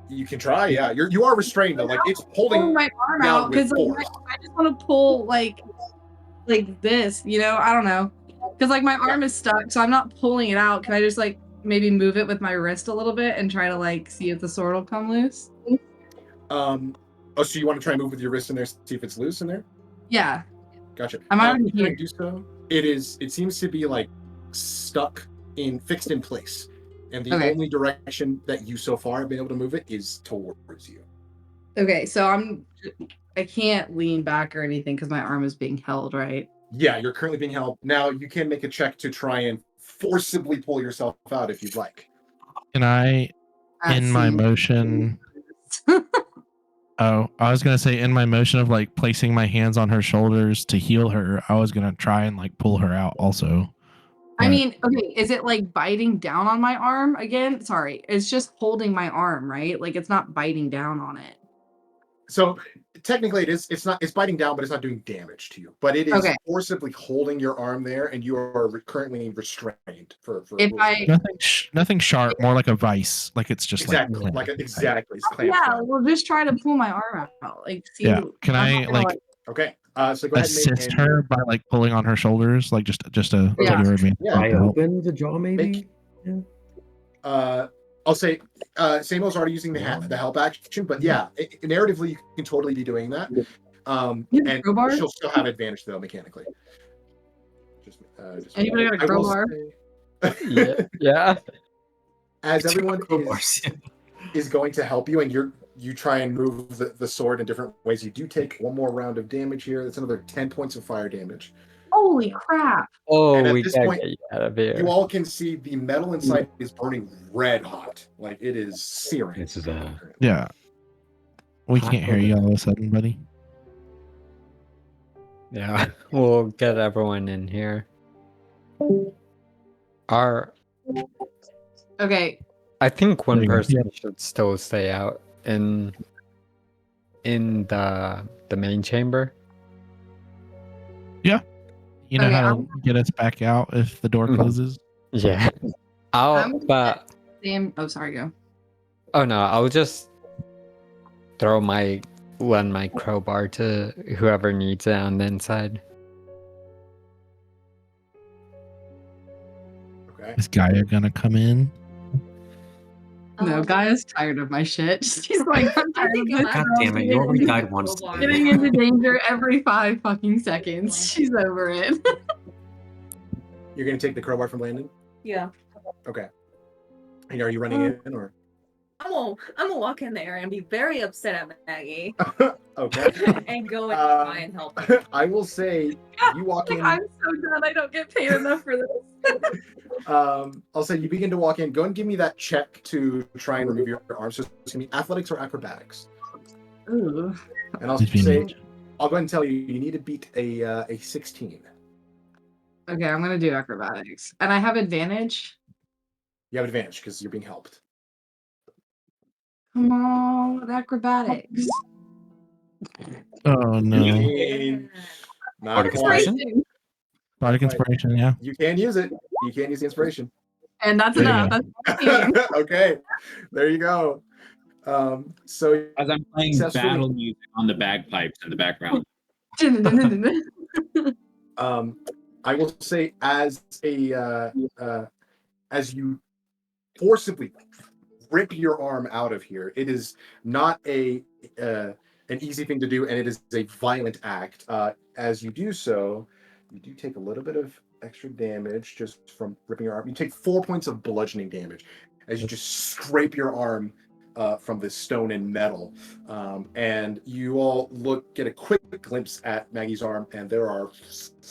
you can try. Yeah, you are restrained though. Like it's Pull holding. my arm down out with because force. I just want to pull like this. You know, I don't know, because like my arm is stuck, so I'm not pulling it out. Can I just like maybe move it with my wrist a little bit and try to like see if the sword will come loose? Oh, so you want to try and move with your wrist in there, see if it's loose in there? Yeah. Gotcha. I'm already If you here. do so. It seems to be like fixed in place, and the Okay. only direction that you so far have been able to move it is towards you. Okay, so I can't lean back or anything because my arm is being held, right? Yeah, you're currently being held. Now you can make a check to try and forcibly pull yourself out if you'd like. can I, That in my seems- motion, oh, I was gonna say in my motion of like placing my hands on her shoulders to heal her, I was gonna try and like pull her out also. I But- mean, okay, is it like biting down on my arm again? Sorry, it's just holding my arm, right? Like it's not biting down on it. So technically, it's biting down, but it's not doing damage to you. But it is Okay. forcibly holding your arm there, and you are currently restrained for. If I nothing sharp, more like a vice. Like it's just exactly like clamped. exactly, it's clamped yeah, down. we'll just try to pull my arm out. Like, see. Yeah. Can I'm I not gonna, like Okay, so go ahead and assist make her by like pulling on her shoulders, like just a Yeah. regular advantage? Yeah. I to help? open the jaw, maybe. I'll say Samuel's already using the help action, but yeah, narratively you can totally be doing that. You have And crowbar? she'll still have advantage though mechanically. Anybody got a I will crowbar? say, Yeah. as everyone Crowbars, yeah. is going to help you, and you try and move the sword in different ways. You do take one more round of damage here. That's another 10 points of fire damage. Holy crap! Oh, And at we this gotta point, get you out of here. You all can see the metal inside is burning red hot. Like it is searing. This is Yeah. We Hot can't hear you burger. all of a sudden, buddy. Yeah, we'll get everyone in here. Okay, I think one There you go. person Yeah. should still stay out in the main chamber. You know Okay, how to get us back out if the door Mhm. closes? Yeah. I'm- But Sam. Oh, sorry, go. oh no, I'll just lend my crowbar to whoever needs it on the inside. Okay. Is Gaia gonna come in? No, Gaia's tired of my shit. She's like, I'm tired of this. God girl damn it! You already getting- died once. Getting into danger every 5 fucking seconds. She's over it. You're gonna take the crowbar from Blandon? Yeah. Okay. And are you running in or? I'm gonna walk in there and be very upset at Maggie Okay. and go and try and help her. I will say you walk in. I'm so done. I don't get paid enough for this. I'll say you begin to walk in. Go and give me that check to try and remove your arms. So it's gonna be athletics or acrobatics. Ooh. And I'll Between say, each. I'll go ahead and tell you, you need to beat a 16. Okay, I'm gonna do acrobatics. And I have advantage. You have advantage because you're being helped. Come on, acrobatics. Oh no. Not Bardic quite. Inspiration? Bardic inspiration, yeah. You can use it. You can use the inspiration. And that's There you enough. That's Okay, there you go. So As I'm playing Successfully. battle music on the bagpipes in the background. I will say, as you forcibly rip your arm out of here, it is not an easy thing to do, and it is a violent act. As you do so, you do take a little bit of extra damage just from ripping your arm. You take 4 points of bludgeoning damage as you just scrape your arm from this stone and metal. And you all get a quick glimpse at Maggie's arm, and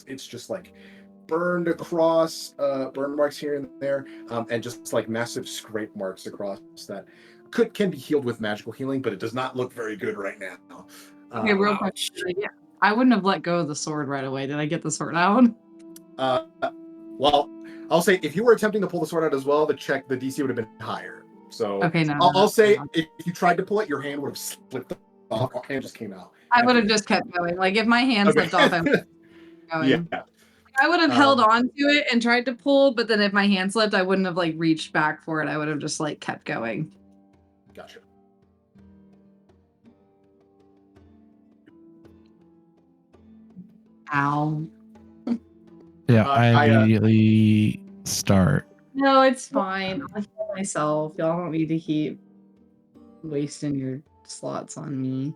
it's just like burned across, burn marks here and there, and just like massive scrape marks across that can be healed with magical healing, but it does not look very good right now. Okay, real quick. Yeah, I wouldn't have let go of the sword right away. Did I get the sword out? Well, I'll say if you were attempting to pull the sword out as well, the DC would have been higher. So Okay, no. I'll say if you tried to pull it, your hand would have slipped off. Your hand just came out. I would have just kept going. Like if my hand slipped off, I would have kept going. Yeah. I would have held on to it and tried to pull, but then if my hand slipped, I wouldn't have like reached back for it. I would have just like kept going. Gotcha. Ow. Yeah, I I immediately start. No, it's fine. I'll heal myself. Y'all don't need to keep wasting your slots on me.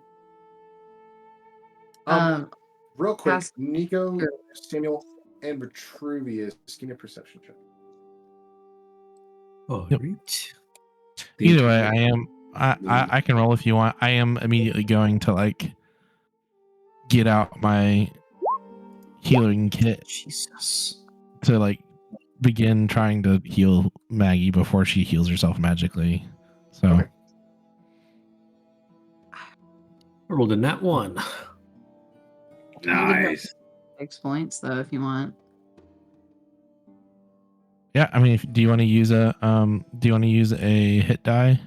Real quick, Pass- Nico, Sure. Samuel, and Vitruvius, give me a perception check. Oh, Yep. right. Either way, I can roll if you want. I am immediately going to like get out my healing kit Jesus. to like begin trying to heal Maggie before she heals herself magically. So Okay. I rolled a nat 1. Nice. 6 points though, if you want. yeah, I mean, do you want to use a hit die?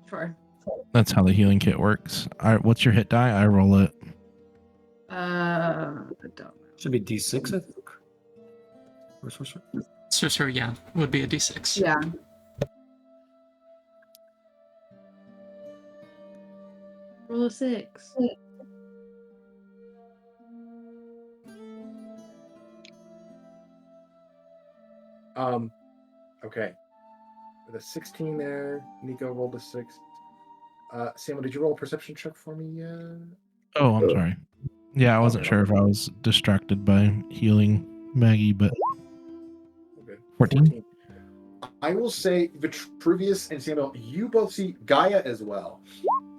Sure. That's how the healing kit works. All right, what's your hit die? I roll it. I don't know. Should be D6, I think. So yeah, would be a d6. Yeah. Roll a 6. Okay. With a 16 there, Nico rolled a 6. Samuel, did you roll a perception check for me? Oh, I'm sorry. Yeah, I wasn't sure if I was distracted by healing Maggie, but Okay. 14. I will say, Vitruvius and Samuel, you both see Gaia as well.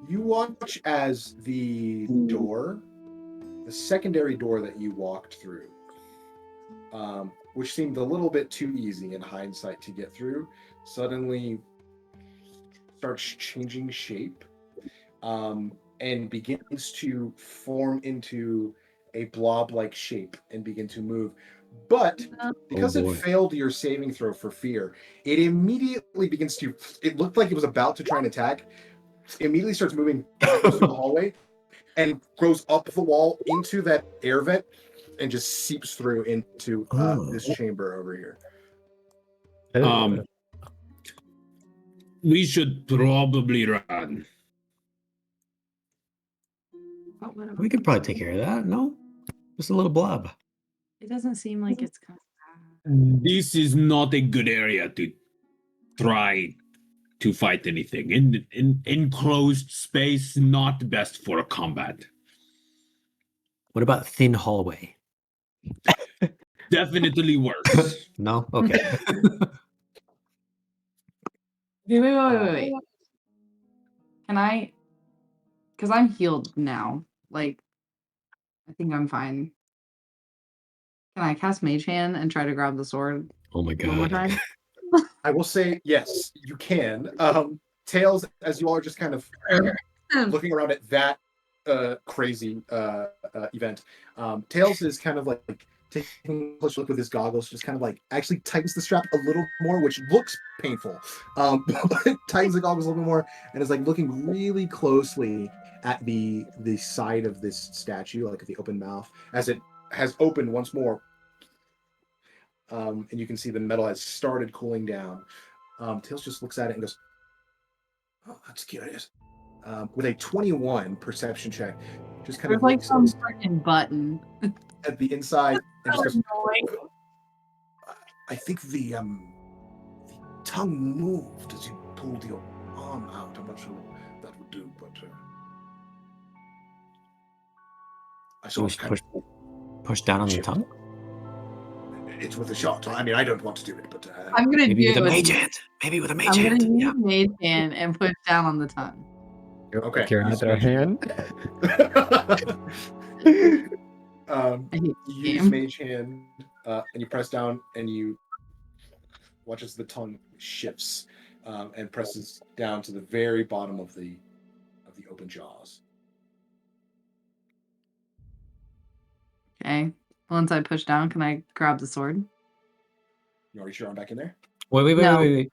You watch as the secondary door that you walked through, which seemed a little bit too easy in hindsight to get through, suddenly starts changing shape, and begins to form into a blob-like shape and begin to move. But because it failed your saving throw for fear, it immediately begins to. It looked like it was about to try and attack. It immediately starts moving backwards through the hallway and grows up the wall into that air vent and just seeps through into this chamber over here. We should probably run. We could probably take care of that. No, just a little blob. It doesn't seem like it's kind of This is not a good area to try to fight anything. In enclosed space, not best for combat. What about thin hallway? Definitely worse. No? Okay. Wait. Can I? Because I'm healed now. Like, I think I'm fine. Can I cast Mage Hand and try to grab the sword Oh my one more god. time? I will say, yes, you can. Tails, as you all are just kind of looking around at that crazy event, Tails is kind of like taking a close look with his goggles, just kind of like actually tightens the strap a little more, which looks painful. But tightens the goggles a little bit more and is like looking really closely at the side of this statue, like the open mouth, as it has opened once more. And you can see the metal has started cooling down. Tails just looks at it and goes, "Oh, that's curious." With a 21 perception check, just kind There's of like looks some freaking button. at the inside and just goes, Annoying. "I think the tongue moved as you pulled your arm out. I'm not sure what that would do, but I So saw we it should kind push down on the tongue? it's with a shot. I mean, I don't want to do it, but I'm gonna Maybe do with a it. mage hand. Maybe with a mage I'm gonna hand. use Yeah. Mage Hand and push down on the tongue. Okay. With your Use other Mage Hand. hand. I hate You this use game. Mage Hand, and you press down, and you watch as the tongue shifts and presses down to the very bottom of the open jaws. Okay. Once I push down, can I grab the sword? You already your arm back in there? Wait.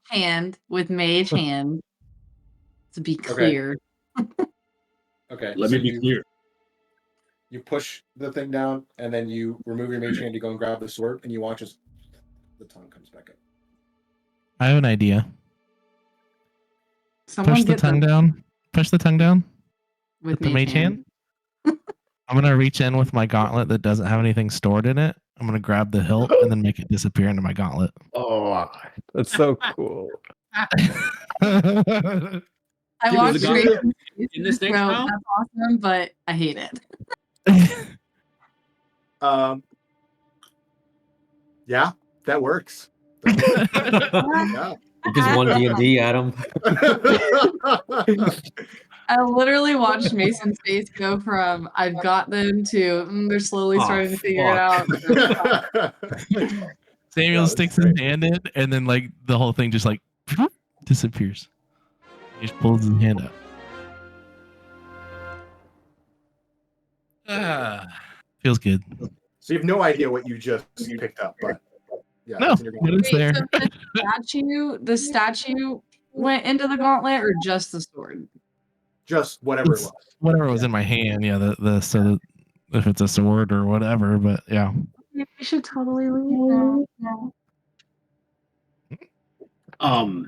Hand with Mage Hand. To be Okay. clear. Okay. Let so me be clear. You push the thing down, and then you remove your Mage Hand to go and grab the sword, and you watch as the tongue comes back up. I have an idea. Someone Push the get tongue down. Push the tongue down with the mage hand. I'm gonna reach in with my gauntlet that doesn't have anything stored in it. I'm gonna grab the hilt and then make it disappear into my gauntlet. Oh, that's so cool. I Give us watched a gun. Grayson In this next so round? that's awesome, but I hate it. Yeah, that works. Yeah. Just one D&D, Adam. I literally watched Mason's face go from I've got them to they're slowly Oh, starting to figure it out. Samuel Yeah, sticks that's his hand in, and then like the whole thing just like disappears. He just pulls his hand up. Feels good. So you have no idea what you just picked up, but yeah, No, it's in your but it's there. So the statue went into the gauntlet or just the sword? Just whatever it It's was. whatever was in my hand. Yeah, if it's a sword or whatever, but yeah. We should totally leave now.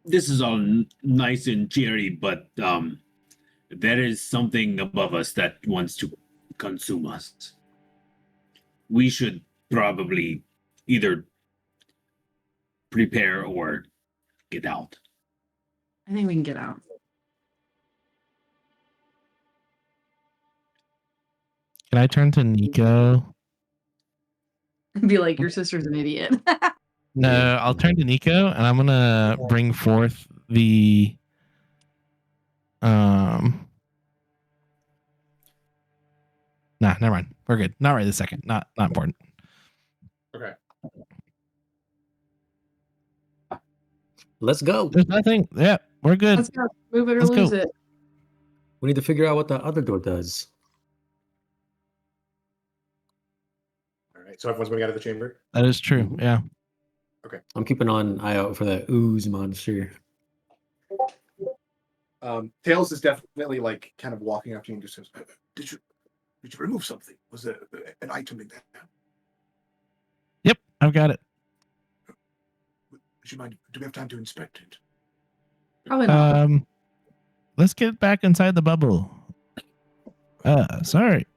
This is all nice and cheery, but there is something above us that wants to consume us. We should probably either prepare or get out. I think we can get out. Can I turn to Nico? Be like, your sister's an idiot. No, I'll turn to Nico and I'm gonna bring forth the Nah, never mind. We're good. Not right this second. Not important. Okay. Let's go. There's nothing. Yeah, we're good. Let's go. Move it or Let's go. lose it. We need to figure out what the other door does. All right. So everyone's going out of the chamber. That is true. Mhm. Yeah. I'm keeping an eye out for that ooze monster. Tails is definitely like kind of walking up to you and just says, "Did you remove something? Was there an item in there? Yep, I've got it. Would you mind? Do we have time to inspect it?" Probably not. Let's get back inside the bubble. Sorry.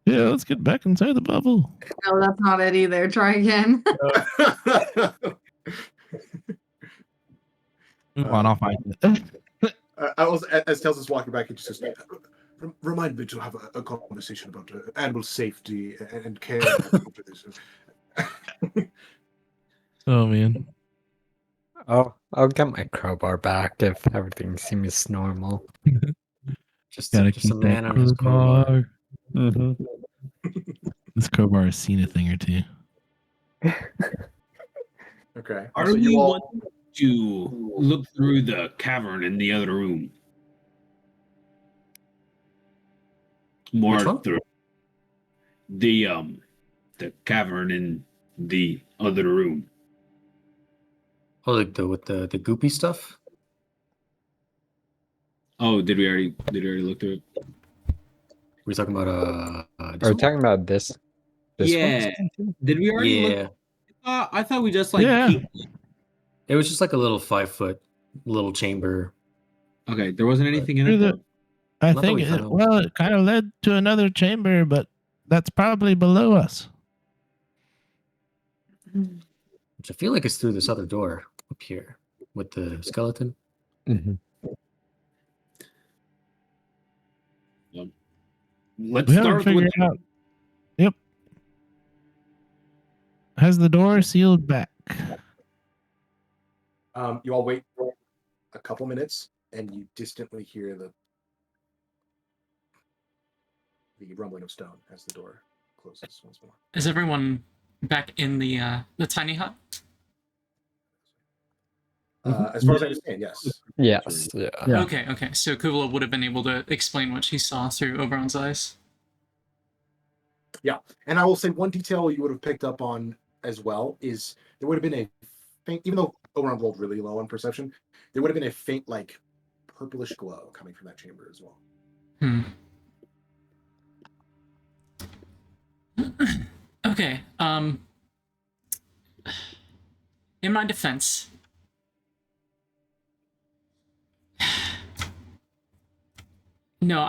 Yeah, let's get back inside the bubble. No, that's not it either. Try again. Move on, I'll find it. I was, as Tails is walking back, he just says, "Remind me to have a conversation about animal safety and care." After this." Oh man. I'll get my crowbar back if everything seems normal. Just Gotta a keep man that on his crowbar. crowbar. Mm-hmm. This crowbar has seen a thing or two. Okay. Are So we you all, wanting to look through the cavern in the other room? More Which one? through the cavern in the other room. Oh, like with the goopy stuff? Oh, did we already look through it? We're talking about Are this we one? talking about this? Yeah. Did we already Yeah. look? I thought we just like Yeah. peeked. It was just like a little 5-foot little chamber. Okay, there wasn't anything in Through it. the- Though? I Not that think we it, found. well, it kind of led to another chamber, but that's probably below us. Which I feel like it's through this other door up here with the skeleton. Mm-hmm. Let's We haven't start figured with out. Yep. Has the door sealed back? you all wait a couple minutes, and you distantly hear the rumbling of stone as the door closes once more. Is everyone back in the tiny hut? As far as I understand, yes. Yes. Yeah. Yeah. Okay. So Kuvula would have been able to explain what she saw through Oberon's eyes. Yeah, and I will say one detail you would have picked up on as well is there would have been a faint, even though Oberon rolled really low on perception, there would have been a faint, like, purplish glow coming from that chamber as well. Okay. In my defense, no,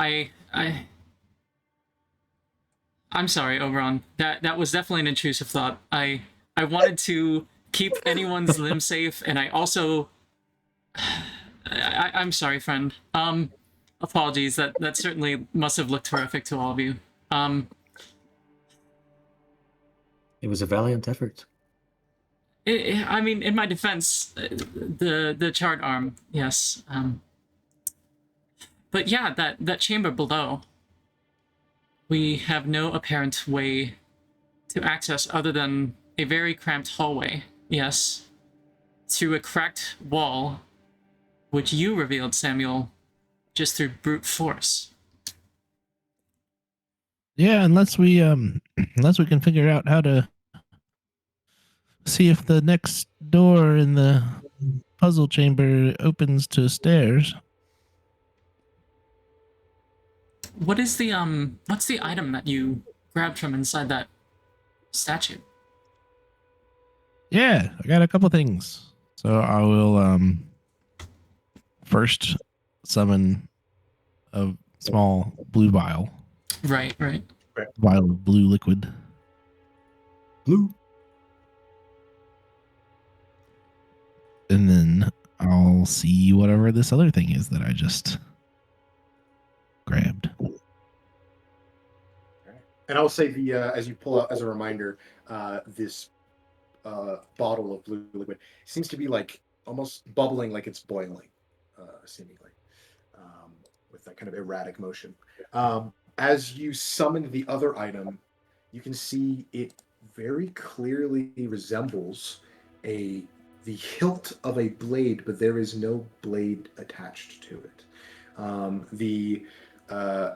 I'm sorry, Oberon. That was definitely an intrusive thought. I wanted to keep anyone's limb safe, and I also I'm sorry, friend. Apologies. That certainly must have looked horrific to all of you. It was a valiant effort. I mean, in my defense, the charred arm, yes. But yeah, that chamber below, we have no apparent way to access other than a very cramped hallway, yes, through a cracked wall, which you revealed, Samuel, just through brute force. Yeah, unless we can figure out how to see if the next door in the puzzle chamber opens to stairs. What is the what's the item that you grabbed from inside that statue? Yeah, I got a couple things. So I will first summon a small blue vial. Right. Vial of blue liquid. Blue. And then I'll see whatever this other thing is that I just grabbed. And I'll say as you pull out as a reminder, this bottle of blue liquid seems to be like almost bubbling, like it's boiling, seemingly, with that kind of erratic motion. As you summon the other item, you can see it very clearly resembles the hilt of a blade, but there is no blade attached to it.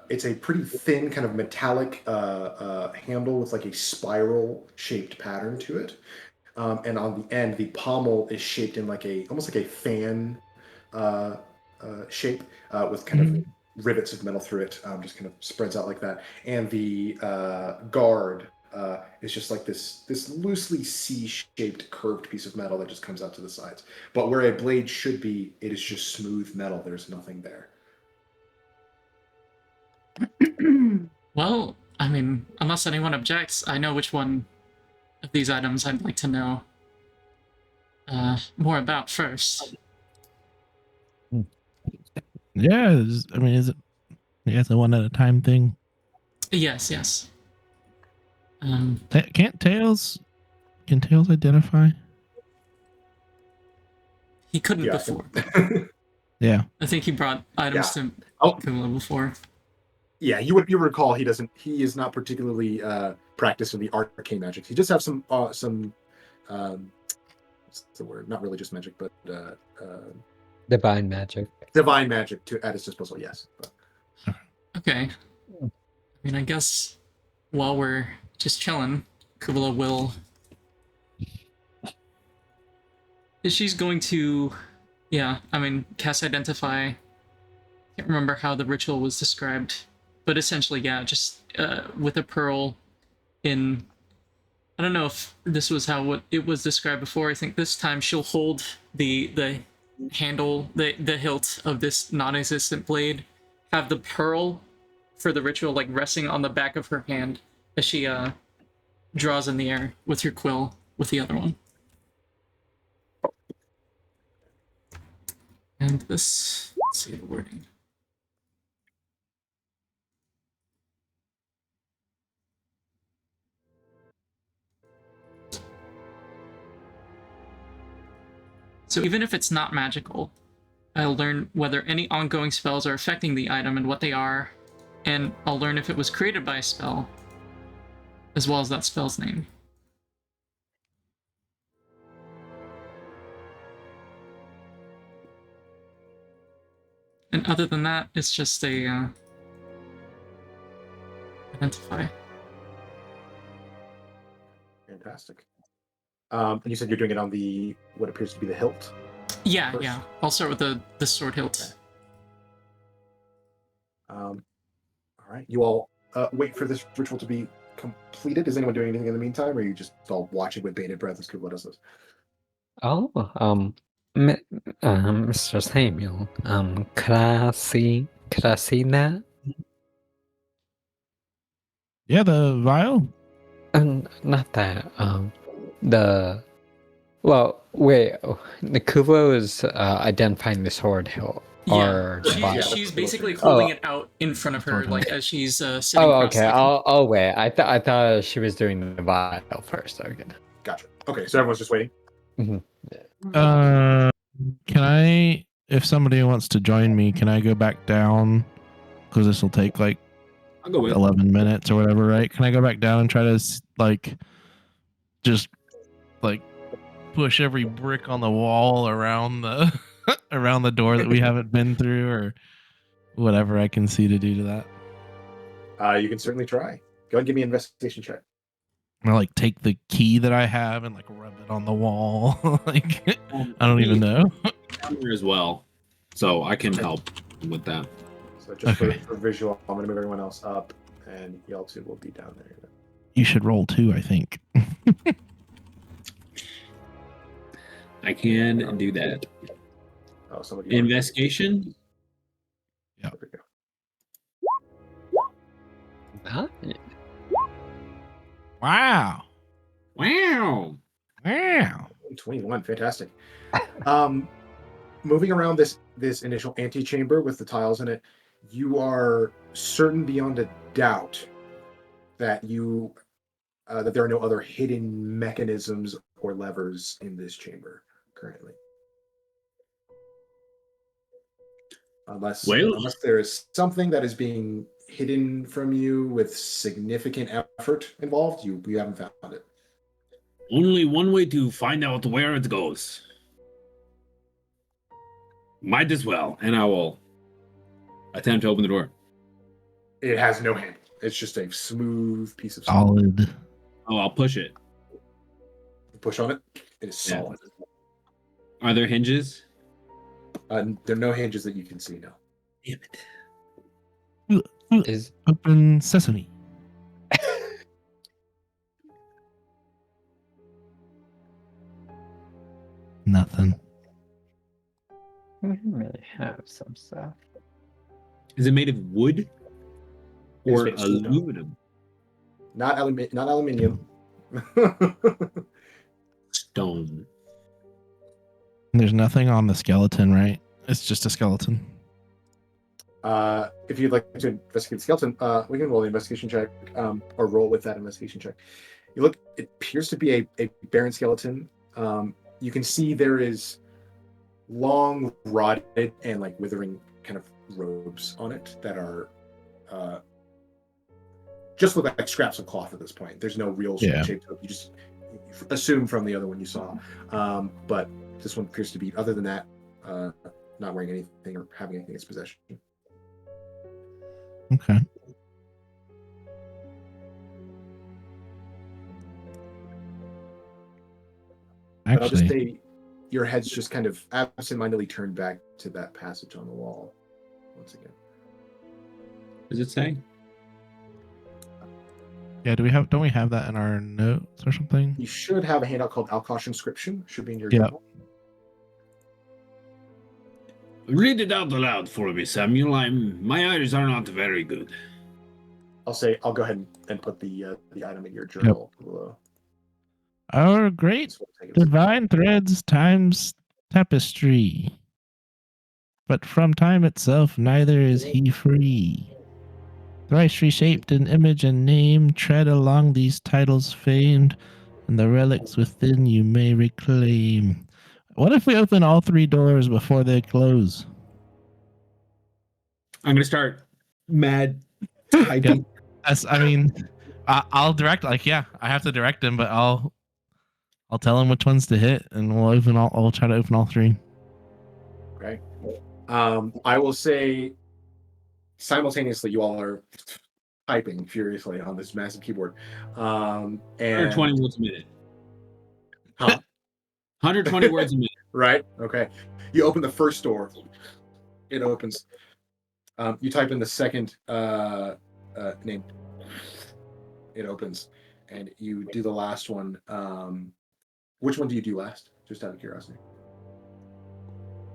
It's a pretty thin kind of metallic handle with like a spiral shaped pattern to it. And on the end, the pommel is shaped in like almost like a fan shape with kind of rivets of metal through it, just kind of spreads out like that. And the guard is just like this loosely C-shaped curved piece of metal that just comes out to the sides. But where a blade should be, it is just smooth metal. There's nothing there. Well, I mean, unless anyone objects, I know which one of these items I'd like to know more about first. Yeah, I mean, is it? Yeah, it's a one at a time thing. Yes, yes. Can Tails identify? He couldn't Yeah. before. Yeah. I think he brought items to Kumula before. Yeah, you would recall he is not particularly practiced in the arcane magic. He just have some what's the word? Not religious magic, but Divine magic. Divine magic at his disposal, yes. But. Okay. I mean, I guess while we're just chilling, Kubala will... She's going to... Yeah, I mean, cast Identify. I can't remember how the ritual was described. But essentially, yeah, just with a pearl in... I don't know if this was how it was described before. I think this time she'll hold the handle, the hilt of this non-existent blade, have the pearl for the ritual like resting on the back of her hand as she draws in the air with her quill with the other one. And this, let's see the wording. So even if it's not magical, I'll learn whether any ongoing spells are affecting the item and what they are, and I'll learn if it was created by a spell, as well as that spell's name. And other than that, it's just a identify. Fantastic. And you said you're doing it on what appears to be the hilt? Yeah, first? yeah. I'll start with the sword hilt. Okay. All right. You all wait for this ritual to be completed. Is anyone doing anything in the meantime, or are you just all watching with bated breath as Kubla does this? Oh, Mr. Samuel, could I see that? Yeah, the vial. Not that. The Kubo is identifying the sword hilt. Or the vial. She's basically holding it out in front of her, like as she's sitting. Oh, okay. I'll wait. I thought she was doing the vial first. Okay. Gotcha. Okay, so everyone's just waiting. Can I, if somebody wants to join me, can I go back down? Because this will take like I'll go with 11 minutes or whatever, right? Can I go back down and try to just push every brick on the wall around the around the door that we haven't been through, or whatever I can see to do to that? You can certainly try. Go ahead and give me an investigation check. I take the key that I have and rub it on the wall. I don't even know. Here as well, so I can help with that. So just Okay. for visual, I'm going to move everyone else up, and y'all two will be down there. You should roll too, I think. I can do that. Oh, somebody. Investigation. There we go. Huh? Wow. Wow. Wow. 21, fantastic. Moving around this initial antechamber with the tiles in it, you are certain beyond a doubt that that there are no other hidden mechanisms or levers in this chamber currently. Unless there is something that is being hidden from you with significant effort involved, you haven't found it. Only one way to find out where it goes. Might as well. And I will attempt to open the door. It has no handle. It's just a smooth piece of stone. Solid. Oh, I'll push it. Push on it. It is Yeah. solid. Are there hinges? There are no hinges that you can see now. Damn it. Is Open sesame. Nothing. we really have some stuff. Is it made of wood or It's made of stone. aluminum? Not aluminium. Stone. There's nothing on the skeleton, right? It's just a skeleton. If you'd like to investigate the skeleton, we can roll the investigation check, or roll with that investigation check. You look; it appears to be a barren skeleton. You can see there is long, rotted, and like withering kind of robes on it that are just look like scraps of cloth at this point. There's no real Yeah. shape to it. You just assume from the other one you saw, but this one appears to be. Other than that, not wearing anything or having anything in its possession. Okay. But I'll just Actually, say your head's just kind of absentmindedly turned back to that passage on the wall once again. Does it say? yeah. Don't we have that in our notes or something? You should have a handout called Alkosh Inscription. Should be in your Yeah. journal. Read it out loud for me, Samuel. My eyes are not very good. I'll go ahead and put the item in your journal below. Our great This will take us- divine threads times tapestry. But from time itself, neither is he free. Thrice reshaped in image and name, tread along these titles famed, and the relics within you may reclaim. What if we open all 3 doors before they close? I'm gonna start mad typing. I'll direct. Like, yeah, I have to direct him, but I'll tell him which ones to hit, and I'll try to open all 3. Okay. I will say simultaneously you all are typing furiously on this massive keyboard. And 120 words a minute. Huh? 120 words a minute. Right? Okay. You open the first door. It opens. You type in the second name. It opens. And you do the last one. Which one do you do last? Just out of curiosity.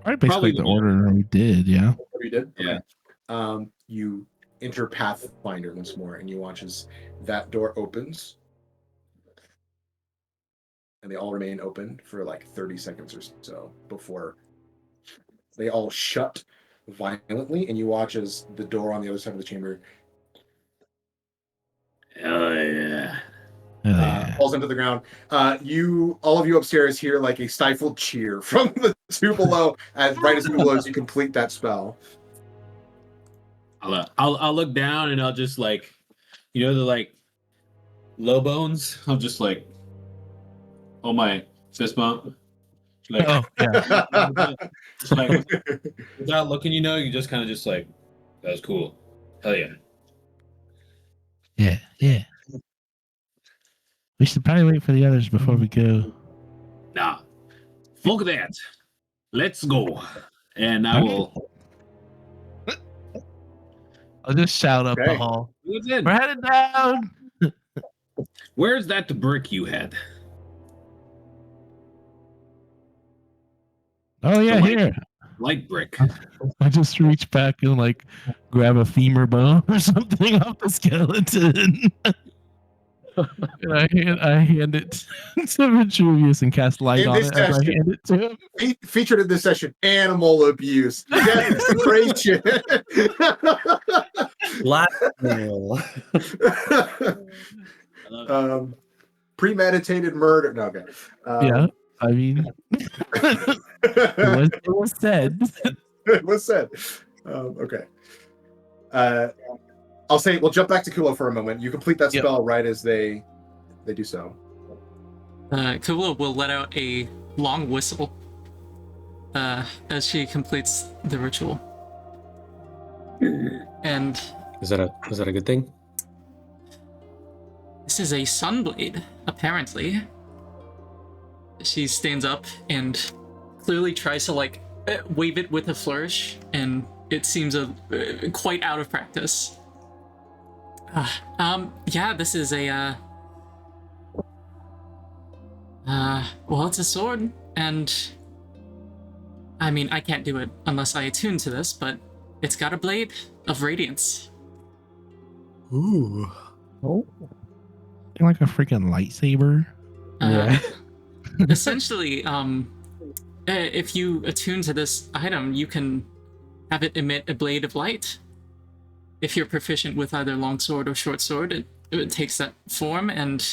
Right, basically Probably the the- order we did, yeah. Oh, you did? Yeah. Okay. You enter Pathfinder once more, and you watch as that door opens. And they all remain open for like 30 seconds or so before they all shut violently, and you watch as the door on the other side of the chamber Oh yeah. falls into the ground. All of you upstairs hear like a stifled cheer from the two below, as right as you complete that spell. I'll look down and I'll just like, the like low bones. I'll just like, oh my fist bump. Like, Oh, yeah. just like without looking, you just kind of just like, that was cool. Hell yeah. Yeah. We should probably wait for the others before we go. Nah, fuck that. Let's go. And I will. I'll just shout up the Okay. hall. Who's in? We're headed down. Where's that brick you had? Oh yeah, The here. Light brick. I just reach back and like grab a femur bone or something off the skeleton. And I hand it to Vitruvius and cast light In on this it as I session. hand it to him. Featured in this session, animal abuse, desecration. Blackmail. Premeditated murder. No, okay. Yeah, I mean, it was said. It was said. Okay. I'll I'll say we'll jump back to Kulo for a moment. You complete that Yep. spell right as they do so. Kula will let out a long whistle as she completes the ritual. And Is that a good thing? this is a sunblade, apparently. She stands up and clearly tries to like wave it with a flourish, and it seems quite out of practice. Yeah, this is a well, it's a sword, and I mean, I can't do it unless I attune to this, but it's got a blade of radiance. Ooh. Oh. Like a freaking lightsaber. Yeah. Essentially, if you attune to this item, you can have it emit a blade of light. If you're proficient with either longsword or short sword, it takes that form, and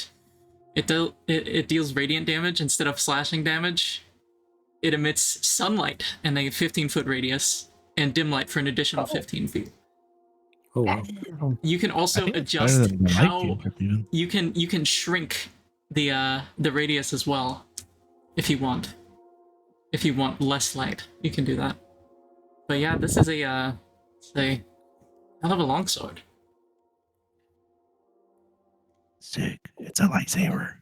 it deals radiant damage instead of slashing damage. It emits sunlight in a 15-foot radius and dim light for an additional 15 feet. Oh wow. You can also Better adjust than the light how cantrip, even. you can shrink the radius as well if you want. If you want less light, you can do that. But yeah, this is a hell of a longsword. Sick. It's a lightsaber.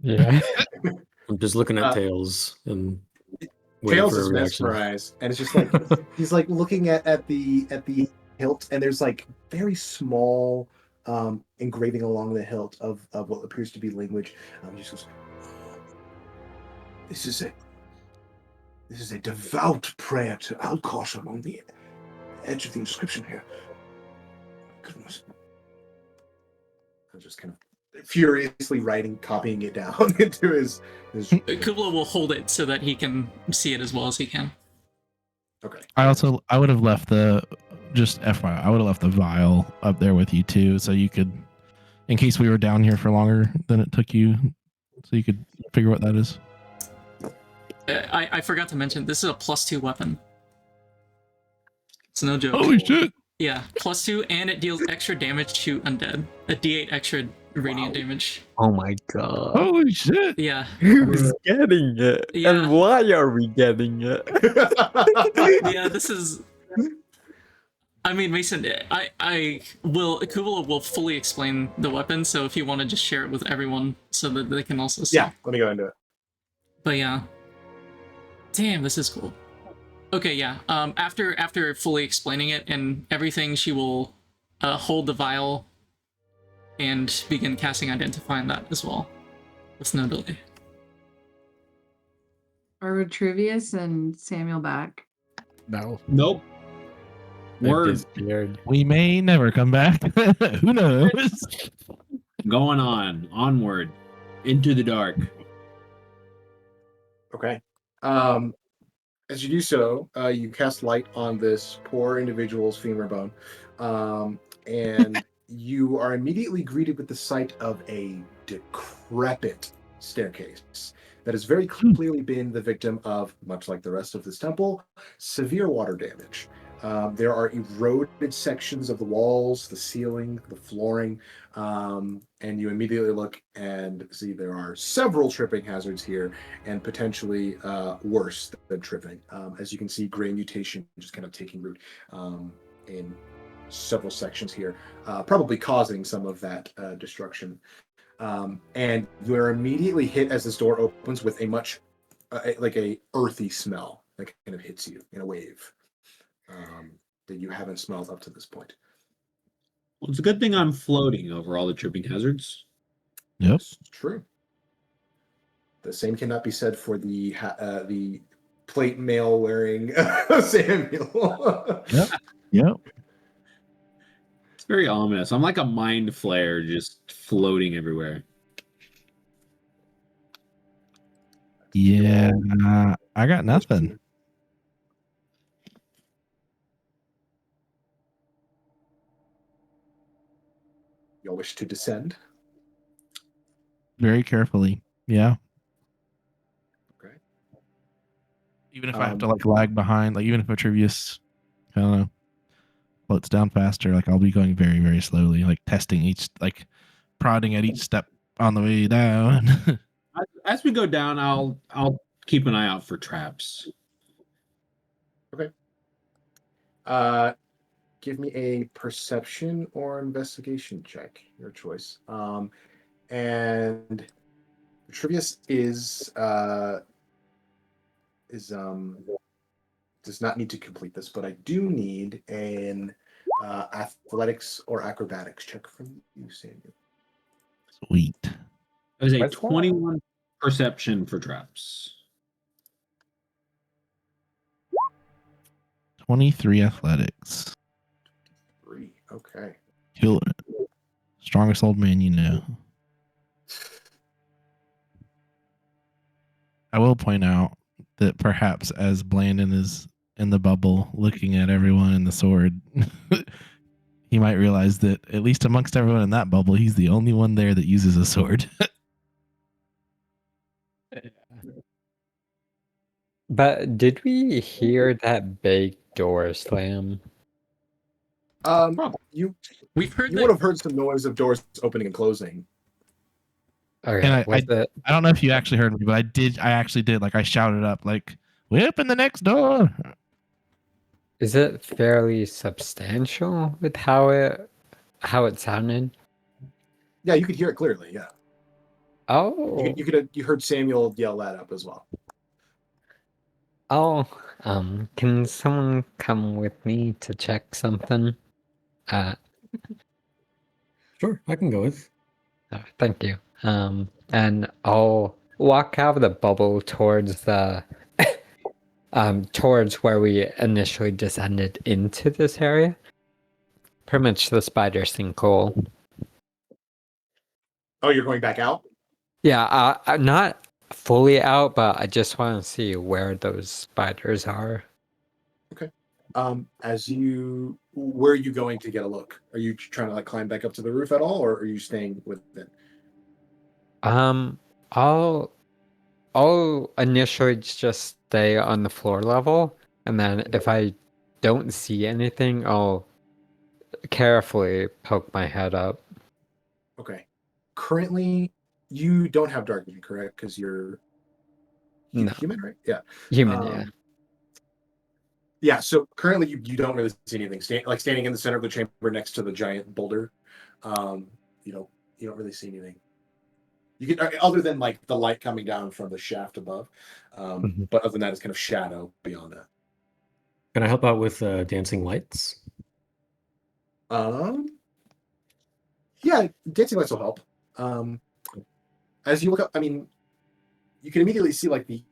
Yeah. I'm just looking at Tails and waiting Tails for is a reaction. mesmerized, and it's just like he's like looking at the hilt, and there's like very small engraving along the hilt of what appears to be language. He just goes, "This is a devout prayer to Alkosh along the edge of the inscription here." Goodness. I'm just kind of furiously copying it down into his. Kubla will hold it so that he can see it as well as he can. Okay. I would have left just FYI, I would have left the vial up there with you too, so you could, in case we were down here for longer than it took you, so you could figure what that is. I forgot to mention, this is a +2 weapon. It's no joke. Holy shit! Yeah, +2, and it deals extra damage to undead. A d8 extra radiant damage. Oh my god. Holy shit! Yeah. Who's getting it? Yeah. And why are we getting it? Yeah, this is... I mean, Mason, Kubla will fully explain the weapon, so if you want to just share it with everyone so that they can also see. Yeah, let me go into it. But yeah. Damn, this is cool. Okay, yeah. After fully explaining it and everything, she will hold the vial and begin casting Identify on that as well, with no delay. Are Vitruvius and Samuel back? No. Nope. They Word. disappeared. We may never come back. Who knows? Going on. Onward. Into the dark. Okay. As you do so, you cast light on this poor individual's femur bone, and you are immediately greeted with the sight of a decrepit staircase that has very clearly been the victim of, much like the rest of this temple, severe water damage. There are eroded sections of the walls, the ceiling, the flooring, and you immediately look and see there are several tripping hazards here, and potentially worse than tripping. As you can see, gray mutation just kind of taking root in several sections here, probably causing some of that destruction. And you are immediately hit as this door opens with a much like a earthy smell that kind of hits you in a wave. That you haven't smelled up to this point. Well, it's a good thing I'm floating over all the tripping hazards. Yep. It's true. The same cannot be said for the plate mail wearing Samuel. Yep. It's very ominous. I'm like a mind flare just floating everywhere. Yeah. I got nothing. You'll wish to descend. Very carefully. Yeah. Okay. Even if I have to like lag behind, like even if Vitruvius, I don't know, floats down faster, like I'll be going very, very slowly, like testing each, like prodding at each step on the way down. As we go down, I'll keep an eye out for traps. Give me a perception or investigation check, your choice. And Trivius does not need to complete this, but I do need an athletics or acrobatics check from you, Samuel. Sweet. It was a What's that? 21 perception for traps. 23 athletics. 3. Okay. Killing it. Strongest old man you know. I will point out that perhaps as Blandon is in the bubble looking at everyone in the sword, he might realize that at least amongst everyone in that bubble, he's the only one there that uses a sword. But did we hear that big door slam? You We've heard you that. would have heard some noise of doors opening and closing. Okay, And was it? I don't know if you actually heard me, but I actually did. Like I shouted up, like, "We open the next door." Is it fairly substantial with how it sounded? Yeah, you could hear it clearly. Yeah, Oh, you heard Samuel yell that up as well. oh, can someone come with me to check something? Sure, I can go with. Thank you. And I'll walk out of the bubble towards the towards where we initially descended into this area. Pretty much the spider sinkhole. Oh, you're going back out? Yeah, I'm not fully out, but I just want to see where those spiders are. Where are you going to get a look? Are you trying to like climb back up to the roof at all, or are you staying with it? I'll initially just stay on the floor level, and then if I don't see anything, I'll carefully poke my head up. Okay. Currently, you don't have dark vision, correct? Because you're No. human, right? Yeah. Human, yeah. Yeah, so currently you don't really see anything. Standing in the center of the chamber next to the giant boulder, you don't really see anything. You can, other than like the light coming down from the shaft above, but other than that, it's kind of shadow beyond that. Can I help out with dancing lights? Yeah, dancing lights will help. As you look up, I mean, you can immediately see like the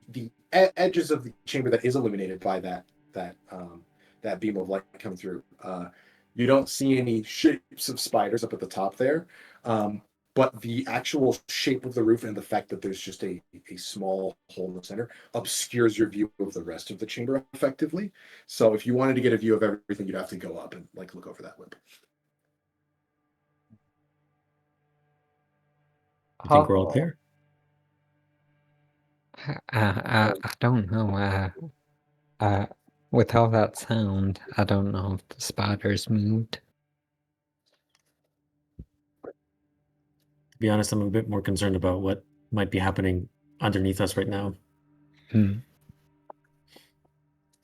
edges of the chamber that is illuminated by that beam of light come through. You don't see any shapes of spiders up at the top there, but the actual shape of the roof and the fact that there's just a small hole in the center obscures your view of the rest of the chamber effectively. So if you wanted to get a view of everything, you'd have to go up and like look over that lip. You think we're all there? I don't know. With all that sound, I don't know if the spiders moved. To be honest, I'm a bit more concerned about what might be happening underneath us right now.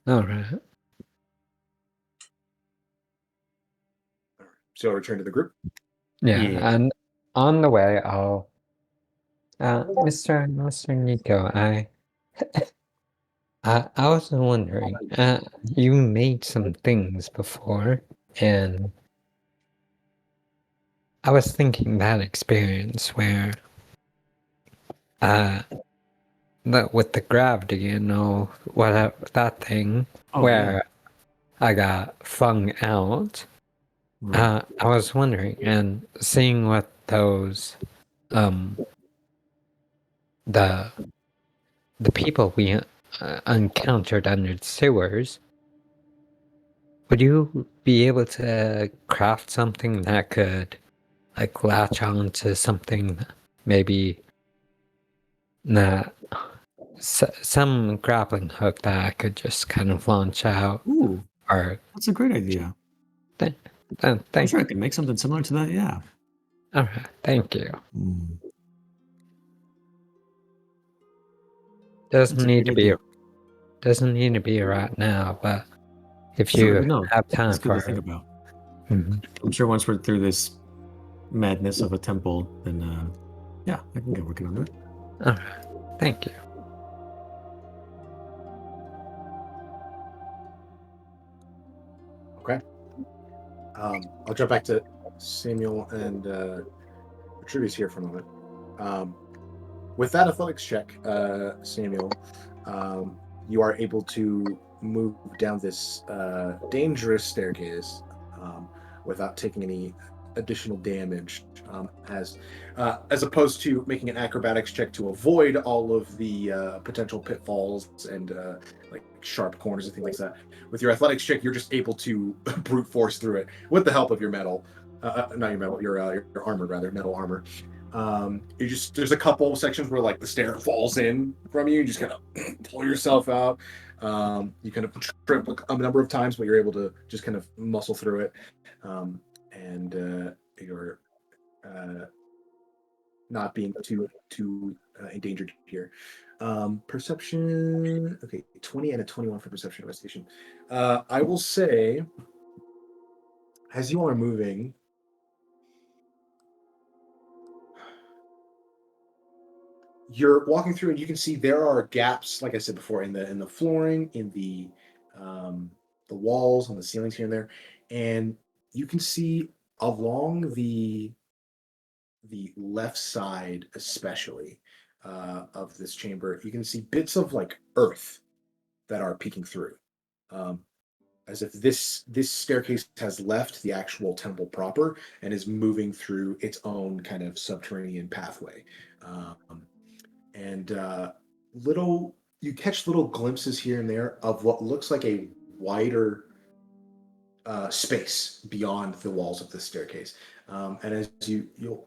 All right. So return to the group. Yeah, Yeah. and on the way, I'll. Mr. Nico, I was wondering. You made some things before, and I was thinking that experience where, with the gravity, whatever that thing, where I got flung out. Right. I was wondering, and seeing what those, the people we encountered under the sewers, would you be able to craft something that could, like, latch on to something, maybe some grappling hook that I could just kind of launch out? Ooh, Or that's a great idea. I'm Thank sure I you. can make something similar to that. Yeah. All right, thank you. Mm. Doesn't It's a need good to be idea. right now, but if Sure, you but no, have time it's good for to think it. about. Mhm. I'm sure once we're through this madness of a temple, then yeah, I can get working on it. All right, thank you. Okay. I'll jump back to Samuel and Vitruvius here for a moment. With that athletics check, Samuel, you are able to move down this dangerous staircase without taking any additional damage, as opposed to making an acrobatics check to avoid all of the potential pitfalls and like sharp corners and things like that. With your athletics check, you're just able to brute force through it with the help of your metal, not your metal, your armor rather, metal armor. There's a couple sections where like the stair falls in from you. You just kind of pull yourself out. You kind of trip a number of times, but you're able to just kind of muscle through it. And you're not being too endangered here. Perception. Okay, 20 and a 21 for perception investigation. I will say, as you all are moving, you're walking through and you can see there are gaps, like I said before, in the flooring, in the walls, on the ceilings here and there, and you can see along the left side, especially of this chamber, you can see bits of like earth that are peeking through, as if this staircase has left the actual temple proper and is moving through its own kind of subterranean pathway. And you catch little glimpses here and there of what looks like a wider space beyond the walls of this staircase. And as you'll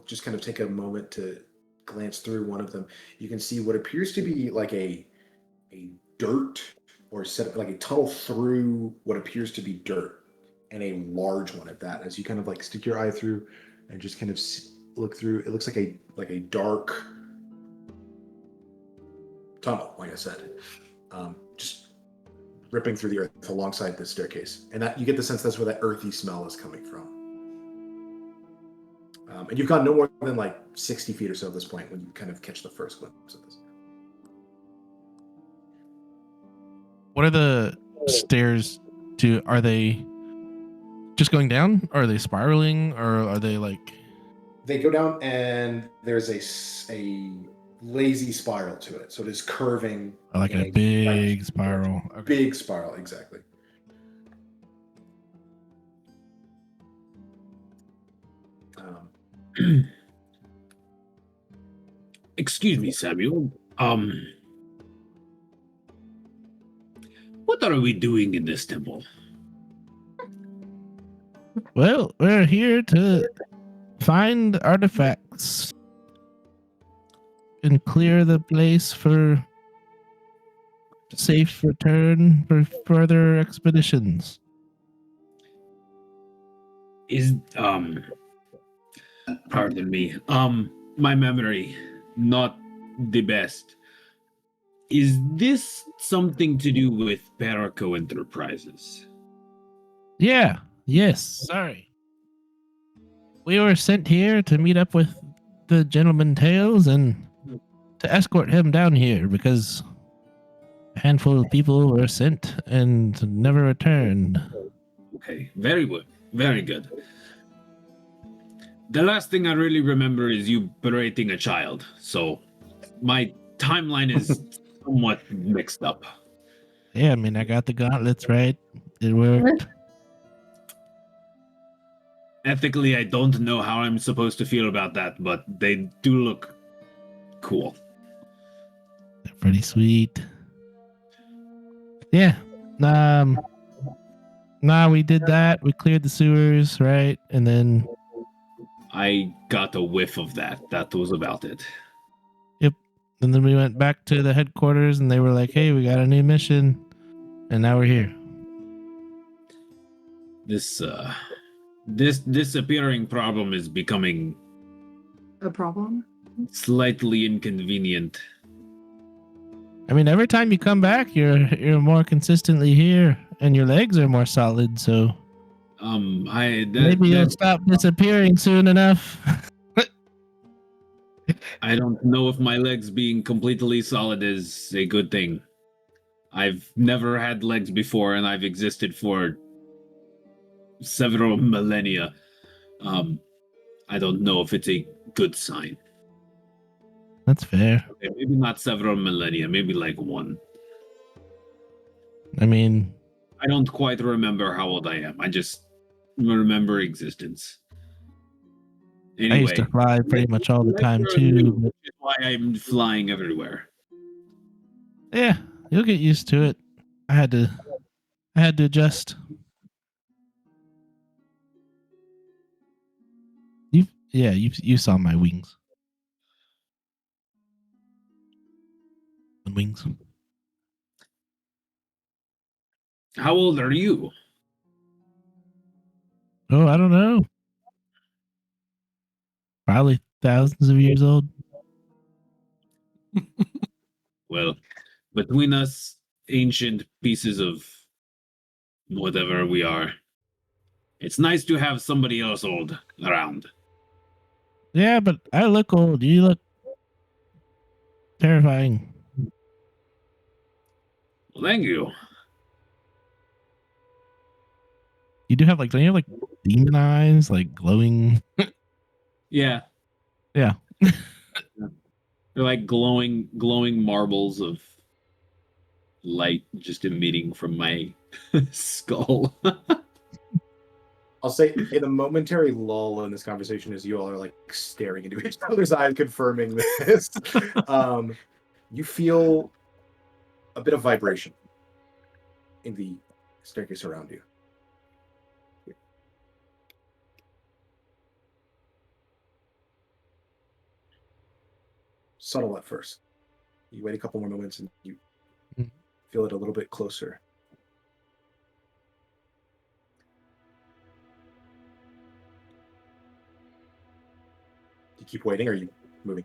just kind of take a moment to glance through one of them, you can see what appears to be like a dirt or set like a tunnel through what appears to be dirt, and a large one at that. As you kind of like stick your eye through and just kind of look through, it looks like a dark tunnel, like I said, just ripping through the earth alongside this staircase, and that you get the sense that's where that earthy smell is coming from. And you've gone no more than like 60 feet or so at this point when you kind of catch the first glimpse of this. What are the stairs to? Are they just going down? Or are they spiraling? Or are they like? They go down, and there's a lazy spiral to it, so it is curving. Like a big spiral. Okay. Big spiral, exactly. Excuse me, Samuel. What are we doing in this temple? Well, we're here to find artifacts and clear the place for safe return for further expeditions. Pardon me. My memory, not the best. Is this something to do with Paraco Enterprises? Yeah, yes, sorry. We were sent here to meet up with the gentleman Tails and to escort him down here because a handful of people were sent and never returned. Okay, very good. Very good. The last thing I really remember is you berating a child, so my timeline is somewhat mixed up. Yeah, I mean, I got the gauntlets right. It worked. Ethically, I don't know how I'm supposed to feel about that, but they do look cool. They're pretty sweet. Yeah. We did that. We cleared the sewers, right? And then I got a whiff of that. That was about it. Yep. And then we went back to the headquarters and they were like, hey, we got a new mission. And now we're here. This disappearing problem is becoming A problem? slightly inconvenient. I mean, every time you come back, you're more consistently here, and your legs are more solid. So maybe you'll stop disappearing soon enough. I don't know if my legs being completely solid is a good thing. I've never had legs before, and I've existed for several millennia. I don't know if it's a good sign. That's fair. Okay, maybe not several millennia, maybe like one. I mean, I don't quite remember how old I am. I just remember existence. Anyway, I used to fly pretty much all the time too. But which is why I'm flying everywhere. yeah, you'll get used to it. I had to adjust. You saw my wings. Wings. How old are you? Oh, I don't know. Probably thousands of years old. Well, between us ancient pieces of whatever we are, it's nice to have somebody else old around. Yeah, but I look old. You look terrifying. Well, thank you. You do have don't you have like demon eyes, like glowing? Yeah, Yeah. they're like glowing marbles of light just emitting from my skull. I'll say in a momentary lull in this conversation as you all are like staring into each other's eyes, confirming this, you feel a bit of vibration in the staircase around you. Subtle at first. You wait a couple more moments and you feel it a little bit closer. Do you keep waiting or are you moving?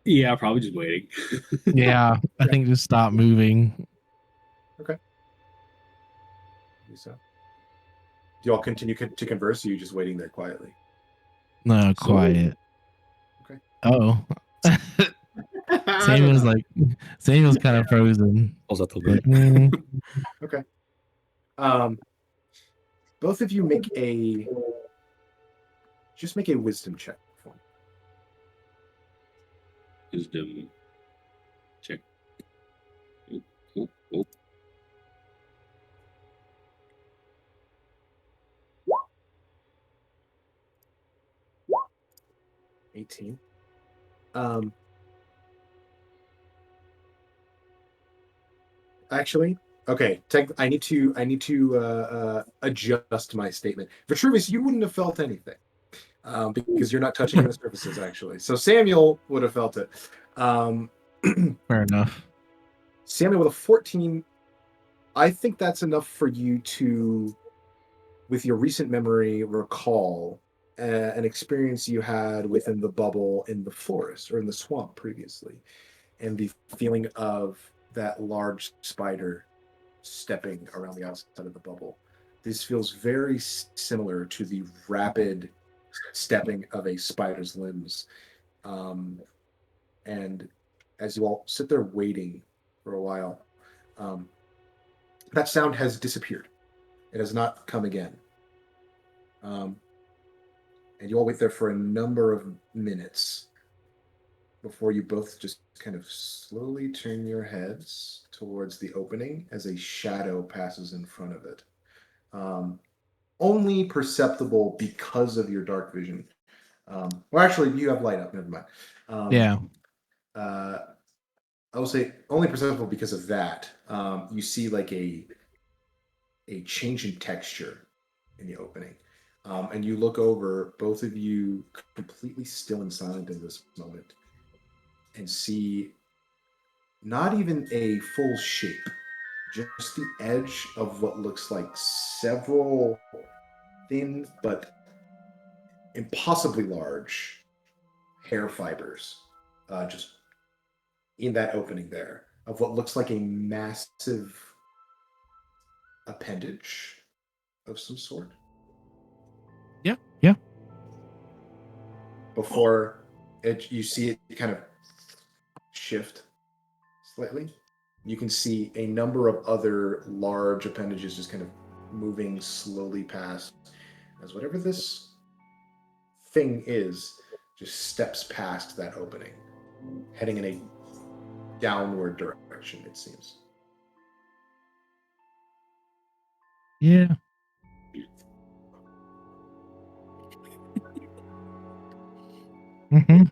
Yeah, probably just waiting. Yeah, I think just stop moving. Okay. So, do you all continue to converse or are you just waiting there quietly? No, quiet. Okay. Oh. Samuel's kind of frozen. Pulls out the Like, lid. Okay. Both of you make a wisdom check for me. Wisdom check. Oh. 18. Actually, okay. I need to adjust my statement. Vitruvius, you wouldn't have felt anything because you're not touching the surfaces, actually. So Samuel would have felt it. fair enough. Samuel with a 14. I think that's enough for you to, with your recent memory, recall an experience you had within the bubble in the forest or in the swamp previously, and the feeling of that large spider stepping around the outside of the bubble. This feels very similar to the rapid stepping of a spider's limbs. And as you all sit there waiting for a while, that sound has disappeared. It has not come again. And you all wait there for a number of minutes before you both just kind of slowly turn your heads towards the opening as a shadow passes in front of it. Only perceptible because of your dark vision. Well, actually, you have light up. Never mind. Yeah. I will say only perceptible because of that. You see like a change in texture in the opening. And you look over, both of you completely still and silent in this moment, and see not even a full shape, just the edge of what looks like several thin but impossibly large hair fibers, just in that opening there, of what looks like a massive appendage of some sort. Yeah, yeah. Before you see it kind of shift slightly. You can see a number of other large appendages just kind of moving slowly past as whatever this thing is just steps past that opening, heading in a downward direction, it seems. Yeah. Mm-hmm.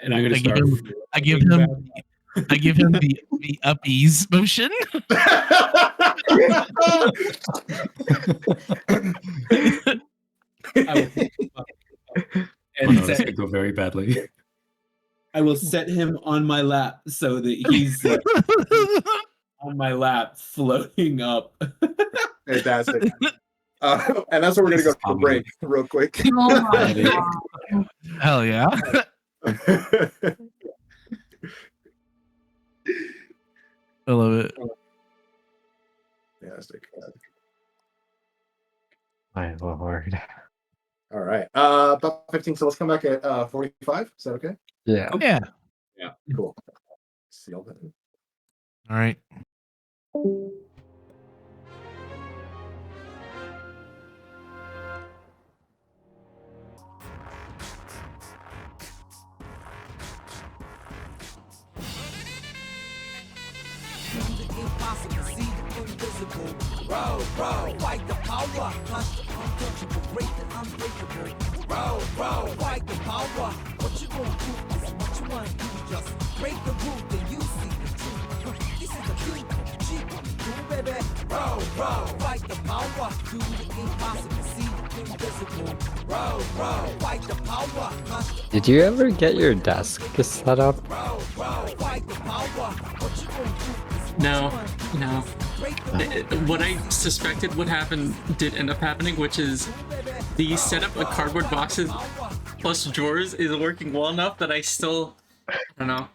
And I'm gonna I give start. I give him the uppies motion. Oh no, this could go very badly. I will set him on my lap so that he's on my lap, floating up. Fantastic. And that's where we're going to go for break real quick. Oh my god. Hell yeah. I love it. Fantastic. My lord. All right. About 15, so let's come back at 45. Is that okay? Yeah. Yeah. Yeah. Cool. See all that. All right. Fight the power, untouchable, break the unbreakable. Fight the power. What you gonna do is what you wanna do. Just break the rule, then you see the truth. This is the beat, cheap, do baby. Fight the power, do the impossible, see the invisible. Fight the power. Did you ever get your desk set up? Fight the power. What you gonna do? No. What I suspected would happen did end up happening, which is the setup of cardboard boxes plus drawers is working well enough that I don't know.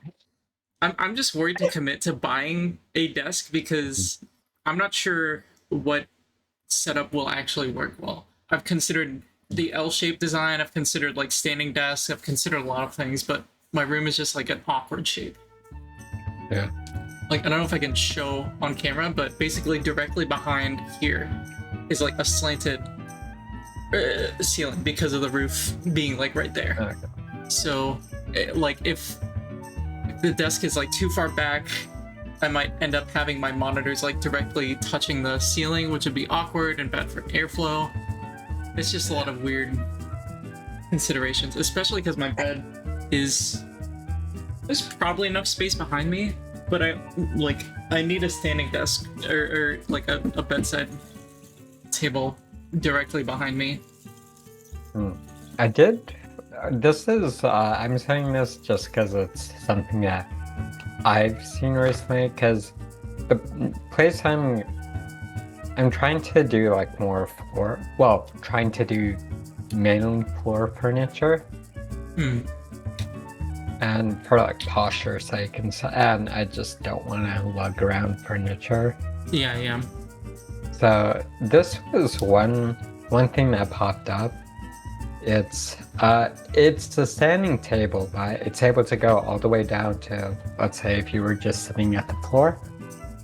I'm just worried to commit to buying a desk because I'm not sure what setup will actually work well. I've considered the L-shaped design, I've considered like standing desks, I've considered a lot of things, but my room is just like an awkward shape. Yeah. Like, I don't know if I can show on camera, but basically directly behind here is like a slanted ceiling because of the roof being like right there. Okay. So, like if the desk is like too far back, I might end up having my monitors like directly touching the ceiling, which would be awkward and bad for airflow. It's just a lot of weird considerations, especially because my bed there's probably enough space behind me, but I need a standing desk or like a bedside table directly behind me. I did. This is. I'm saying this just because it's something that I've seen recently. Because the place I'm trying to do like more floor. Well, trying to do main floor furniture. And for like posture sake and I just don't want to lug around furniture. Yeah. So this was one thing that popped up. It's a standing table, but it's able to go all the way down to, let's say, if you were just sitting at the floor,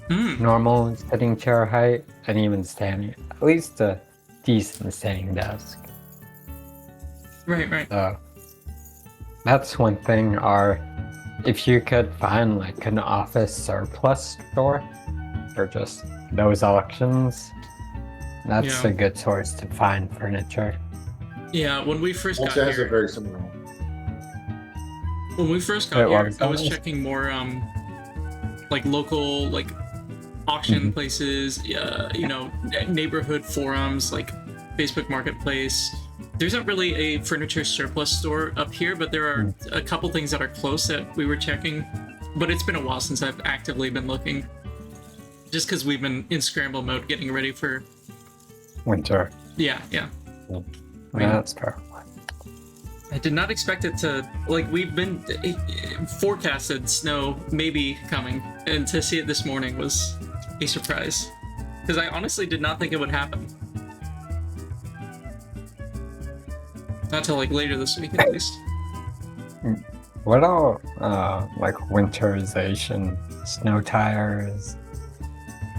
normal sitting chair height, and even standing, at least a decent standing desk. Right. So that's one thing. Or if you could find like an office surplus store for just those options, that's a good source to find furniture. Yeah, when we first got has a here, very similar. when we first got here, I was checking more like local like auction places, neighborhood forums like Facebook Marketplace, There's not really a furniture surplus store up here, but there are a couple things that are close that we were checking. But it's been a while since I've actively been looking. Just because we've been in scramble mode getting ready for... Winter. Yeah. Yeah, that's fair. I did not expect it to... Like, we've been forecasted snow maybe coming, and to see it this morning was a surprise. Because I honestly did not think it would happen. Not till, like, later this week, at least. What about, like, winterization? Snow tires?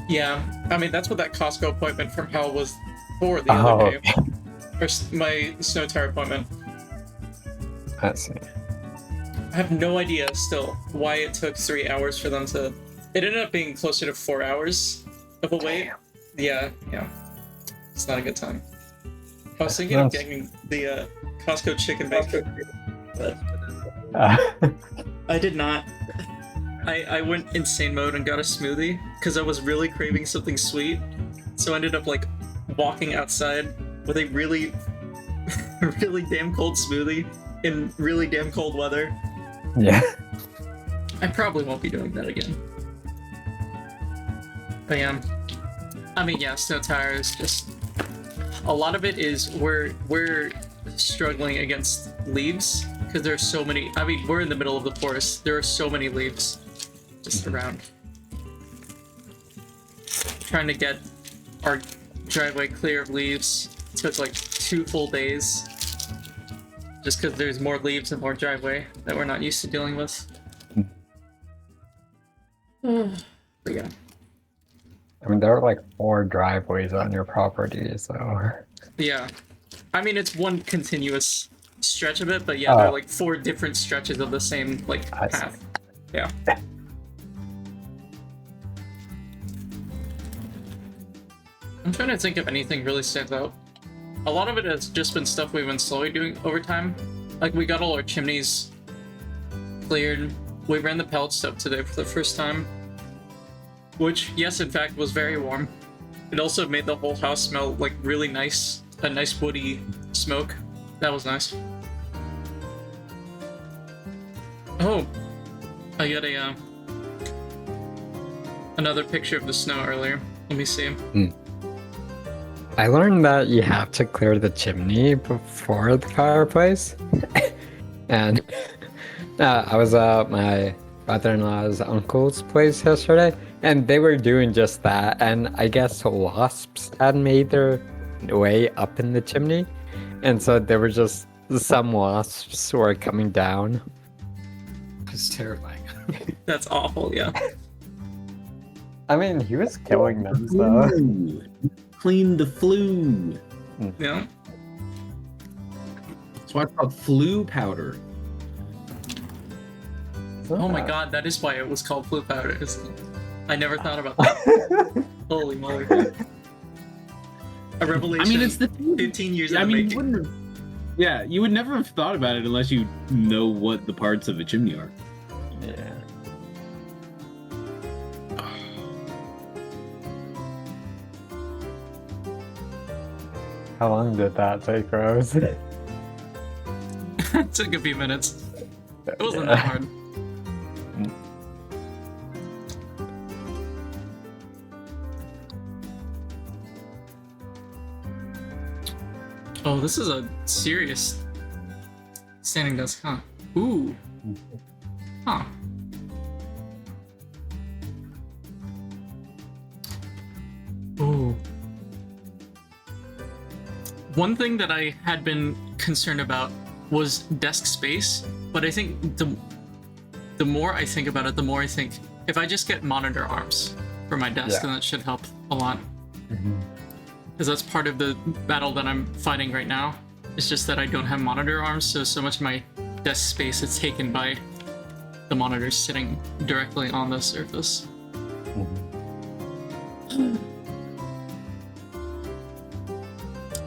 Yeah, I mean, that's what that Costco appointment from hell was for the other day. Or my snow tire appointment. I see. I have no idea still why it took 3 hours for them to... It ended up being closer to 4 hours of a wait. Yeah. It's not a good time. I was thinking of getting the Costco chicken bacon, but I did not. I went insane mode and got a smoothie because I was really craving something sweet. So I ended up like walking outside with a really, really damn cold smoothie in really damn cold weather. Yeah. I probably won't be doing that again. But yeah. I mean, yeah, snow tires, just... A lot of it is we're struggling against leaves because there's so many... I mean, we're in the middle of the forest. There are so many leaves just around. Trying to get our driveway clear of leaves took like 2 full days. Just because there's more leaves and more driveway that we're not used to dealing with. But yeah. I mean, there are like 4 driveways on your property, so... Yeah. I mean, it's one continuous stretch of it, but yeah, there are like 4 different stretches of the same, like, path. Yeah. I'm trying to think if anything really stands out. A lot of it has just been stuff we've been slowly doing over time. Like, we got all our chimneys cleared. We ran the pellet stove today for the first time. Which, yes, in fact, was very warm. It also made the whole house smell, like, really nice. A nice woody smoke. That was nice. Oh! I got a, another picture of the snow earlier. Let me see. I learned that you have to clear the chimney before the fireplace. And I was at my brother-in-law's uncle's place yesterday, and they were doing just that, and I guess wasps had made their way up in the chimney, and so there were just some wasps who were coming down. It's terrifying. That's awful, yeah. I mean, he was killing them, so... Clean the flue. Yeah. That's why it's called flue powder. Oh my god, that is why it was called flue powder, isn't it? I never thought about that. Holy moly. A revelation. I mean, it's the 15 years I mean, making. you would never have thought about it unless you know what the parts of a chimney are. Yeah. How long did that take, Rose? It took a few minutes. It wasn't that hard. Oh, this is a serious standing desk, huh? Ooh. Huh. Ooh. One thing that I had been concerned about was desk space, but I think the more I think about it, the more I think if I just get monitor arms for my desk, then that should help a lot. Because that's part of the battle that I'm fighting right now. It's just that I don't have monitor arms, so much of my desk space is taken by the monitors sitting directly on the surface.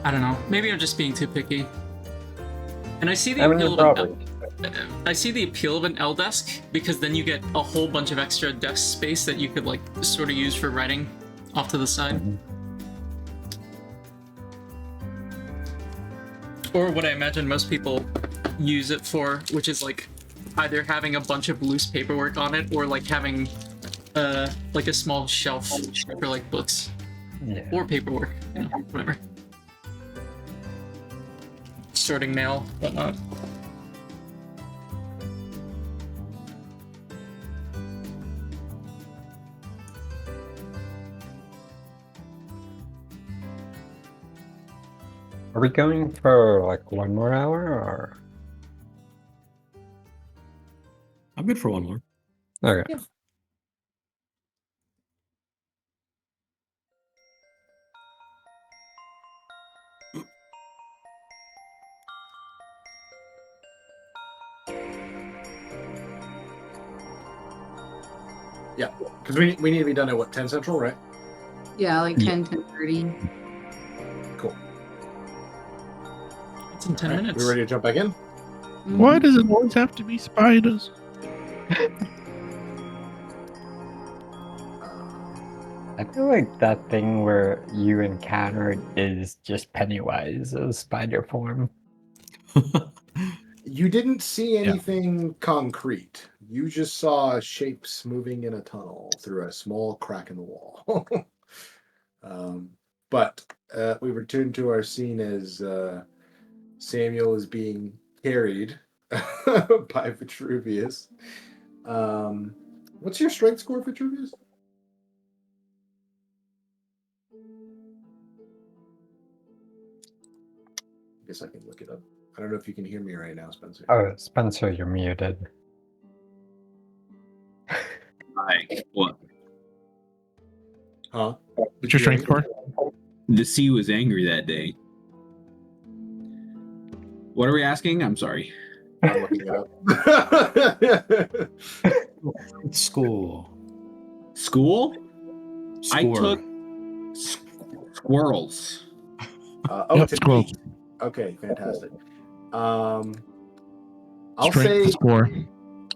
I don't know. Maybe I'm just being too picky. And I see the appeal of I see the appeal of an L desk because then you get a whole bunch of extra desk space that you could like sort of use for writing off to the side. or what I imagine most people use it for, which is like either having a bunch of loose paperwork on it or like having like a small shelf for like books Yeah. or paperwork, whatever. Sorting mail, whatnot. Are we going for like 1 more hour or? I'm good for one more. Okay. Yeah. Yeah, because we need to be done at what, 10 Central, right? Yeah, like Yeah. 10:30. Cool. It's in 10 All right, minutes. we ready to jump back in? Why does it always have to be spiders? I feel like that thing where you encountered is just Pennywise of spider form. You didn't see anything concrete. You just saw shapes moving in a tunnel through a small crack in the wall. But we return to our scene as Samuel is being carried by Vitruvius. What's your strength score, Vitruvius? I guess I can look it up. I don't know if you can hear me right now, Spencer. Oh, Spencer, you're muted. Like what? Huh? What's your strength score? The sea was angry that day. What are we asking? I'm sorry. I'm looking it up. School. School? I Score. took squirrels. It's an squirrels. 8. Okay, fantastic. I'll Strength say score.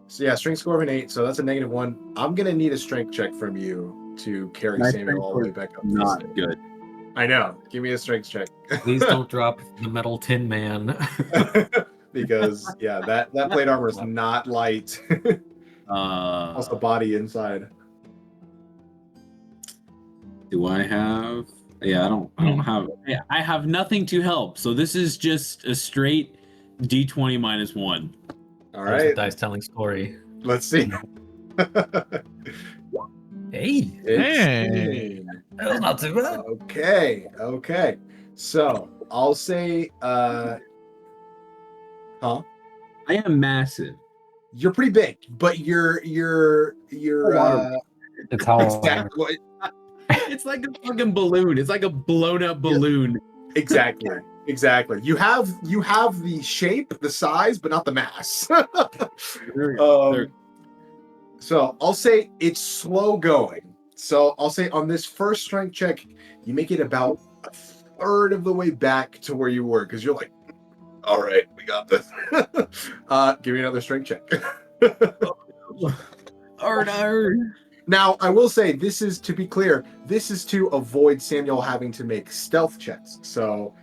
so. Yeah, strength score of an 8. So that's a -1. I'm gonna need a strength check from you to carry My Samuel all the way back up. Not good. I know. Give me a strength check. Please don't drop the metal tin man. Because that plate armor is not light. Also, the body inside. Do I have? Yeah, I don't have. Yeah, I have nothing to help. So this is just a straight D20 -1. All There's the right, dice telling story. let's see. Hey, Hey. that was not too bad. Okay. So I'll say, huh? I am massive. You're pretty big, but you're It's how exactly It's like a fucking balloon. It's like a blown up balloon. exactly. You have the shape, the size, but not the mass. So I'll say it's slow going. So I'll say on this first strength check, you make it about a third of the way back to where you were because you're like, all right, we got this. Give me another strength check. Now, I will say this is, to be clear, this is to avoid Samuel having to make stealth checks. So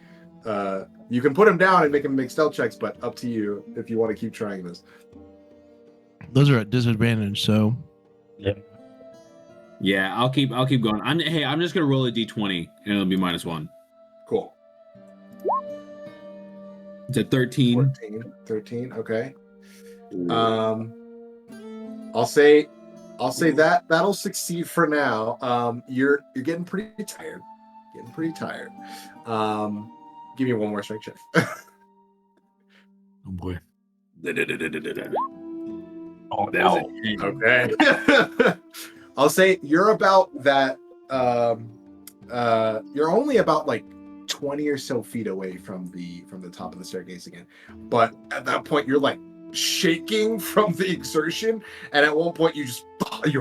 you can put him down and make him make stealth checks, but up to you if you want to keep trying this. Those are at disadvantage, so Yeah, I'll keep going. I'm just gonna roll a D20 and it'll be -1. Cool. It's a 13. 13. Okay. I'll say that'll succeed for now. You're getting pretty tired. Give me one more strength check. Oh boy. Oh no. Okay. I'll say you're about that. You're only about like 20 or so feet away from the top of the staircase again. But at that point, you're like shaking from the exertion, and at one point, you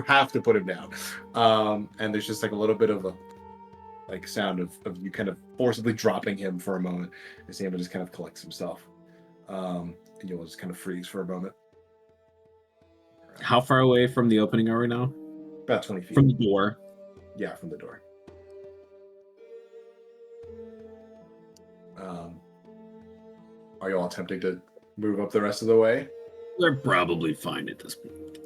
have to put him down. And there's just like a little bit of a like sound of you kind of forcibly dropping him for a moment. And Sam just kind of collects himself. And you'll just kind of freeze for a moment. How far away from the opening are we now? About 20 feet. From the door. Yeah, from the door. Are you all attempting to move up the rest of the way? We're probably fine at this point.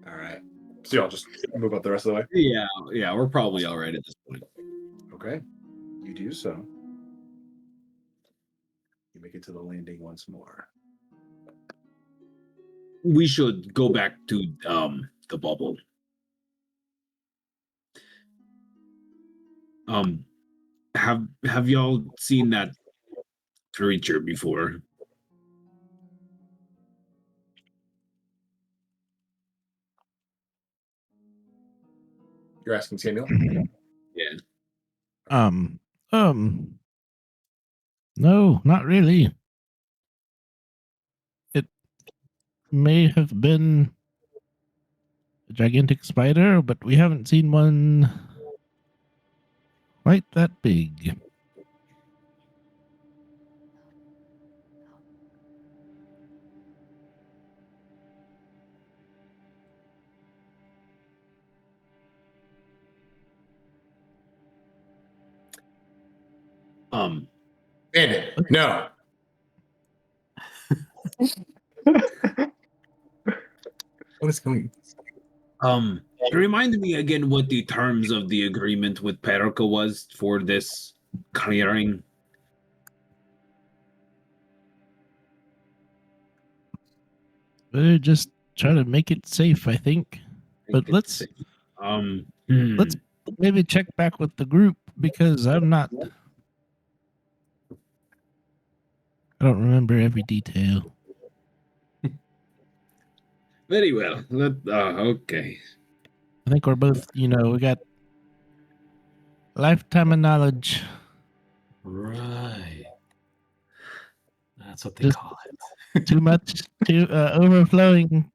All right. So y'all just move up the rest of the way? Yeah, we're probably all right at this point. Okay. You do so. You make it to the landing once more. We should go back to the bubble. Have y'all seen that creature before? You're asking Samuel? Yeah. No, not really. It may have been a gigantic spider, but we haven't seen one quite that big. Blandon, no. What is going? Remind me again what the terms of the agreement with Perica was for this clearing. We're just trying to make it safe, I think. But let's maybe check back with the group because I don't remember every detail. Very well. Okay. I think we're both, we got a lifetime of knowledge. Right. That's what they call it. Too much, overflowing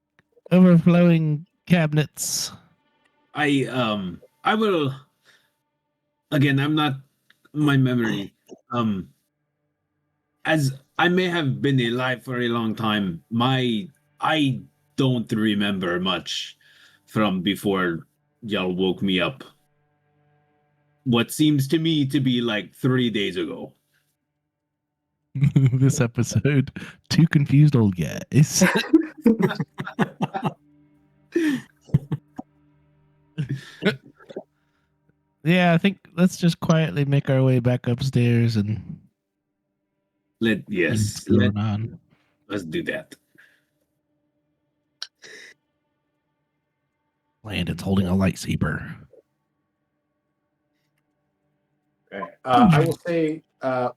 cabinets. I will. Again, I'm not. My memory. As I may have been alive for a long time, I don't remember much from before y'all woke me up. What seems to me to be like 3 days ago. This episode, two confused old guys. Yeah, I think let's just quietly make our way back upstairs and let's do that. Blandon's holding a lightsaber. Okay. I will say a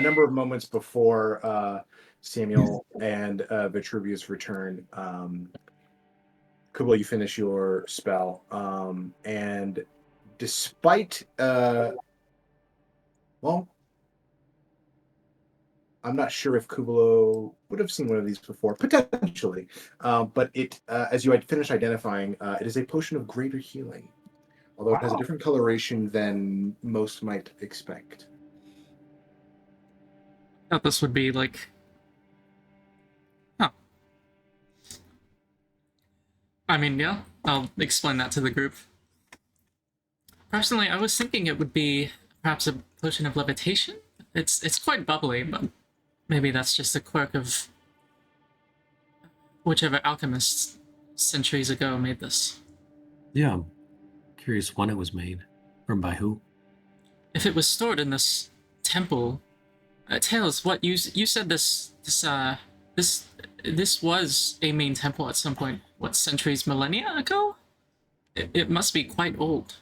number of moments before Samuel and Vitruvius return. Kubla, you finish your spell, and despite I'm not sure if Kublo would have seen one of these before, potentially, but it as you had finished identifying, it is a potion of greater healing, although it has a different coloration than most might expect. I thought this would be like... Oh. I mean, yeah, I'll explain that to the group. Personally, I was thinking it would be perhaps a potion of levitation. It's quite bubbly, but maybe that's just a quirk of whichever alchemist centuries ago made this. Yeah, I'm curious when it was made, or by who. If it was stored in this temple, Tails, what you said this was a main temple at some point. What, centuries, millennia ago? It must be quite old.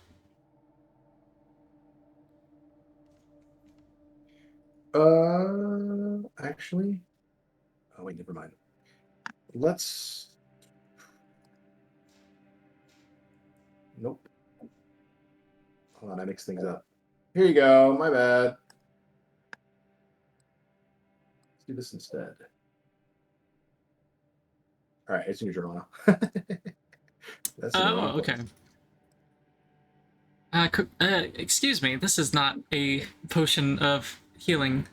Actually, oh wait, never mind. Let's. Nope. Hold on, I mixed things up. Here you go. My bad. Let's do this instead. All right, it's in your journal now. That's okay. Excuse me, this is not a potion of healing.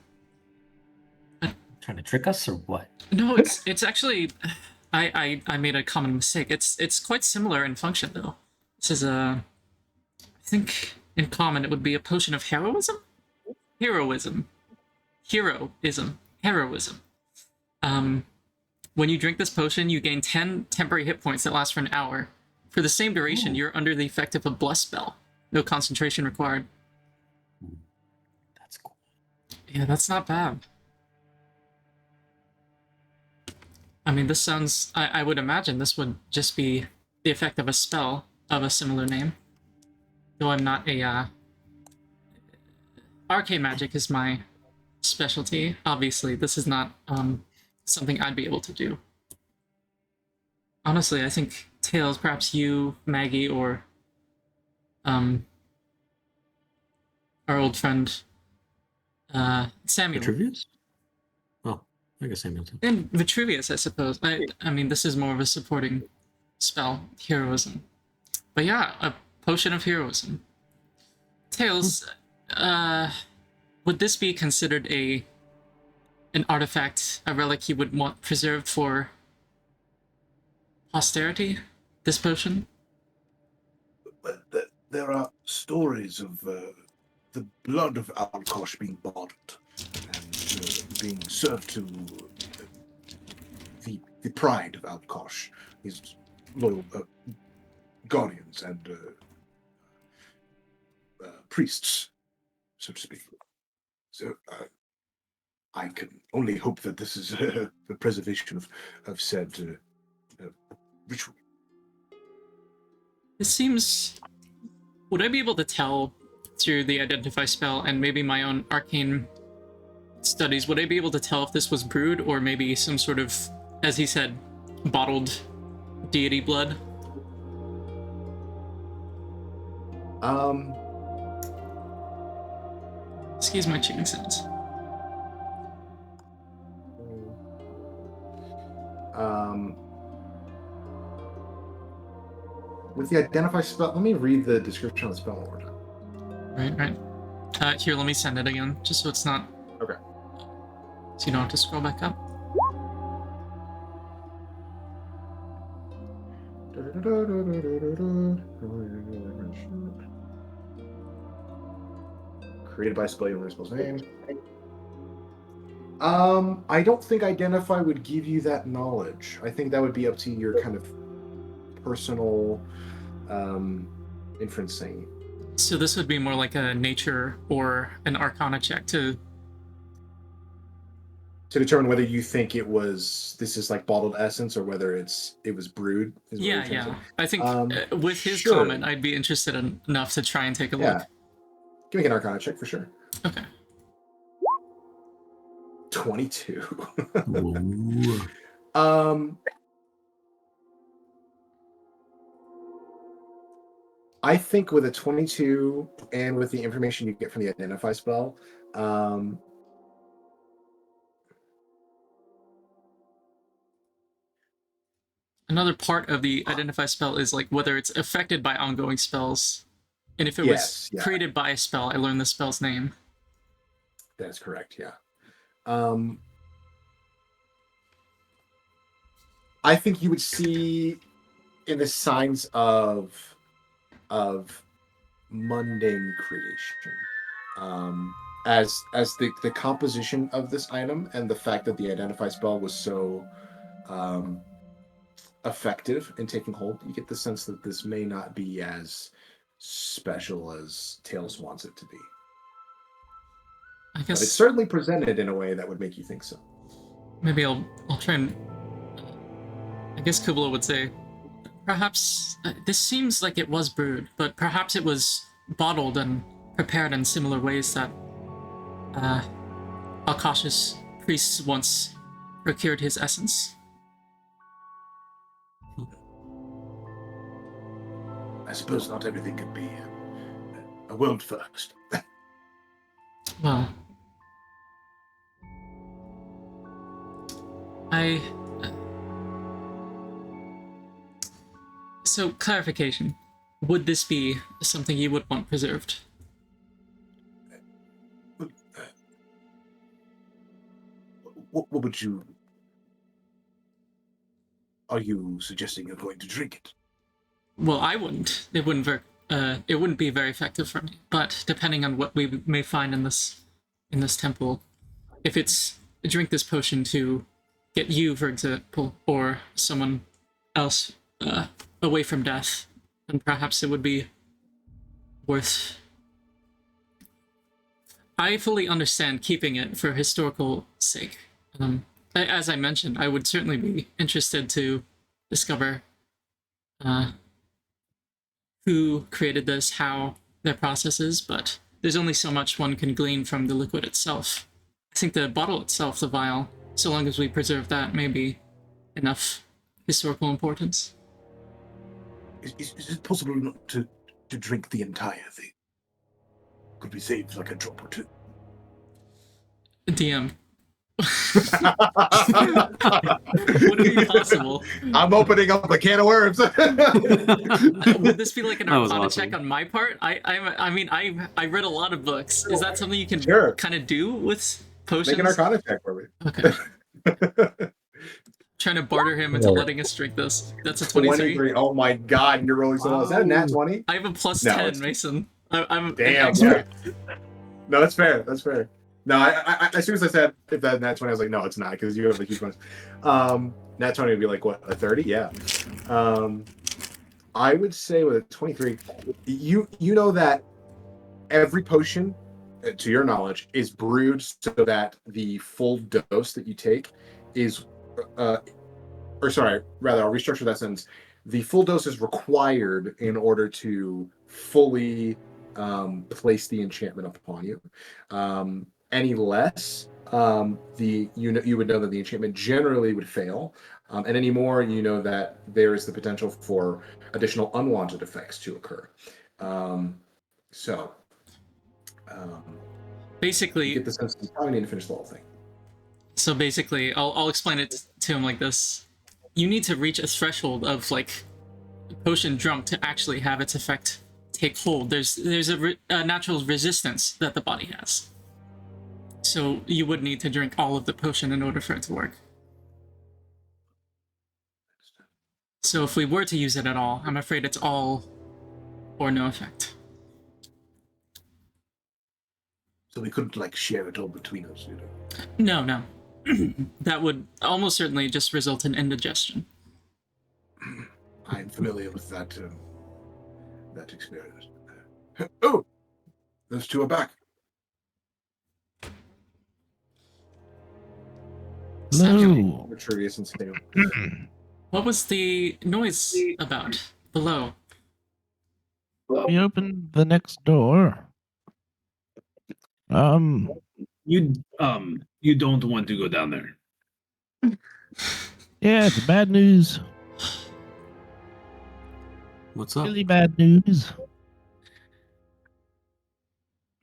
Trying to trick us or what? No, it's actually I made a common mistake. It's quite similar in function though. This is a I think in common it would be a potion of heroism? Heroism. Heroism. When you drink this potion, you gain 10 temporary hit points that last for an hour. For the same duration, you're under the effect of a bless spell. No concentration required. That's cool. Yeah, that's not bad. I mean, this sounds... I would imagine this would just be the effect of a spell of a similar name. Though I'm not a... Arcane magic is my specialty. Obviously, this is not something I'd be able to do. Honestly, I think Tails, perhaps you, Maggie, or our old friend Samuel. Vitruvius? Oh, I guess Samuel too. And Vitruvius, I suppose. I mean, this is more of a supporting spell, heroism. But yeah, a potion of heroism. Tails, would this be considered an artifact, a relic you would want preserved for posterity? This potion? But there are stories of the blood of Alkosh being bottled and being served to the pride of Alkosh, his loyal guardians and priests, so to speak. So I can only hope that this is the preservation of said ritual. It seems... Would I be able to tell through the identify spell and maybe my own arcane studies, would I be able to tell if this was brewed or maybe some sort of, as he said, bottled deity blood? Excuse my chewing sounds. With the identify spell, let me read the description of the spell one more time. Right. Here, let me send it again, just so it's not... Okay. So you don't have to scroll back up. Created by spell, you learn spell's name. I don't think identify would give you that knowledge. I think that would be up to your kind of personal inferencing. So this would be more like a nature or an arcana check to determine whether you think this is like bottled essence or whether it was brewed. Yeah. I think with his sure. comment, I'd be interested enough to try and take a look. Give me an arcana check for sure. Okay. 22. Ooh. I think with a 22 and with the information you get from the identify spell, another part of the identify spell is like whether it's affected by ongoing spells. And if it was created by a spell, I learned the spell's name. That's correct, yeah. I think you would see in the signs of mundane creation. As the composition of this item and the fact that the identify spell was so effective in taking hold, you get the sense that this may not be as special as Tails wants it to be. I guess but it's certainly presented in a way that would make you think so. Maybe I'll try and... I guess Kubla would say, perhaps this seems like it was brewed, but perhaps it was bottled and prepared in similar ways that Alkosh's priests once procured his essence. I suppose not everything could be a world first. Well, so, clarification. Would this be something you would want preserved? What would you... Are you suggesting you're going to drink it? Well, I wouldn't. It wouldn't it wouldn't be very effective for me. But depending on what we may find in this temple, if it's drink this potion to get you, for example, or someone else away from death, then perhaps it would be worth. I fully understand keeping it for historical sake. As I mentioned, I would certainly be interested to discover who created this, how their process is, but there's only so much one can glean from the liquid itself. I think the bottle itself, the vial, so long as we preserve that, may be enough historical importance. Is it possible not to drink the entire thing? Could we save like a drop or two? DM. Would it be possible? I'm opening up a can of worms. Would this be like an That was Arcana awesome. check on my part? I mean, I read a lot of books. Is that something you can Sure. kind of do with potions? Make an Arcana check for me. Okay. Trying to barter him into letting us drink this. That's a 23. Oh my god, you're rolling so well. Is that a nat 20? I have a plus No, 10, it's- Mason. I'm an Damn. expert. No, that's fair. That's fair. No, I as soon as I said if that nat 20, I was like, no, it's not, because you have a huge bonus. Nat 20 would be like what, a 30? Yeah. I would say with a 23, you know that every potion, to your knowledge, is brewed so that the full dose that you take is or sorry, rather, I'll restructure that sentence. The full dose is required in order to fully place the enchantment upon you. Any less, you would know that the enchantment generally would fail, and any more, you know that there is the potential for additional unwanted effects to occur. Basically, you get the sense that you probably need to finish the whole thing. So basically, I'll explain it to him like this. You need to reach a threshold of like potion drunk to actually have its effect take hold. There's a natural resistance that the body has. So you would need to drink all of the potion in order for it to work. So if we were to use it at all, I'm afraid it's all or no effect. So we couldn't like share it all between us, you know? No. That would almost certainly just result in indigestion. I'm familiar with that experience. Oh, those two are back. Hello. Terraecis and Snail. What was the noise about below? We opened the next door. You don't want to go down there. Yeah, it's bad news. What's up? Really bad news.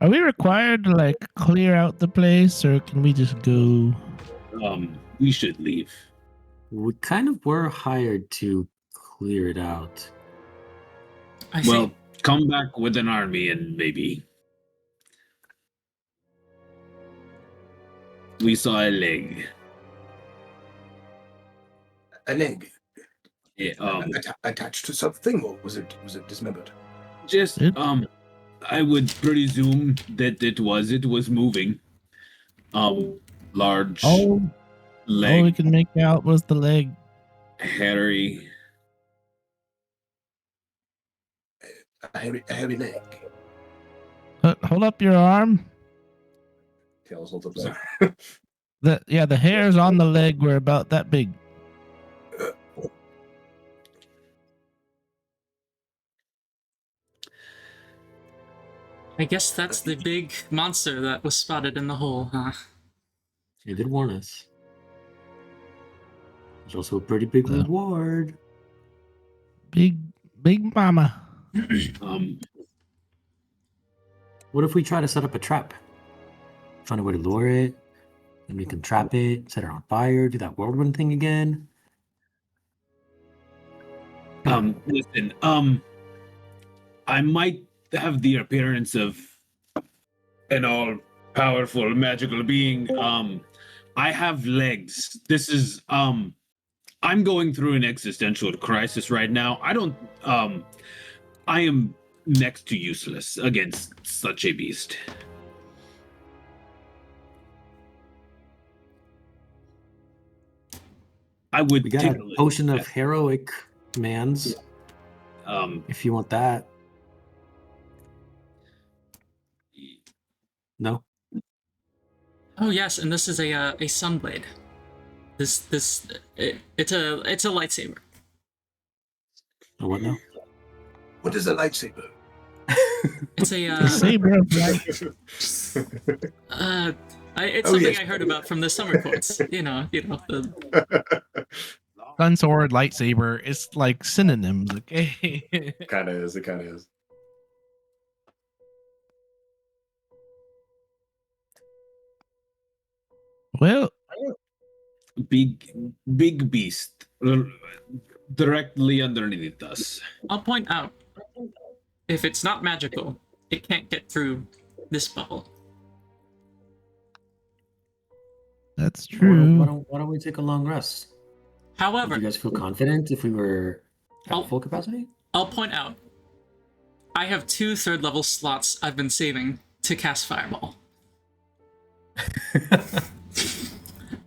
Are we required to like clear out the place, or can we just go? We should leave. We kind of were hired to clear it out. I Well, think come back with an army and maybe. We saw a leg. A leg Yeah, attached to something, or was it dismembered? just It- I would presume that it was moving. Large All we leg, can make out was the leg. hairy. A hairy leg. Hold up your arm. Tails holds up there. The hairs on the leg were about that big. I guess that's the big monster that was spotted in the hole, huh? They did warn us. There's also a pretty big Yeah. reward. Big mama. What if we try to set up a trap? Find a way to lure it, and we can trap it, set it on fire, do that whirlwind thing again. Listen, I might have the appearance of an all-powerful magical being. I have legs. This is I'm going through an existential crisis right now. I am next to useless against such a beast. I would We got take a look potion at of heroic man's. If you want that. No. Oh yes, and this is a sunblade. It's a lightsaber. Or what now? What is a lightsaber? It's a The saber of light. it's Oh, something yes. I heard about from the summer courts. The Gun, sword, lightsaber. It's like synonyms, okay? Kind of is. It kind of is. Well, big beast directly underneath us. I'll point out, if it's not magical, it can't get through this bubble. that's Why true. don't we take a long rest? However, Would you guys feel confident if we were I'll- at full capacity? I'll point out, I have 2 third-level slots I've been saving to cast Fireball.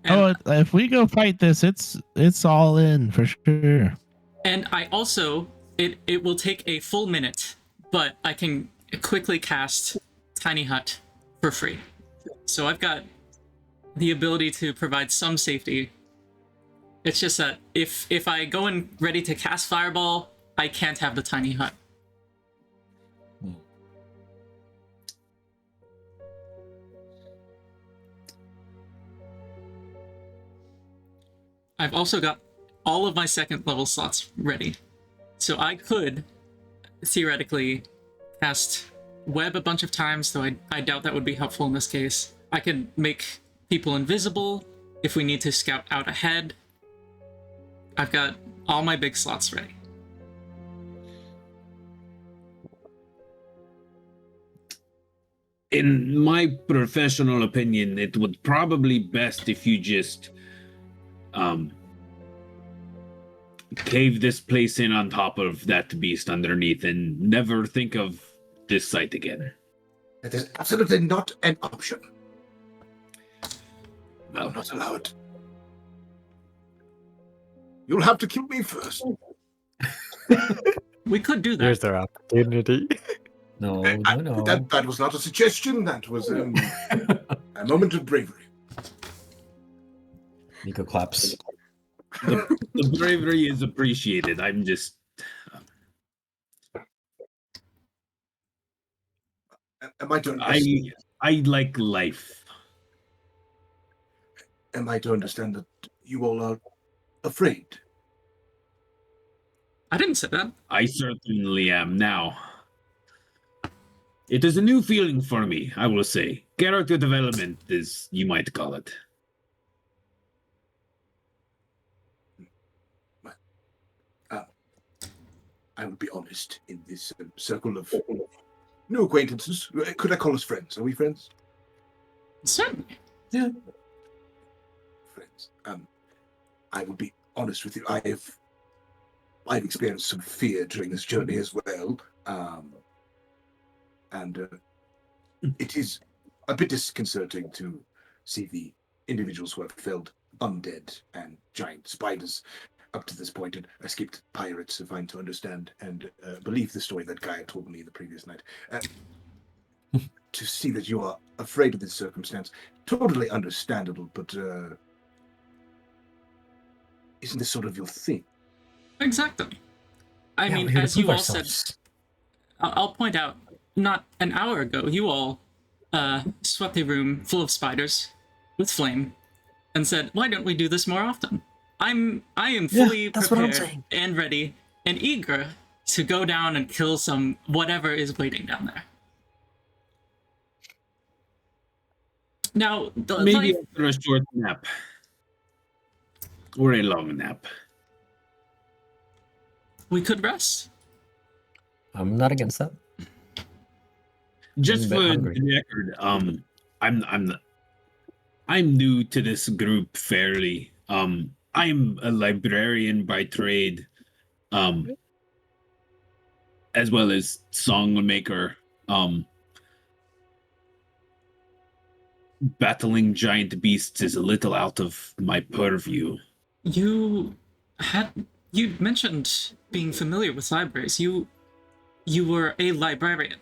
And, If we go fight this, it's all in for sure. and I also, it will take a full minute, but I can quickly cast Tiny Hut for free. So I've got the ability to provide some safety. It's just that if I go in ready to cast Fireball, I can't have the Tiny Hut. I've also got all of my 2nd level slots ready. So I could theoretically cast Web a bunch of times, though I doubt that would be helpful in this case. I could make people invisible if we need to scout out ahead. I've got all my big slots ready. In my professional opinion, it would probably best if you just cave this place in on top of that beast underneath and never think of this site again. That is absolutely not an option. I will Well, not allow it. You'll have to kill me first. We could do that. Here's their opportunity. No, no. That was not a suggestion. That was a moment of bravery. Nico claps. the bravery is appreciated. I'm just Am I to understand, I like life. am I to understand that you all are afraid? I didn't say that. I certainly am now. It is a new feeling for me, I will say. Character development, as you might call it. I will be honest in this circle of new acquaintances. Could I call us friends? Are we friends? Certainly. Friends. I will be honest with you. I've experienced some fear during this journey as well. It is a bit disconcerting to see the individuals who have felled undead and giant spiders up to this point and escaped pirates, if I'm to understand and believe the story that Gaia told me the previous night. To see that you are afraid of this circumstance, totally understandable, but isn't this sort of your thing? Exactly. I Yeah, mean, we're here to as you prove all said, ourselves. I'll point out, not an hour ago, you all swept a room full of spiders with flame and said, why don't we do this more often? I am fully that's what I'm prepared saying. and ready and eager to go down and kill some whatever is waiting down there. Now, Maybe after a short nap. Or a long nap. we could rest. I'm not against that. Just I'm a bit for hungry. the record, I'm new to this group fairly. I'm a librarian by trade. as well as song maker. Battling giant beasts is a little out of my purview. You mentioned being familiar with libraries. You were a librarian.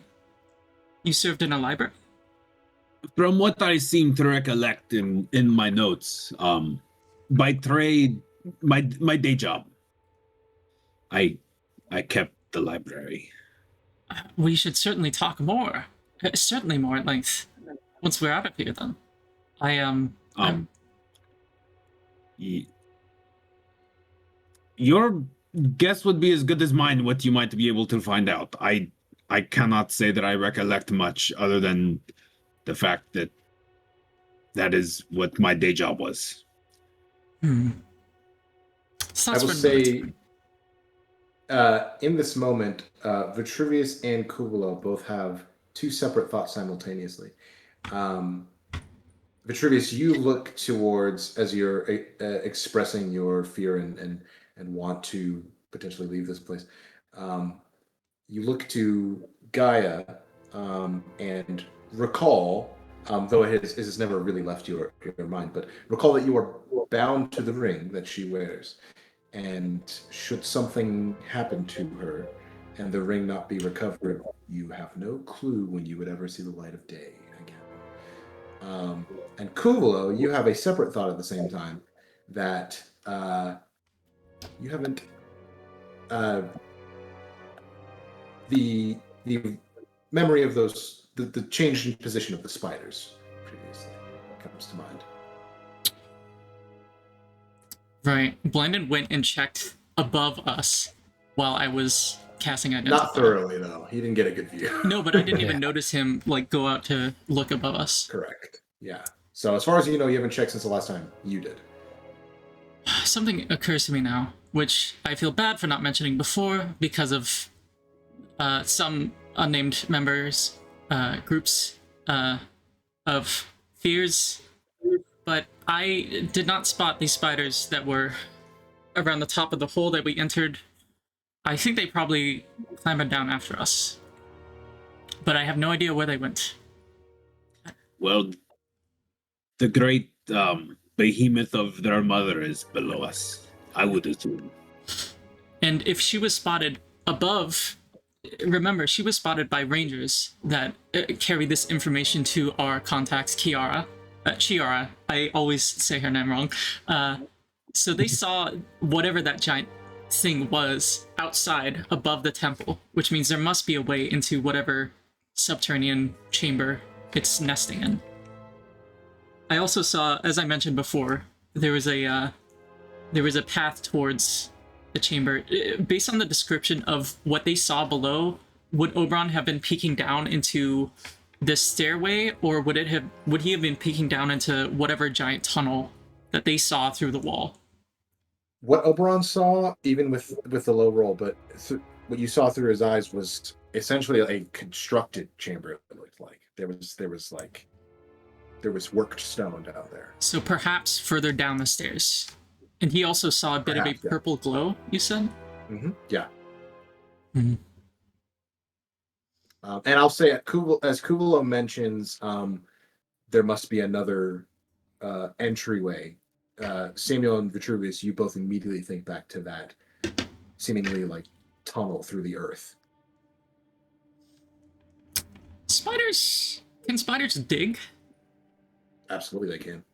You served in a library? From what I seem to recollect in my notes, by trade, my day job, I kept the library. We should certainly talk more. Certainly more at length. Once we're out of here, then. Your guess would be as good as mine. What you might be able to find out. I cannot say that I recollect much other than the fact that that is what my day job was. I will say, in this moment, Vitruvius and Cuvulo both have two separate thoughts simultaneously. Vitruvius, you look towards, as you're expressing your fear and want to potentially leave this place, you look to Gaia and recall, though it has never really left your mind, but recall that you are bound to the ring that she wears. And should something happen to her and the ring not be recovered, you have no clue when you would ever see the light of day again. And Cuvulo, you have a separate thought at the same time that you haven't the memory of those the change in position of the spiders previously comes to mind. Right. Blandon went and checked above us while I was casting Identify. Not thoroughly, though. He didn't get a good view. No, but I didn't even notice him go out to look above us. Correct. Yeah. So as far as you know, you haven't checked since the last time you did. Something occurs to me now, which I feel bad for not mentioning before because of some unnamed members, groups of fears. But I did not spot these spiders that were around the top of the hole that we entered. I think they probably clambered down after us. But I have no idea where they went. Well, the great behemoth of their mother is below us, I would assume. And if she was spotted above, remember, she was spotted by rangers that carry this information to our contacts, Chiara. I always say her name wrong. So they saw whatever that giant thing was outside above the temple, which means there must be a way into whatever subterranean chamber it's nesting in. I also saw, as I mentioned before, there was a path towards the chamber. Based on the description of what they saw below, would Oberon have been peeking down into this stairway, or would he have been peeking down into whatever giant tunnel that they saw through the wall? What Oberon saw, even with the low roll, but what you saw through his eyes was essentially a constructed chamber. It looked like there was worked stone down there. So perhaps further down the stairs. And he also saw a bit of a purple glow, you said? Mm-hmm. Yeah. Mm-hmm. And I'll say, as Cuvulo mentions, there must be another entryway. Samuel and Vitruvius, you both immediately think back to that seemingly tunnel through the earth. Can spiders dig? Absolutely, they can.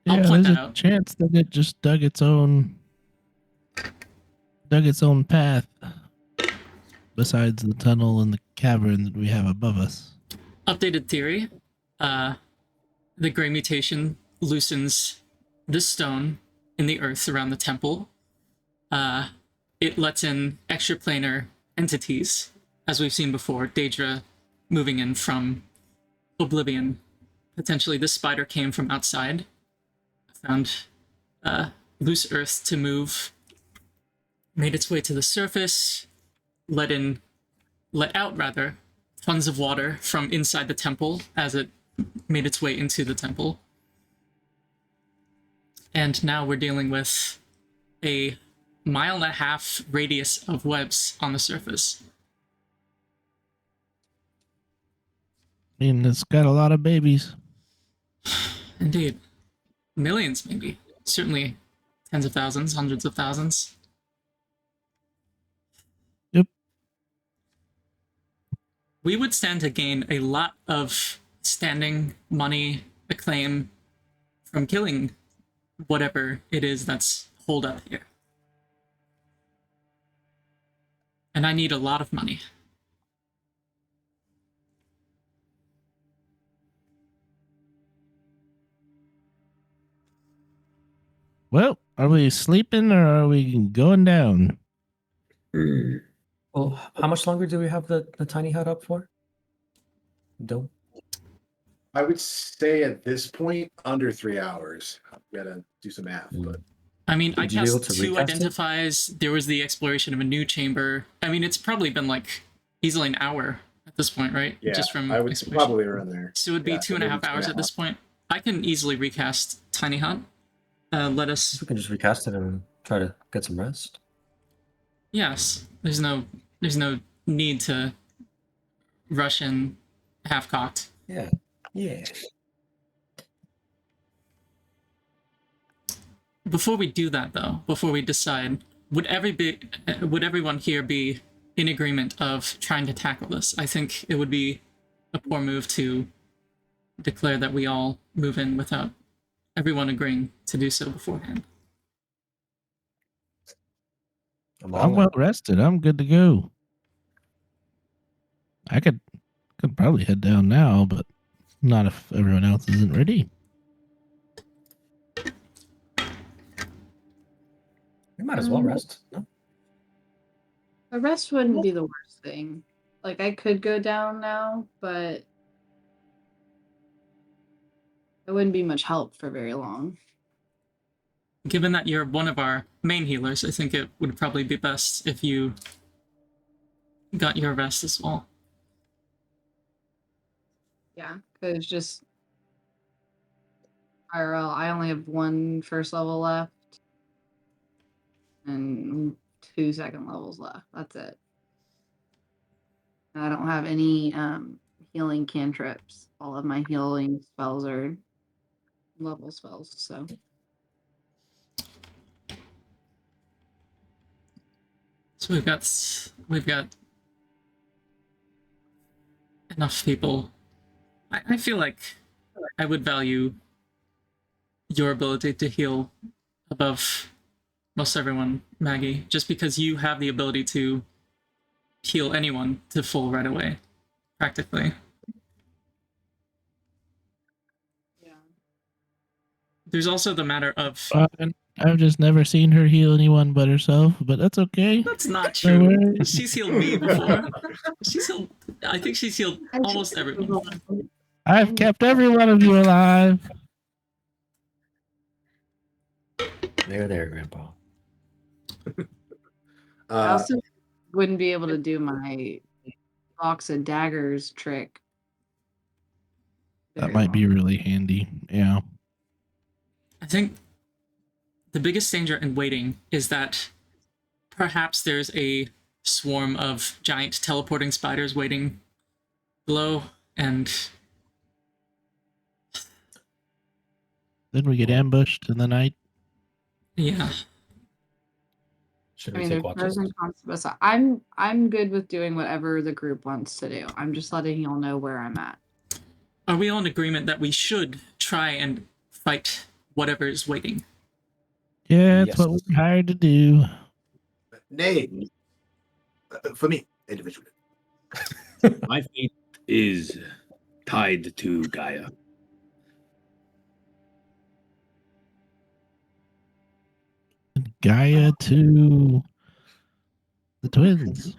I'll Yeah, point there's that a out. chance that it just dug its own path besides the tunnel and the cavern that we have above us. Updated theory. The gray mutation loosens the stone in the earth around the temple. It lets in extraplanar entities, as we've seen before. Daedra moving in from Oblivion. Potentially this spider came from outside. Found loose earth to move. Made its way to the surface. Let out tons of water from inside the temple as it made its way into the temple. And now we're dealing with a 1.5 mile radius of webs on the surface. I mean, it's got a lot of babies. Indeed. Millions, maybe. Certainly tens of thousands, hundreds of thousands. Yep. We would stand to gain a lot of standing, money, acclaim from killing whatever it is that's holed up here. And I need a lot of money. Well, are we sleeping or are we going down? Well, how much longer do we have the tiny hut up for? Don't. I would say at this point, under 3 hours. We gotta do some math, but I mean, I Would you be able cast to 2 recast it? identifies. There was the exploration of a new chamber. I mean, it's probably been like easily an hour at this point, right? yeah, Just from I would exploration. probably around there. So it would be Yeah, 2.5 maybe hours at this point. I can easily recast Tiny Hut. Let us. We can just recast it and try to get some rest. Yes, there's no need to rush in half-cocked. Yeah. Yeah. Before we do that, though, before we decide, would everyone here be in agreement of trying to tackle this? I think it would be a poor move to declare that we all move in without everyone agreeing to do so beforehand. I'm all I'm in. well rested. I'm good to go. I could probably head down now, but not if everyone else isn't ready. We might as well rest. No? The rest wouldn't be the worst thing. Like, I could go down now, but it wouldn't be much help for very long. Given that you're one of our main healers, I think it would probably be best if you got your rest as well. Yeah, because just IRL, I only have 1 first level left and 2 second levels left. That's it. I don't have any healing cantrips. All of my healing spells are level spells, so. So we've got enough people. I feel like I would value your ability to heal above most everyone, Maggie, just because you have the ability to heal anyone to full right away, practically. Yeah. There's also the matter of... I've just never seen her heal anyone but herself, but that's okay. That's not No true. worries. She's healed me before. I think she's healed almost everyone. I've kept every one of you alive. There, Grandpa. I also wouldn't be able to do my box of daggers trick. That might be really handy. Yeah. I think the biggest danger in waiting is that perhaps there's a swarm of giant teleporting spiders waiting below, and Then we get ambushed in the night. yeah. Should I we mean, take there's pros watches? and cons to both sides. I'm good with doing whatever the group wants to do. I'm just letting y'all know where I'm at. Are we all in agreement that we should try and fight whatever is waiting? Yeah, it's Yes. what we're hired to do. Nay. For me, individually. My fate is tied to Gaia. Gaia to the twins.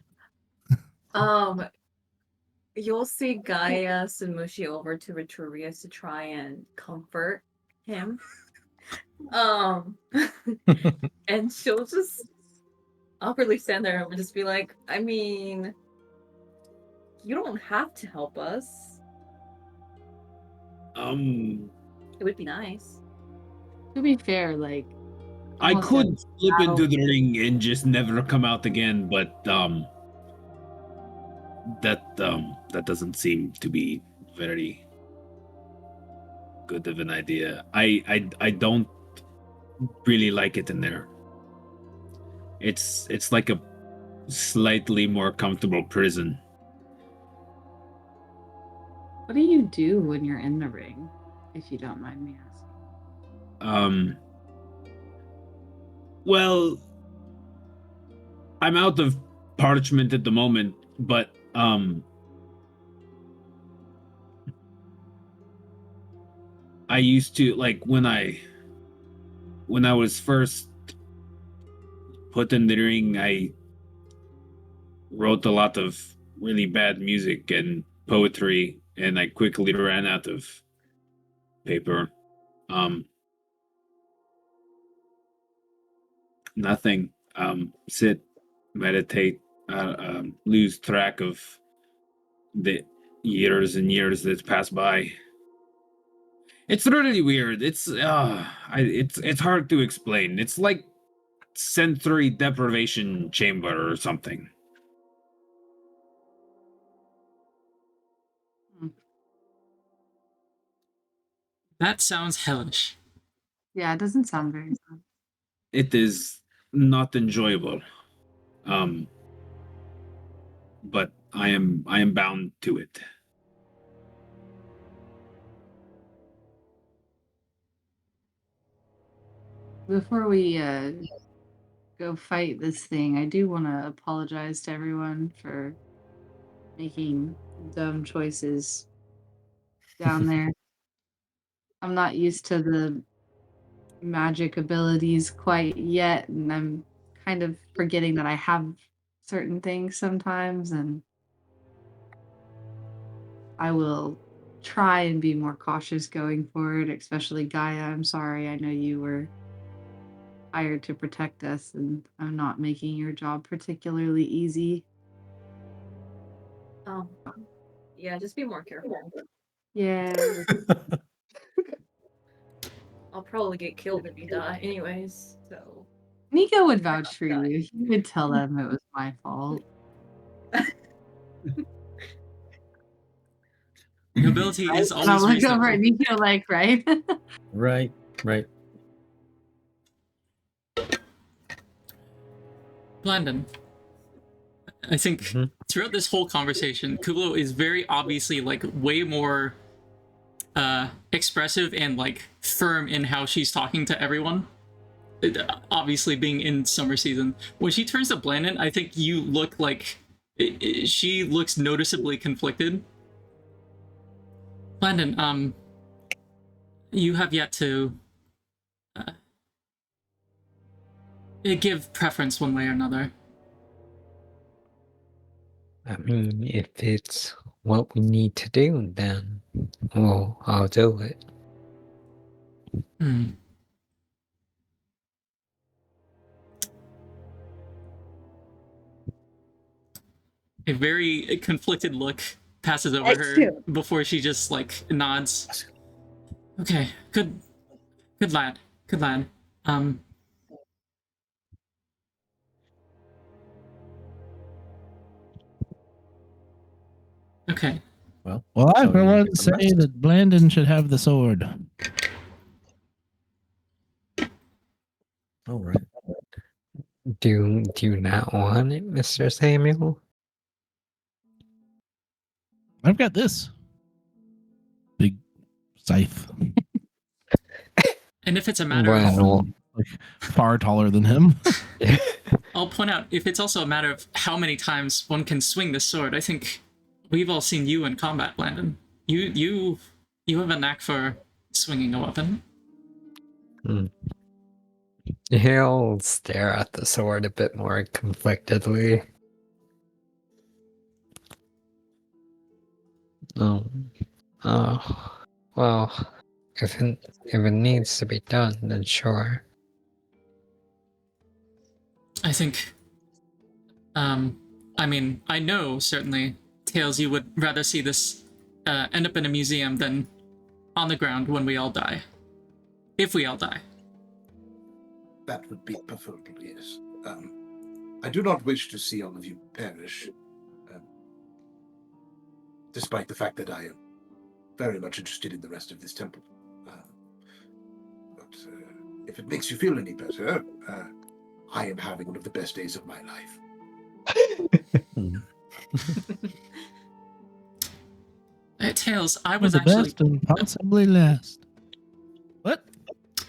You'll see Gaia send Mushi over to Vitruvius to try and comfort him. And she'll just awkwardly stand there and just be like, I mean, you don't have to help us. It would be nice. To be fair, like, I Almost could slip battle. into the ring and just never come out again, but that doesn't seem to be very good of an idea. I don't really like it in there. It's like a slightly more comfortable prison. What do you do when you're in the ring, if you don't mind me asking? Well, I'm out of parchment at the moment, but I used to, like, when I was first put in the ring, I wrote a lot of really bad music and poetry, and I quickly ran out of paper. Nothing. Sit, meditate, lose track of the years and years that pass by. It's really weird. It's hard to explain. It's like sensory deprivation chamber or something. That sounds hellish. Yeah, it doesn't sound very fun. It is not enjoyable. But I am bound to it. Before we go fight this thing, I do want to apologize to everyone for making dumb choices down there. I'm not used to the magic abilities quite yet, and I'm kind of forgetting that I have certain things sometimes, and I will try and be more cautious going forward, especially Gaia. I'm sorry. I know you were hired to protect us, and I'm not making your job particularly easy. Yeah, just be more careful. Yeah. I'll probably get killed if you die anyways, so. Nico would vouch for you. He would tell them it was my fault. Nobility is I'll always look reasonable. over at Nico like, right? Right. Blandon, I think throughout this whole conversation, Kubo is very obviously like way more expressive and like firm in how she's talking to everyone. Obviously being in summer season. When she turns to Blandon, I think you look like she looks noticeably conflicted. Blandon, you have yet to give preference one way or another. I mean, if it's what we need to do, then I'll do it. A very conflicted look passes over her before she just like nods. Okay, good lad. Okay. Well, I for one say that Blandon should have the sword. All right. Do you not want it, Mr. Samuel? I've got this big scythe. And if it's a matter of like far taller than him. I'll point out, if it's also a matter of how many times one can swing the sword, I think we've all seen you in combat, Blandon. You have a knack for swinging a weapon. He'll stare at the sword a bit more conflictedly. Well, if it needs to be done, then sure. I think, I mean, I know, certainly, Tails, you would rather see this end up in a museum than on the ground when we all die. If we all die. That would be preferable, yes. I do not wish to see all of you perish, despite the fact that I am very much interested in the rest of this temple. But if it makes you feel any better, I am having one of the best days of my life. Tails, I For was the actually... best and possibly last. What?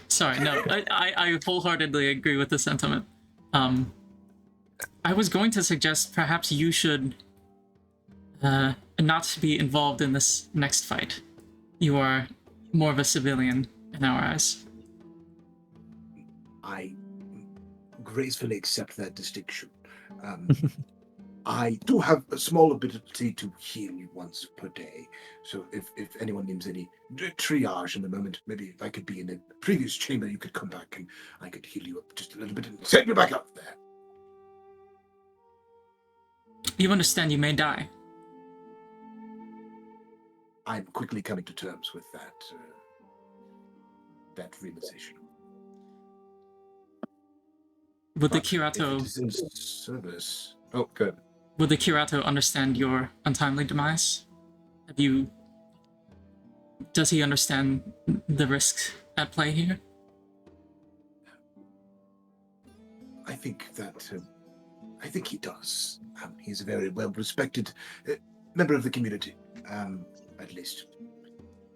Sorry, no, I wholeheartedly agree with the sentiment. I was going to suggest perhaps you should not be involved in this next fight. You are more of a civilian in our eyes. I gracefully accept that distinction. I do have a small ability to heal you once per day. So if anyone needs any triage in the moment, maybe if I could be in a previous chamber, you could come back and I could heal you up just a little bit and send you back up there. You understand you may die. I'm quickly coming to terms with that realization. Would the But if Kirato... it is in service. Oh, good. Would the Kirato understand your untimely demise? Does he understand the risks at play here? I think he does. He's a very well-respected member of the community. At least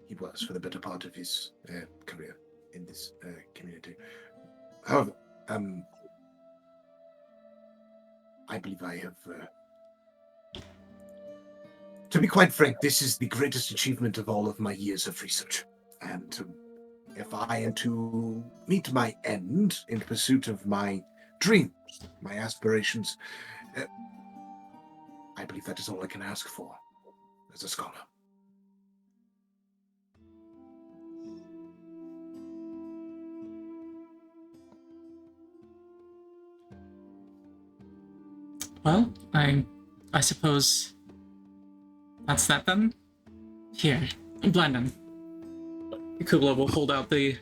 he was for the better part of his career in this community. However, I believe I have... to be quite frank, this is the greatest achievement of all of my years of research. And if I am to meet my end in pursuit of my dreams, my aspirations, I believe that is all I can ask for as a scholar. Well, I suppose that's that then. Here, Blandon. Kubla will hold out the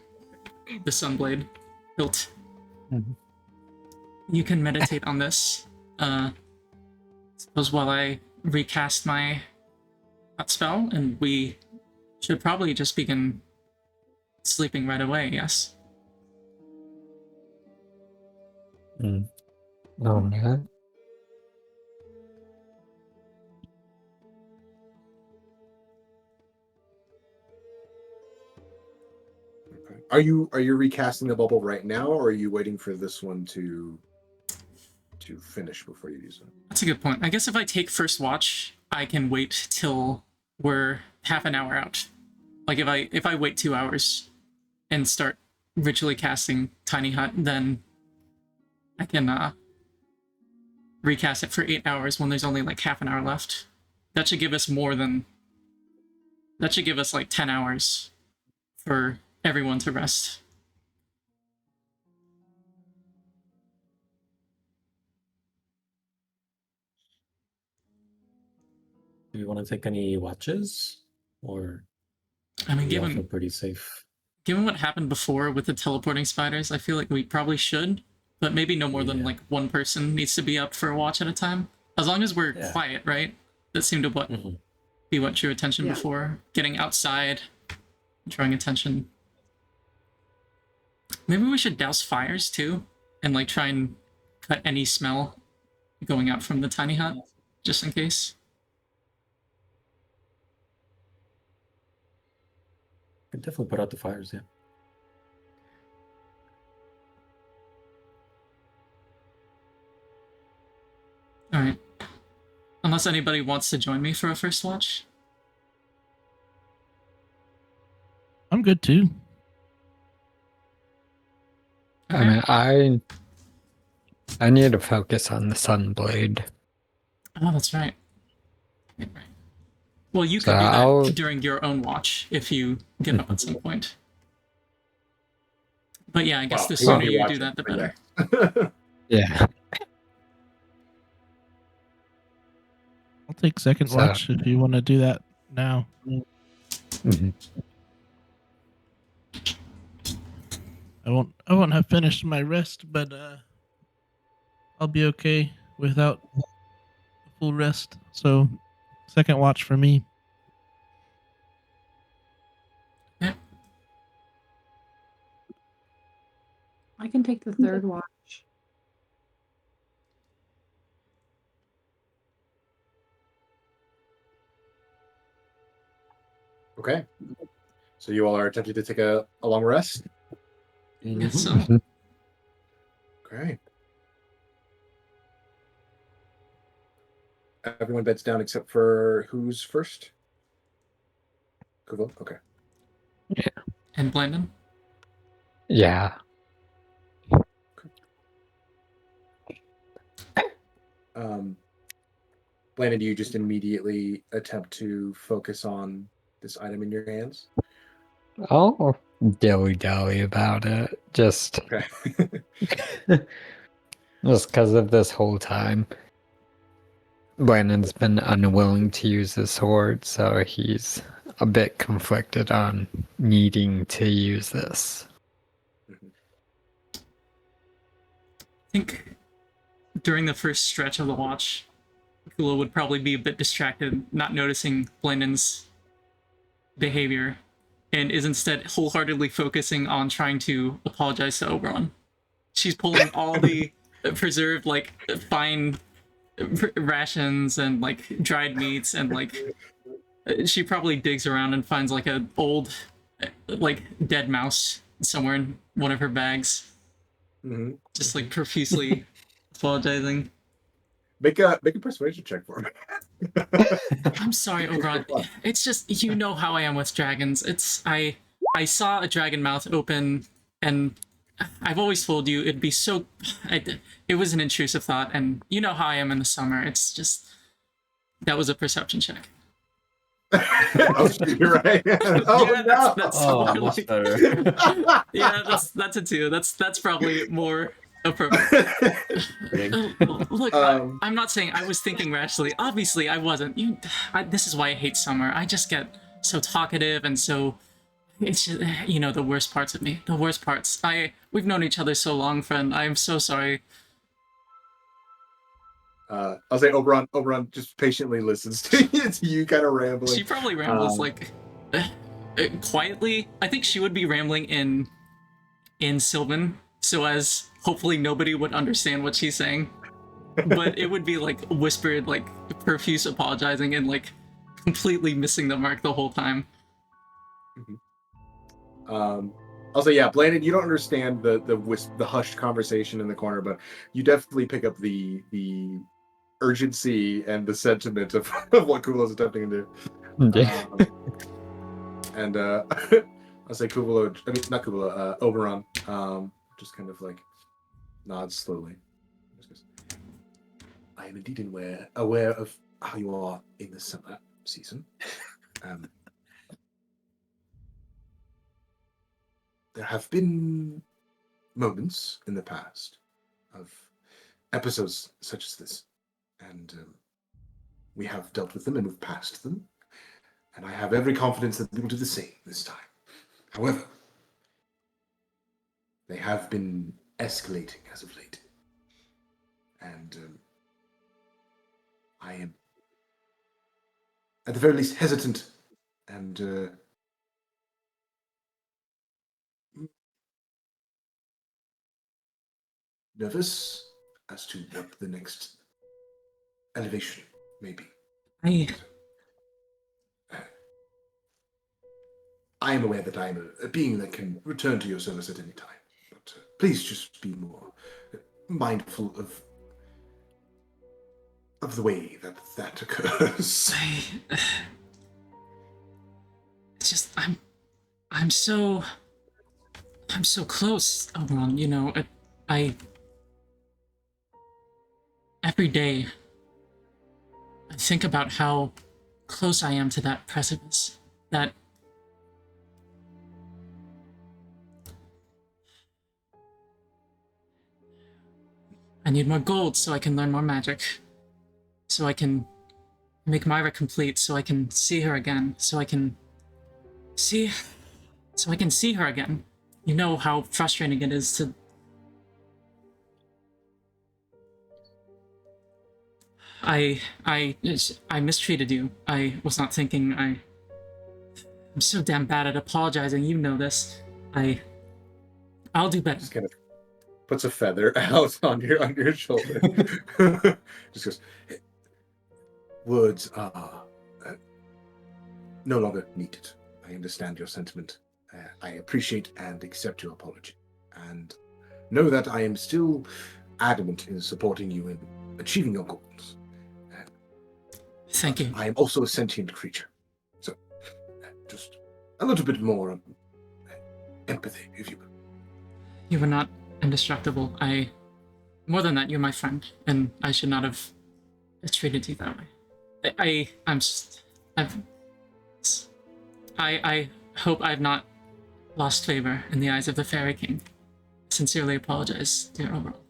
sunblade hilt. Mhm. You can meditate on this. Suppose while I recast my hot spell, and we should probably just begin sleeping right away. Yes. Alright. Okay. Are you recasting the bubble right now, or are you waiting for this one to finish before you use it? That's a good point. I guess if I take first watch, I can wait till we're half an hour out. Like if I wait 2 hours and start ritually casting Tiny Hut, then I can recast it for 8 hours when there's only like half an hour left. That should give us like 10 hours for everyone to rest. Do you want to take any watches? Or I mean, do you all feel given pretty safe? what happened before with the teleporting spiders, I feel like we probably should, but maybe no more than Yeah. like one person needs to be up for a watch at a time. As long as we're Yeah. quiet, right? That seemed to be what drew attention Yeah. before. Getting outside, drawing attention. Maybe we should douse fires too, and like try and cut any smell going out from the tiny hut, just in case. Could definitely put out the fires, yeah. Alright. Unless anybody wants to join me for a first watch. I'm good too. I mean, I need to focus on the Sunblade. Oh, that's right. Right. Well, you So could do that I'll- during your own watch if you get up at some point. But yeah, I guess the we won't sooner be you do watching that, the every better. day. Yeah. I'll take second So- watch if you want to do that now. Mhm. I won't have finished my rest, but I'll be okay without a full rest. So, second watch for me. I can take the third watch. Okay. So you all are attempting to take a long rest? Yes, so. Okay. Everyone beds down except for who's first? Kuvo? Okay. And Blandon? Yeah. Blandon, do you just immediately attempt to focus on this item in your hands? I'll dilly-dally about it. Just Okay. just because of this whole time. Brandon's been unwilling to use the sword, so he's a bit conflicted on needing to use this. I think during the first stretch of the watch, Kula would probably be a bit distracted, not noticing Blandon's behavior, and is instead wholeheartedly focusing on trying to apologize to Oberon. She's pulling all the preserved, like, fine rations and, like, dried meats, and, like, she probably digs around and finds, like, an old, like, dead mouse somewhere in one of her bags. Mm-hmm. Just, like, profusely apologizing. Make a persuasion check for me. I'm sorry, Oberon. It's just, you know how I am with dragons. I saw a dragon mouth open, and I've always told you it'd be so... it was an intrusive thought, and you know how I am in the summer. It's just... That was a perception check. Oh, you're right. Oh, yeah, no. that's much better. yeah, that's a 2. That's probably more appropriate. Look, I'm not saying I was thinking rationally. Obviously, I wasn't. This is why I hate summer. I just get so talkative and so... It's just, you know, the worst parts of me. The worst parts. We've known each other so long, friend. I am so sorry. I'll say Oberon just patiently listens to you kind of rambling. She probably rambles like quietly. I think she would be rambling in Sylvan, so as hopefully nobody would understand what she's saying. But it would be like whispered, like profuse apologizing and like completely missing the mark the whole time. I'll say, yeah, Blandon, you don't understand the hushed conversation in the corner, but you definitely pick up the urgency and the sentiment of what Kulo's attempting to do. And I'll say not Kulo, Oberon, just kind of like nods slowly. I am indeed aware of how you are in the summer season. There have been moments in the past of episodes such as this, and we have dealt with them and we've passed them, and I have every confidence that we will do the same this time. However, they have been escalating as of late, and I am, at the very least, hesitant and nervous as to what the next elevation may be. I am aware that I am a being that can return to your service at any time, but please just be more mindful of the way that occurs. It's just I'm so close, Oberon. You know, every day I think about how close I am to that precipice. That I need more gold so I can learn more magic. So I can make Myra complete, so I can see her again, so I can see her again. You know how frustrating it is to... I mistreated you. I was not thinking. I'm so damn bad at apologizing. You know this. I'll do better. Just kind of puts a feather out on your shoulder. Just goes, words are no longer needed. I understand your sentiment. I appreciate and accept your apology. And know that I am still adamant in supporting you in achieving your goals. Thank you. I am also a sentient creature. So, just a little bit more empathy, if you will. You were not indestructible. More than that, you're my friend, and I should not have treated you that way. I hope I've not lost favor in the eyes of the Fairy King. Sincerely apologize, dear Overall.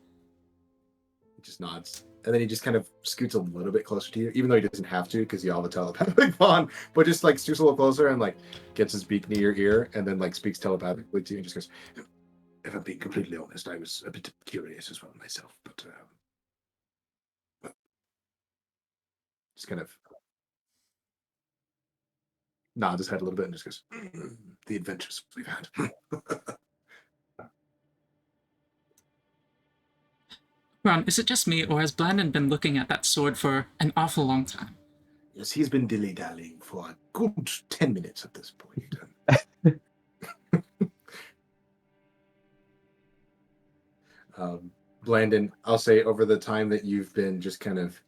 He just nods. And then he just kind of scoots a little bit closer to you, even though he doesn't have to because you all have a telepathic bond, but just like scoots a little closer and like gets his beak near your ear and then like speaks telepathically to you and just goes, if I'm being completely honest, I was a bit curious as well myself, but just kind of nods his head a little bit and just goes, the adventures we've had. Ron, is it just me, or has Blandon been looking at that sword for an awful long time? Yes, he's been dilly-dallying for a good 10 minutes at this point. Blandon, I'll say over the time that you've been just kind of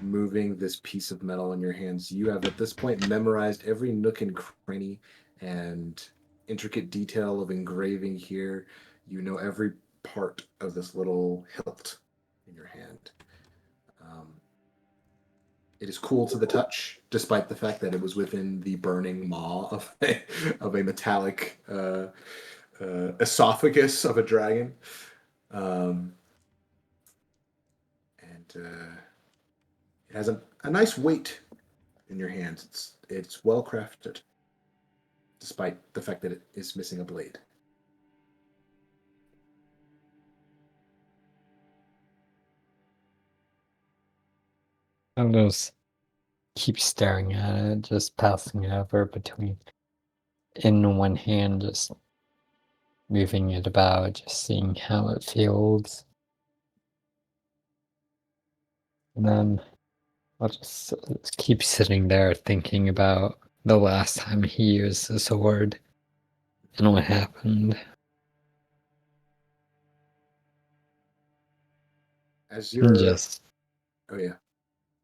moving this piece of metal in your hands, you have at this point memorized every nook and cranny and intricate detail of engraving here. You know every part of this little hilt in your hand. It is cool to the touch, despite the fact that it was within the burning maw of a metallic esophagus of a dragon. And it has a nice weight in your hands. It's well crafted, despite the fact that it is missing a blade. I'll just keep staring at it, just passing it over between in one hand, just moving it about, just seeing how it feels. And then I'll just keep sitting there thinking about the last time he used the sword and what happened. As you're Just, oh yeah.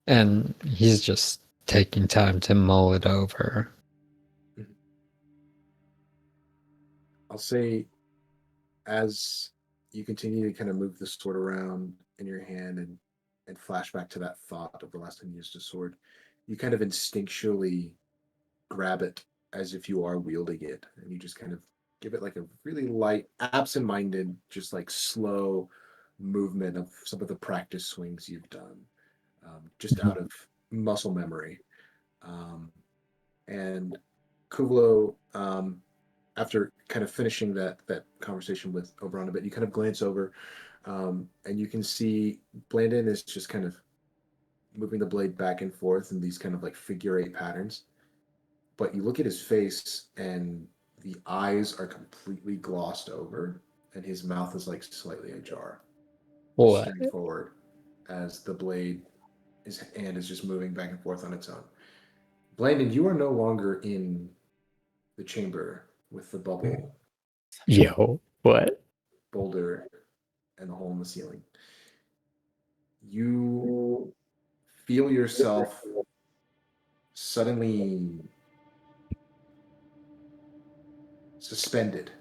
and he's just taking time to mull it over. I'll say as you continue to kind of move the sword around in your hand and flash back to that thought of the last time you used a sword, you kind of instinctually grab it as if you are wielding it, and you just kind of give it like a really light, absent-minded, just like slow movement of some of the practice swings you've done, just out of muscle memory. And Kuvlo, after kind of finishing that conversation with Oberon a bit, you kind of glance over, and you can see Blandon is just kind of moving the blade back and forth in these kind of like figure eight patterns. But you look at his face, and the eyes are completely glossed over, and his mouth is like slightly ajar, staring forward as the blade, his hand is just moving back and forth on its own. Blandon, you are no longer in the chamber with the bubble Yo, what? boulder and the hole in the ceiling. You feel yourself suddenly suspended.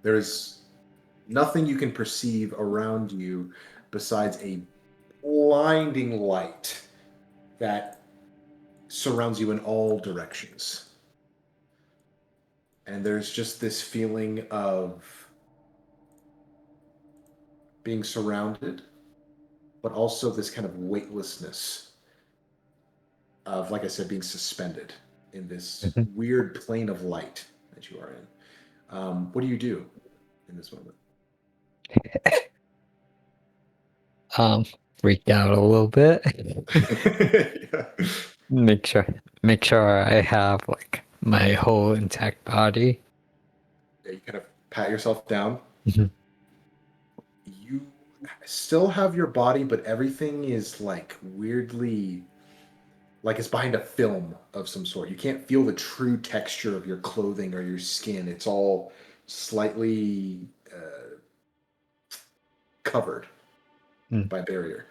There is nothing you can perceive around you besides a blinding light that surrounds you in all directions. And there's just this feeling of being surrounded, but also this kind of weightlessness of, like I said, being suspended in this weird plane of light that that you are in. What do you do in this moment? Freaked out a little bit. Yeah. Make sure I have like my whole intact body. You kind of pat yourself down. Mhm. You still have your body, but everything is like weirdly, like it's behind a film of some sort. You can't feel the true texture of your clothing or your skin. It's all slightly covered by a barrier.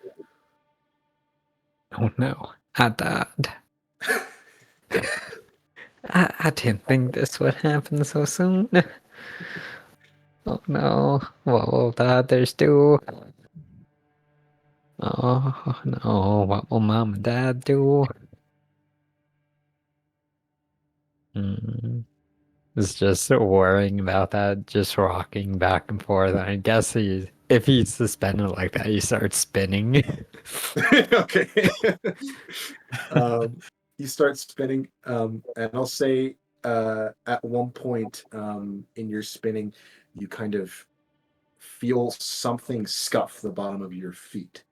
Oh no, I died. I didn't think this would happen so soon. Oh no, what will the others do? Oh no, what will mom and dad do? It's just worrying about that, just rocking back and forth. I guess if he's suspended like that, he starts spinning. Okay. You start spinning, and I'll say at one point in your spinning, you kind of feel something scuff the bottom of your feet.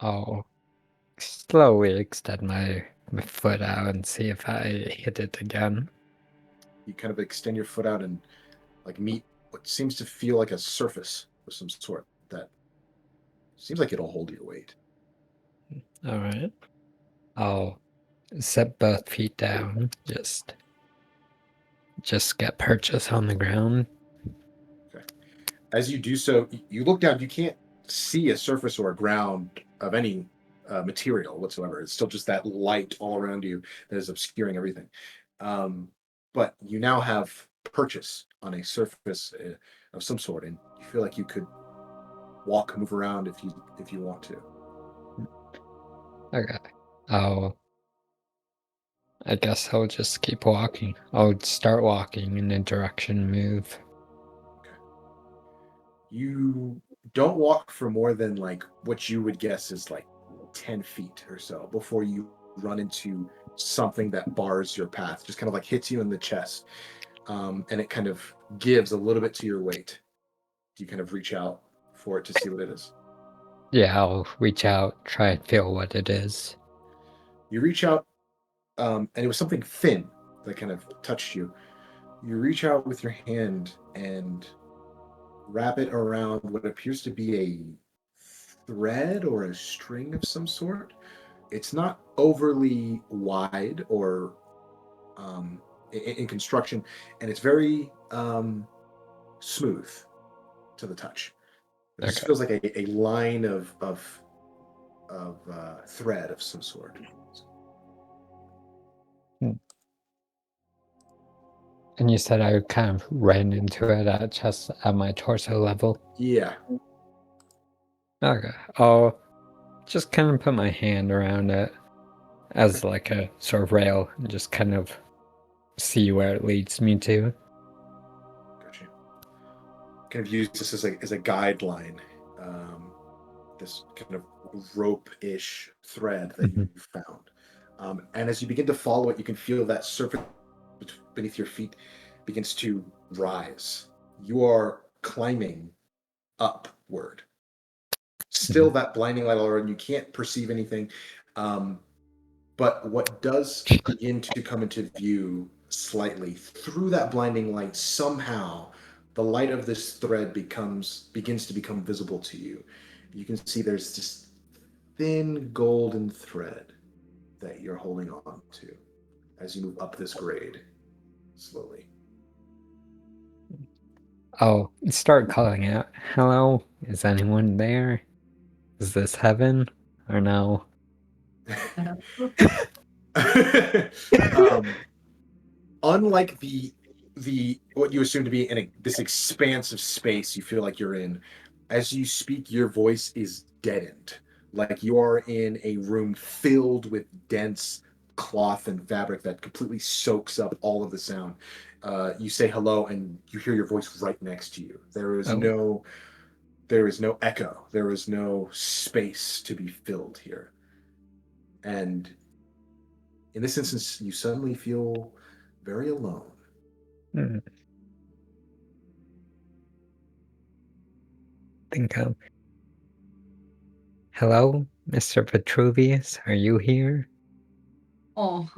I'll slowly extend my foot out and see if I hit it again. You kind of extend your foot out and like meet what seems to feel like a surface of some sort that seems like it'll hold your weight. All right. I'll set both feet down. Just get purchase on the ground. Okay. As you do so, you look down. You can't see a surface or a ground of any material whatsoever. It's still just that light all around you that is obscuring everything. But you now have purchase on a surface of some sort, and you feel like you could move around if you want to. Okay. I guess I'll just keep walking. I'll start walking in a direction move. Okay. You don't walk for more than like what you would guess is like 10 feet or so before you run into something that bars your path, just kind of like hits you in the chest. And it kind of gives a little bit to your weight. You kind of reach out for it to see what it is. Yeah, I'll reach out, try and feel what it is. You reach out, and it was something thin that kind of touched you. You reach out with your hand and wrap it around what appears to be a thread or a string of some sort. It's not overly wide or in construction, and it's very smooth to the touch. It just feels like a line of thread of some sort. And you said I kind of ran into it at my torso level? Yeah. Okay. I'll just kind of put my hand around it as like a sort of rail and just kind of see where it leads me to. Gotcha. Kind of use this as a guideline. This kind of rope-ish thread that you found. And as you begin to follow it, you can feel that surface beneath your feet begins to rise. You are climbing upward. Still that blinding light all around. You can't perceive anything. But what does begin to come into view slightly through that blinding light, somehow the light of this thread begins to become visible to you. You can see there's this thin golden thread that you're holding on to as you move up this grade slowly. I'll start calling out, "Hello, is anyone there? Is this heaven or no?" Unlike the what you assume to be in this expanse of space you feel like you're in, as you speak, your voice is deadened, like you are in a room filled with dense cloth and fabric that completely soaks up all of the sound. You say hello, and you hear your voice right next to you. There is no echo. There is no space to be filled here. And in this instance, you suddenly feel very alone. Hmm. Think of. Hello, Mr. Vitruvius, are you here? Oh,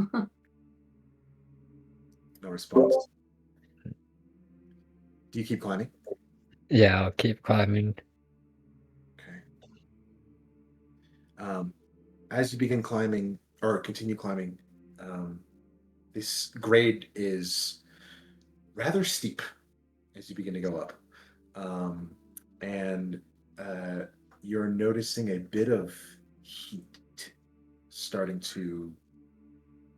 No response. Do you keep climbing? Yeah, I'll keep climbing. Okay. As you begin climbing or continue climbing, this grade is rather steep as you begin to go up. And you're noticing a bit of heat starting to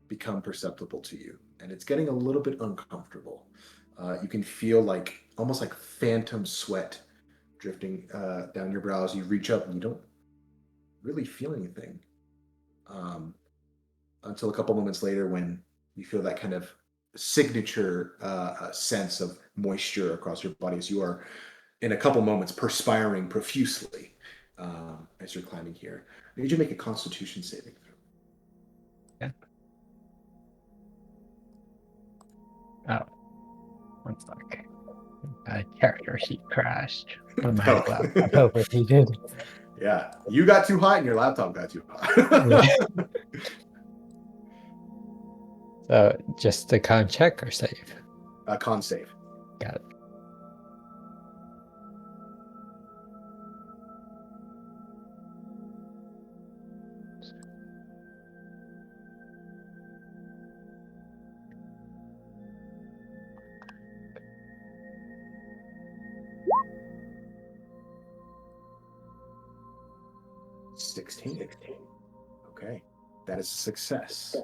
become perceptible to you. And it's getting a little bit uncomfortable. You can feel like almost like phantom sweat drifting down your brows. You reach up and you don't really feel anything until a couple moments later when you feel that kind of signature sense of moisture across your body as you are, in a couple moments, perspiring profusely as you're climbing here. I need you to make a Constitution saving throw. Yeah. Oh, one sec. Character sheet crashed. When my Oh. laptop overheated. Yeah, you got too hot and your laptop got too hot. So just a con check or save? Con save. Got it. $16. Okay, that is a success.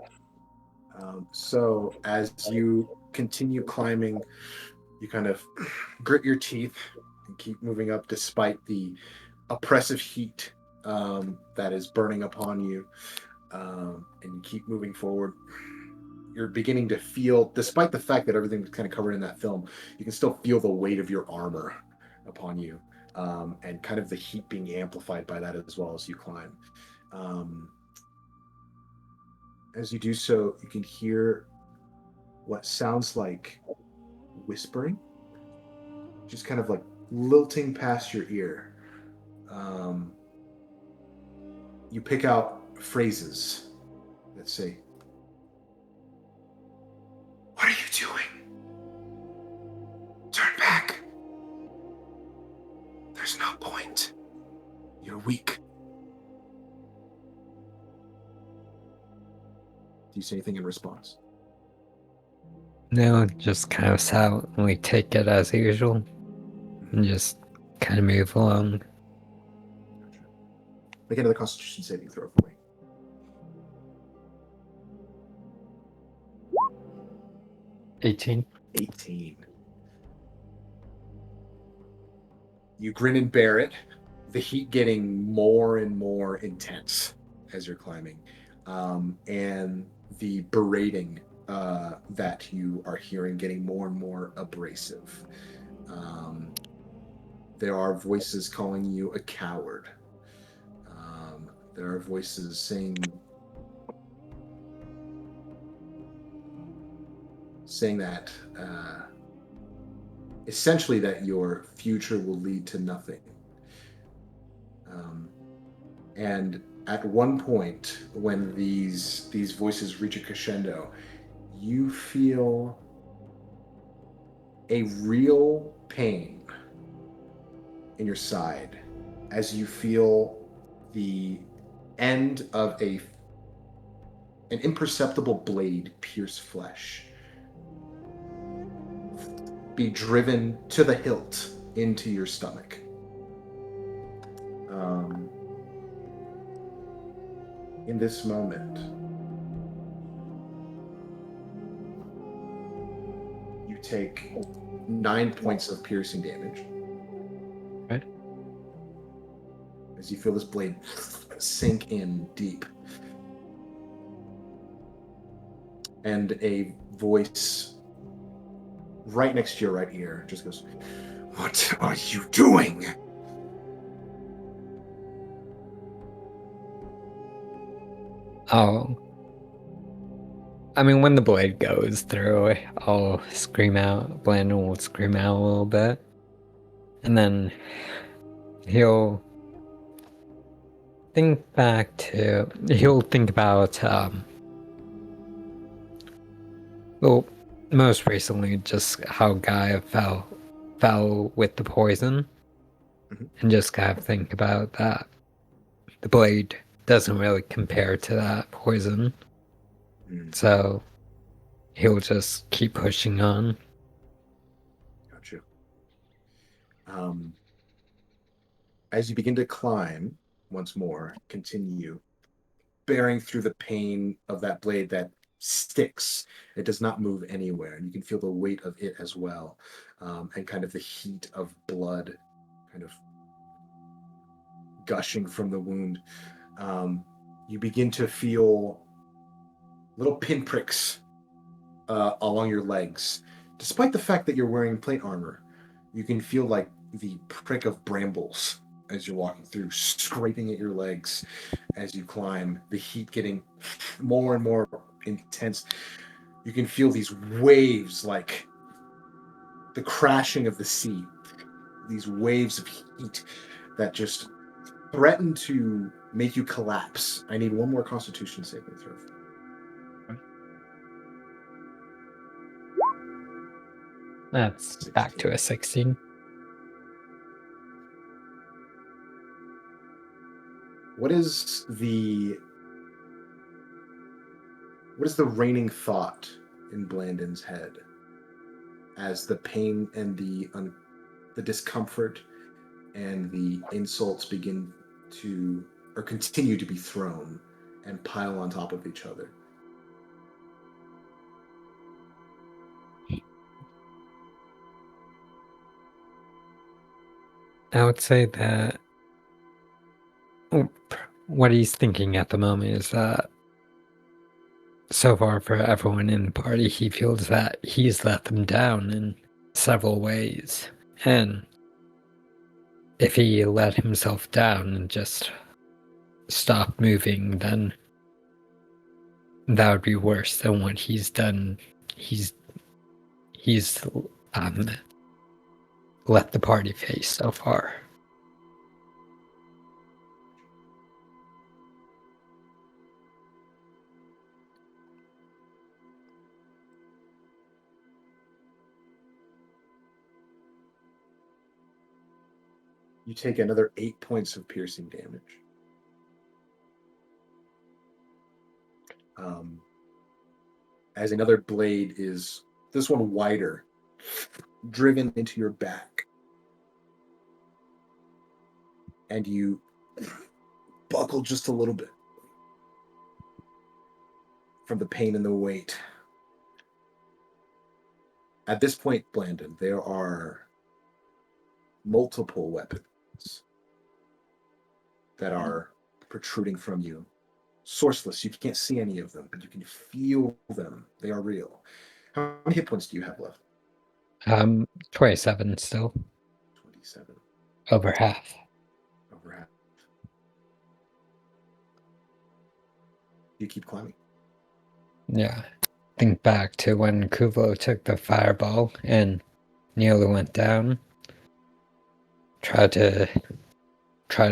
So as you continue climbing, you kind of grit your teeth and keep moving up despite the oppressive heat that is burning upon you. And you keep moving forward. You're beginning to feel, despite the fact that everything was kind of covered in that film, you can still feel the weight of your armor upon you, and kind of the heat being amplified by that as well as you climb. As you do so, you can hear what sounds like whispering, just kind of like lilting past your ear. You pick out phrases that say, "What are you doing? Turn back. There's no point. You're weak." Do you say anything in response? No, just kind of silently take it as usual and just kind of move along. Make another Constitution saving throw for me. 18. 18. You grin and bear it, the heat getting more and more intense as you're climbing, and the berating that you are hearing getting more and more abrasive. There are voices calling you a coward. There are voices saying that essentially that your future will lead to nothing. And at one point, when these voices reach a crescendo, you feel a real pain in your side as you feel the end of an imperceptible blade pierce flesh, be driven to the hilt into your stomach. In this moment, you take 9 points of piercing damage. Right. As you feel this blade sink in deep. And a voice right next to your right ear just goes, "What are you doing?" Oh, I mean, when the blade goes through, I'll scream out. Blandon will scream out a little bit, and then he'll think back to. He'll think about. Well, most recently, just how Gaia fell with the poison, and just kind of think about that. The blade doesn't really compare to that poison. So he'll just keep pushing on. Gotcha. As you begin to climb once more, continue bearing through the pain of that blade that sticks. It does not move anywhere. You can feel the weight of it as well, and kind of the heat of blood kind of gushing from the wound. You begin to feel little pinpricks along your legs. Despite the fact that you're wearing plate armor, you can feel like the prick of brambles as you're walking through, scraping at your legs as you climb, the heat getting more and more intense. You can feel these waves like the crashing of the sea, these waves of heat that just threaten to make you collapse. I need one more Constitution saving throw. That's back to a 16. What is the reigning thought in Blandon's head as the pain and the discomfort and the insults begin to or continue to be thrown and pile on top of each other? I would say that what he's thinking at the moment is that so far for everyone in the party, he feels that he's let them down in several ways. And if he let himself down and just stopped moving, then that would be worse than what he's done. He's let the party face so far. You take another 8 points of piercing damage. As another blade is, this one wider, driven into your back. And you buckle just a little bit from the pain and the weight. At this point, Blandon, there are multiple weapons that are protruding from you. Sourceless, you can't see any of them, but you can feel them. They are real. How many hit points do you have left? 27 still. 27. Over half. Over half. You keep climbing. Yeah. Think back to when Kuvo took the fireball and nearly went down. Try to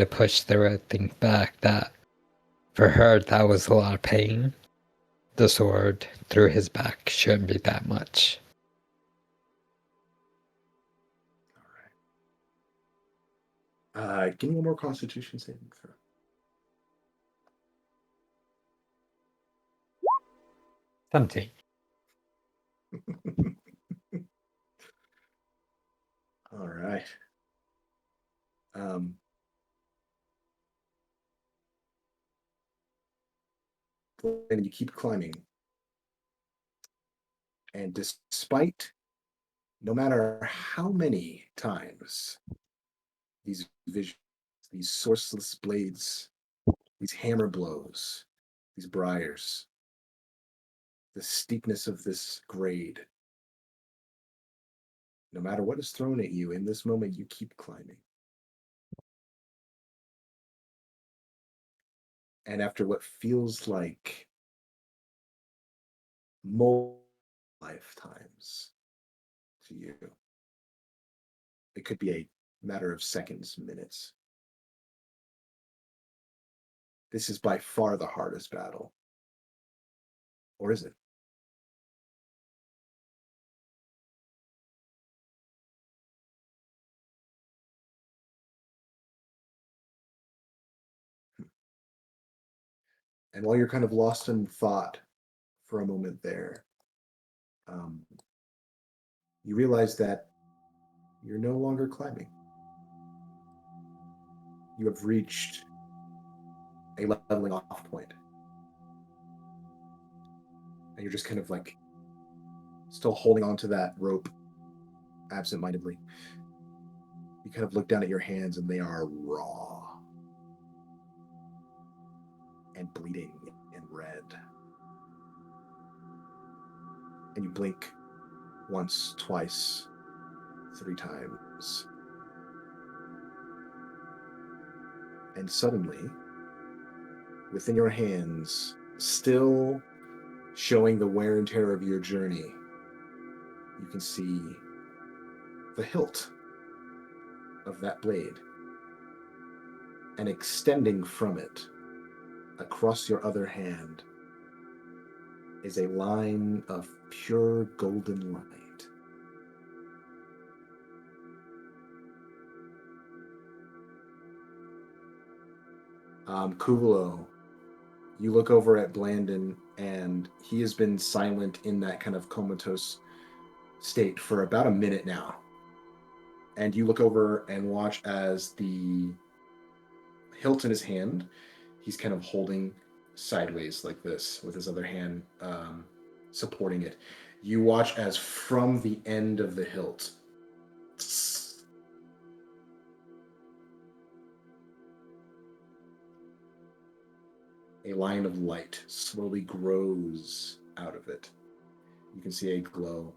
push through it. Think back that for her that was a lot of pain. The sword through his back shouldn't be that much. All right. Give me one more Constitution saving throw. Something. All right. And you keep climbing. And despite, no matter how many times these visions, these sourceless blades, these hammer blows, these briars, the steepness of this grade, no matter what is thrown at you, in this moment, you keep climbing. And after what feels like multiple lifetimes to you, it could be a matter of seconds, minutes. This is by far the hardest battle. Or is it? And while you're kind of lost in thought for a moment there, you realize that you're no longer climbing. You have reached a leveling off point. And you're just kind of like still holding onto that rope absentmindedly. You kind of look down at your hands and they are raw and bleeding and red. And you blink once, twice, 3 times. And suddenly, within your hands, still showing the wear and tear of your journey, you can see the hilt of that blade. And extending from it, across your other hand, is a line of pure golden light. Kuvalo, you look over at Blandon, and he has been silent in that kind of comatose state for about a minute now. And you look over and watch as the hilt in his hand, he's kind of holding sideways like this with his other hand supporting it. You watch as from the end of the hilt, a line of light slowly grows out of it. You can see a glow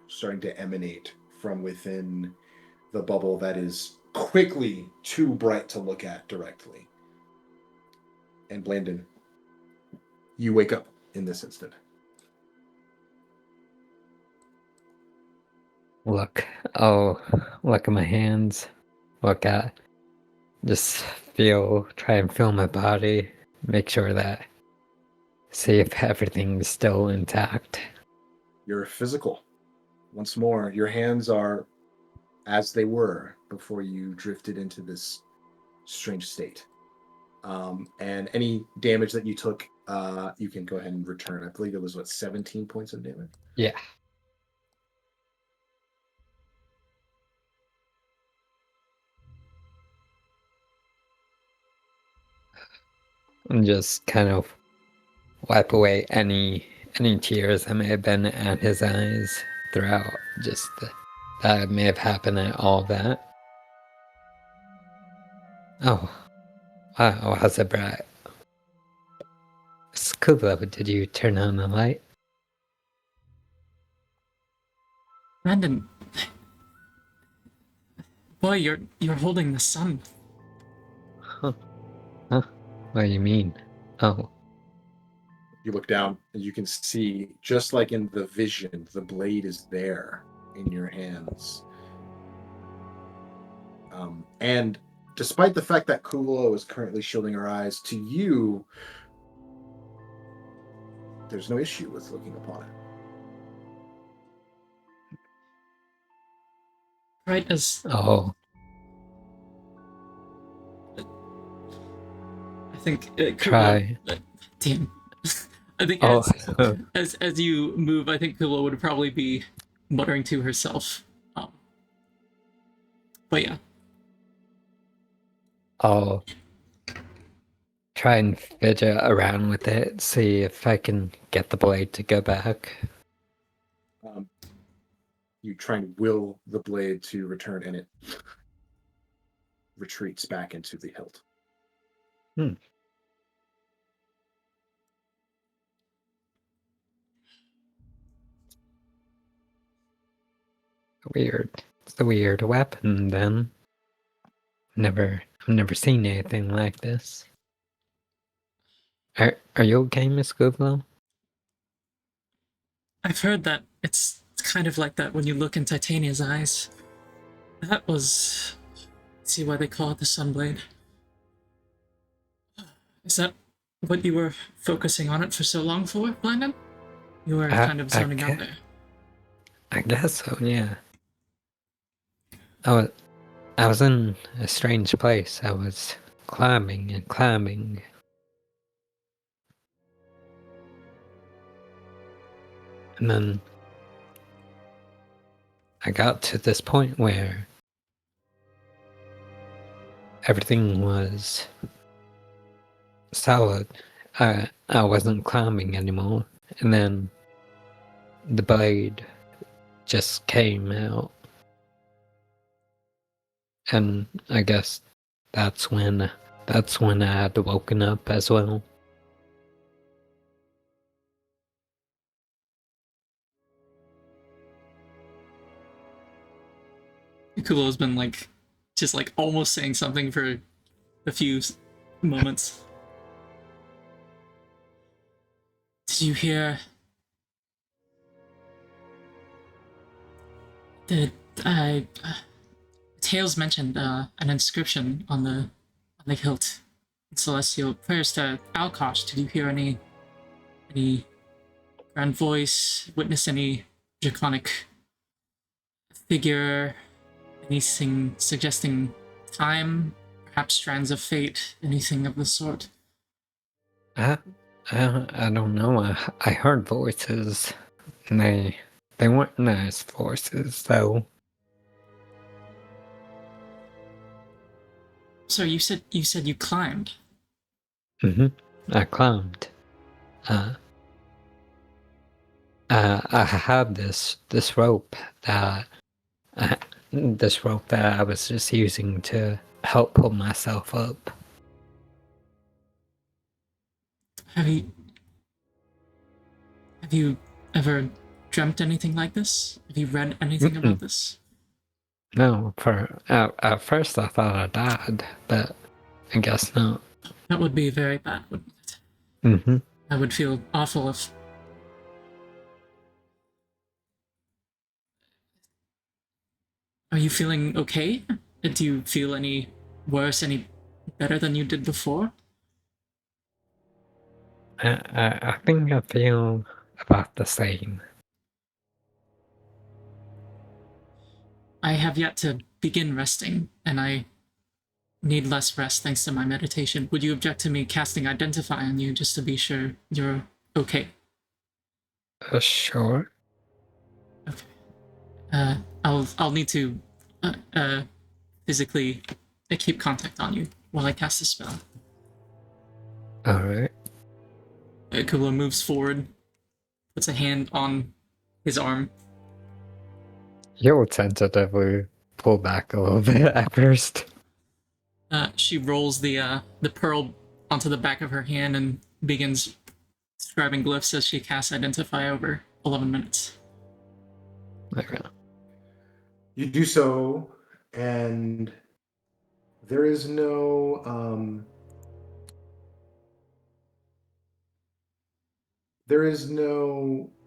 starting to emanate from within the bubble that is quickly too bright to look at directly. And Blandon, you wake up in this instant. Look at my hands. Just try and feel my body, make sure that, see if everything's still intact. You're physical. Once more, your hands are as they were before you drifted into this strange state. And any damage that you took, you can go ahead and return. I believe it was, 17 points of damage? Yeah. And just kind of wipe away any tears that may have been at his eyes throughout that may have happened at all that. Oh, how's it bright? Scuba, did you turn on the light? Blandon, boy, you're holding the sun. Huh? What do you mean? Oh. You look down and you can see, just like in the vision, the blade is there in your hands. And despite the fact that Kuvalo is currently shielding her eyes, to you, there's no issue with looking upon it. Right as... Oh. I think... Try. Damn. I think as you move, I think Kula would probably be muttering to herself. But yeah. I'll try and fidget around with it, see if I can get the blade to go back. You try and will the blade to return, and it retreats back into the hilt. Weird. It's a weird weapon, then. I've never seen anything like this. Are you okay, Miss Goodlow? I've heard that it's kind of like that when you look in Titania's eyes. That was... See why they call it the Sunblade. Is that what you were focusing on it for so long for, Blandon? You were kind of zoning out there. I guess so, yeah. I was in a strange place. I was climbing and climbing. And then I got to this point where everything was solid. I wasn't climbing anymore. And then the blade just came out. And I guess that's when I had woken up as well. Kulo's been like, just like almost saying something for a few moments. Did you hear? Tales mentioned an inscription on the hilt. Celestial prayers to Alkosh. Did you hear any grand voice? Witness any draconic figure? Anything suggesting time? Perhaps strands of fate? Anything of the sort? I don't know. I heard voices, and they weren't nice voices, though. So you said you climbed. I climbed. I had this rope that I was just using to help pull myself up. Have you ever dreamt anything like this? Have you read anything about this? No, at first I thought I died, but I guess not. That would be very bad, wouldn't it? I would feel awful if... Are you feeling okay? Do you feel any worse, any better than you did before? I think I feel about the same. I have yet to begin resting, and I need less rest thanks to my meditation. Would you object to me casting Identify on you just to be sure you're okay? Sure. Okay. I'll need to physically keep contact on you while I cast the spell. Alright. Kulo moves forward, puts a hand on his arm. You'll tentatively pull back a little bit at first. She rolls the pearl onto the back of her hand and begins scribing glyphs as she casts Identify over 11 minutes. Okay. You do so, and there is no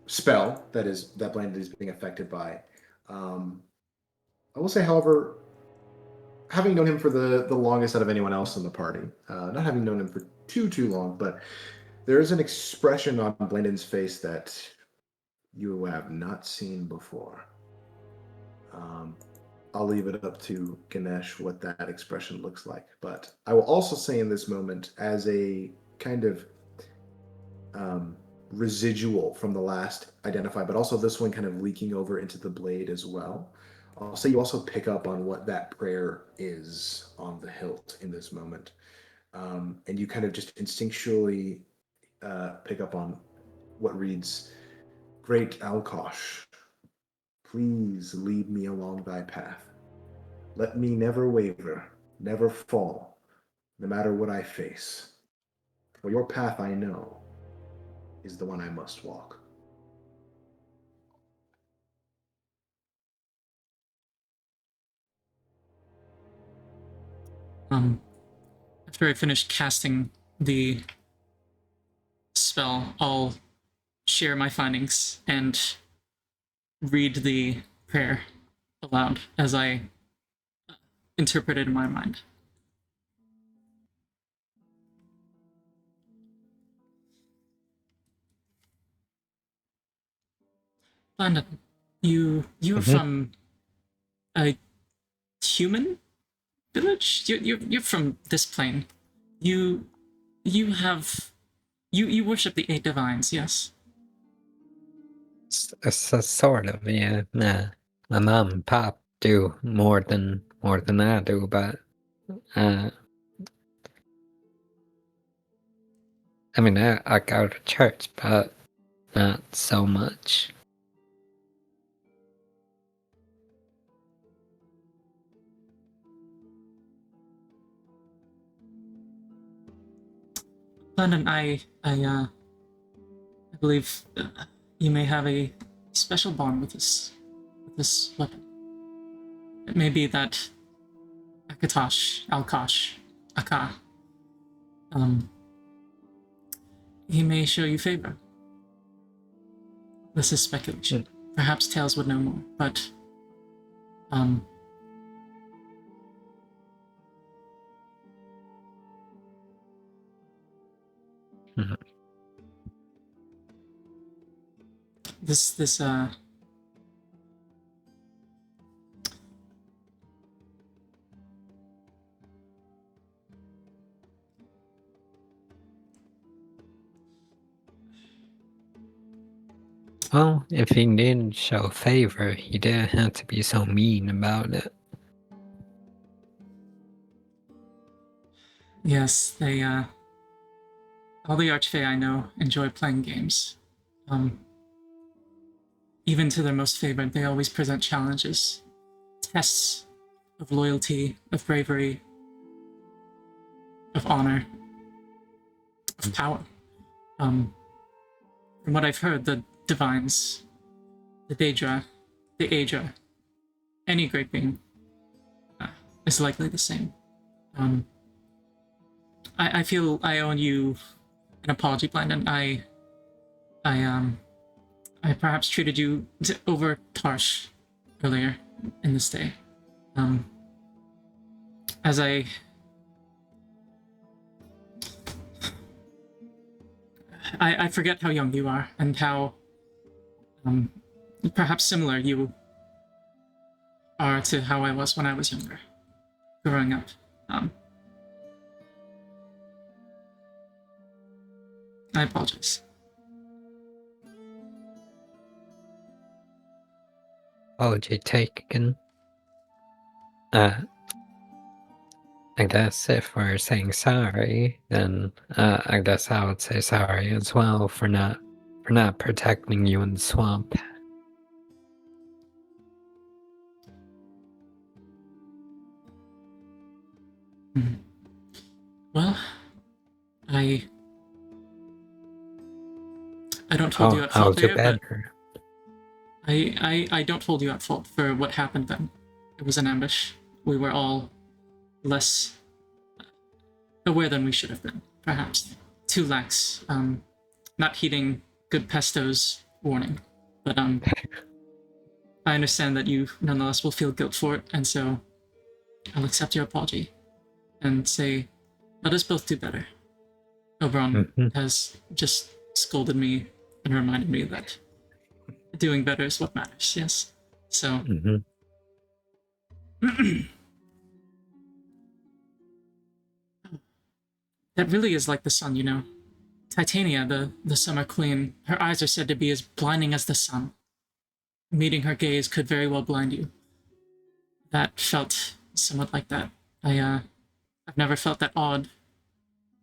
spell that Blandon is being affected by. I will say, however, having known him for the longest out of anyone else in the party, not having known him for too long, but there is an expression on Blandon's face that you have not seen before. I'll leave it up to Ganesh what that expression looks like. But I will also say in this moment, as a kind of residual from the last Identify, but also this one kind of leaking over into the blade as well, I'll say you also pick up on what that prayer is on the hilt in this moment. And you kind of just instinctually pick up on what reads, "Great Alkosh, please lead me along thy path. Let me never waver, never fall, no matter what I face. For your path I know is the one I must walk." After I finished casting the spell, I'll share my findings and read the prayer aloud as I interpret it in my mind. Blandon, you're from a human village? You're from this plane. You worship the 8 divines, yes? Sort of, yeah. Nah, my mom and pop do more than I do, but I mean, I go to church, but not so much. Blandon, I believe you may have a special bond with this weapon. It may be that Aka. He may show you favor. This is speculation. Perhaps Tails would know more, but this Well, if he did show favor, he didn't have to be so mean about it. Yes, they all the Archfey I know enjoy playing games. Even to their most favored, they always present challenges, tests of loyalty, of bravery, of honor, of power. From what I've heard, the divines, the Daedra, the Aedra, any great being is likely the same. I feel I owe you an apology, Blandon. I perhaps treated you over harsh earlier in this day. As I forget how young you are and how perhaps similar you are to how I was when I was younger, growing up. I apologize. Apology taken. I guess if we're saying sorry, then I guess I would say sorry as well for not protecting you in the swamp. Well, I don't hold you at I'll fault do there, but better. I don't hold you at fault for what happened then. It was an ambush. We were all less aware than we should have been, perhaps. Too lax, not heeding good pesto's warning. But I understand that you nonetheless will feel guilt for it, and so I'll accept your apology and say, let us both do better. Oberon has just scolded me and reminded me that doing better is what matters, yes? So... That really is like the sun, you know. Titania, the summer queen, her eyes are said to be as blinding as the sun. Meeting her gaze could very well blind you. That felt somewhat like that. I've never felt that awed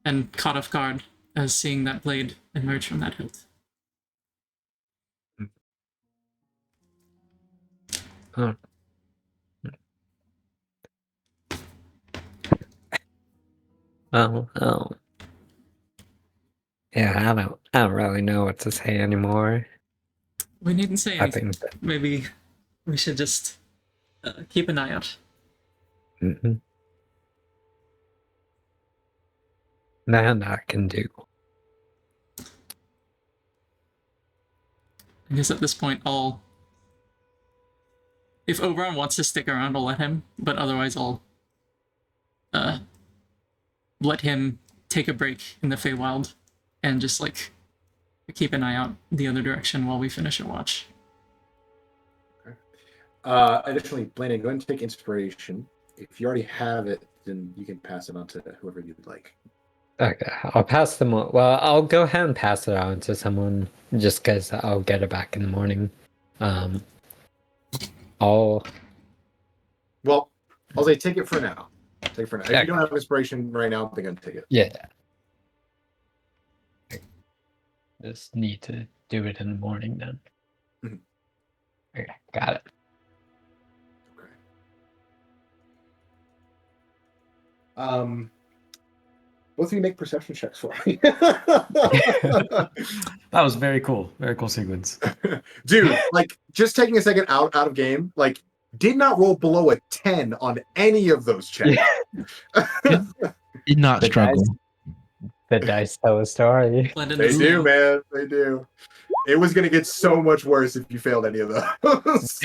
and caught off guard as seeing that blade emerge from that hilt. Huh. Oh. Yeah, I don't really know what to say anymore. We needn't say I anything. think that, Maybe we should just keep an eye out. that I can do. I guess at this point, if Oberon wants to stick around, I'll let him. But otherwise, I'll let him take a break in the Feywild and just like keep an eye out the other direction while we finish our watch. Additionally, Blandon, go ahead and take inspiration. If you already have it, then you can pass it on to whoever you'd like. Okay, I'll pass them on. Well, I'll go ahead and pass it on to someone just because I'll get it back in the morning. Well, I'll say take it for now. Take it for now. If Okay. you don't have inspiration right now, then take it. Yeah. Just need to do it in the morning then. Mhm. Okay, got it. Okay. Both of you make perception checks for me. That was very cool. Very cool sequence. Dude, like just taking a second out of game, like did not roll below a 10 on any of those checks. Did not The struggle. The dice tell a story. Blandon They is do, low. man. They do. It was gonna get so much worse if you failed any of those.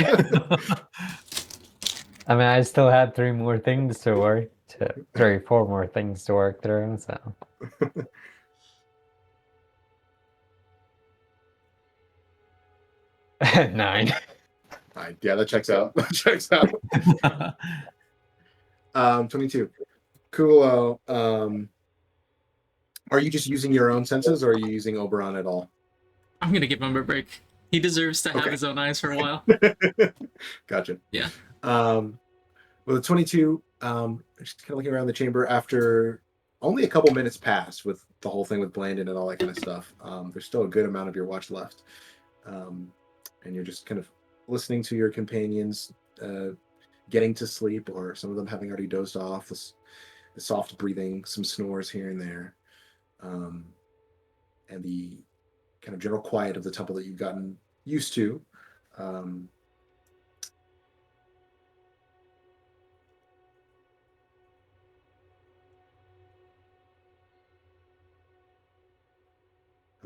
I mean, I still had 4 more things to work through, so. 9. Yeah, that checks out. That checks out. 22. Cool. Are you just using your own senses, or are you using Oberon at all? I'm gonna give him a break. He deserves to have Okay. his own eyes for a while. Gotcha. Yeah. Well, the 22, just kind of looking around the chamber after only a couple minutes passed with the whole thing with Blandon and all that kind of stuff. There's still a good amount of your watch left. And you're just kind of listening to your companions getting to sleep, or some of them having already dozed off, the soft breathing, some snores here and there, and the kind of general quiet of the temple that you've gotten used to. And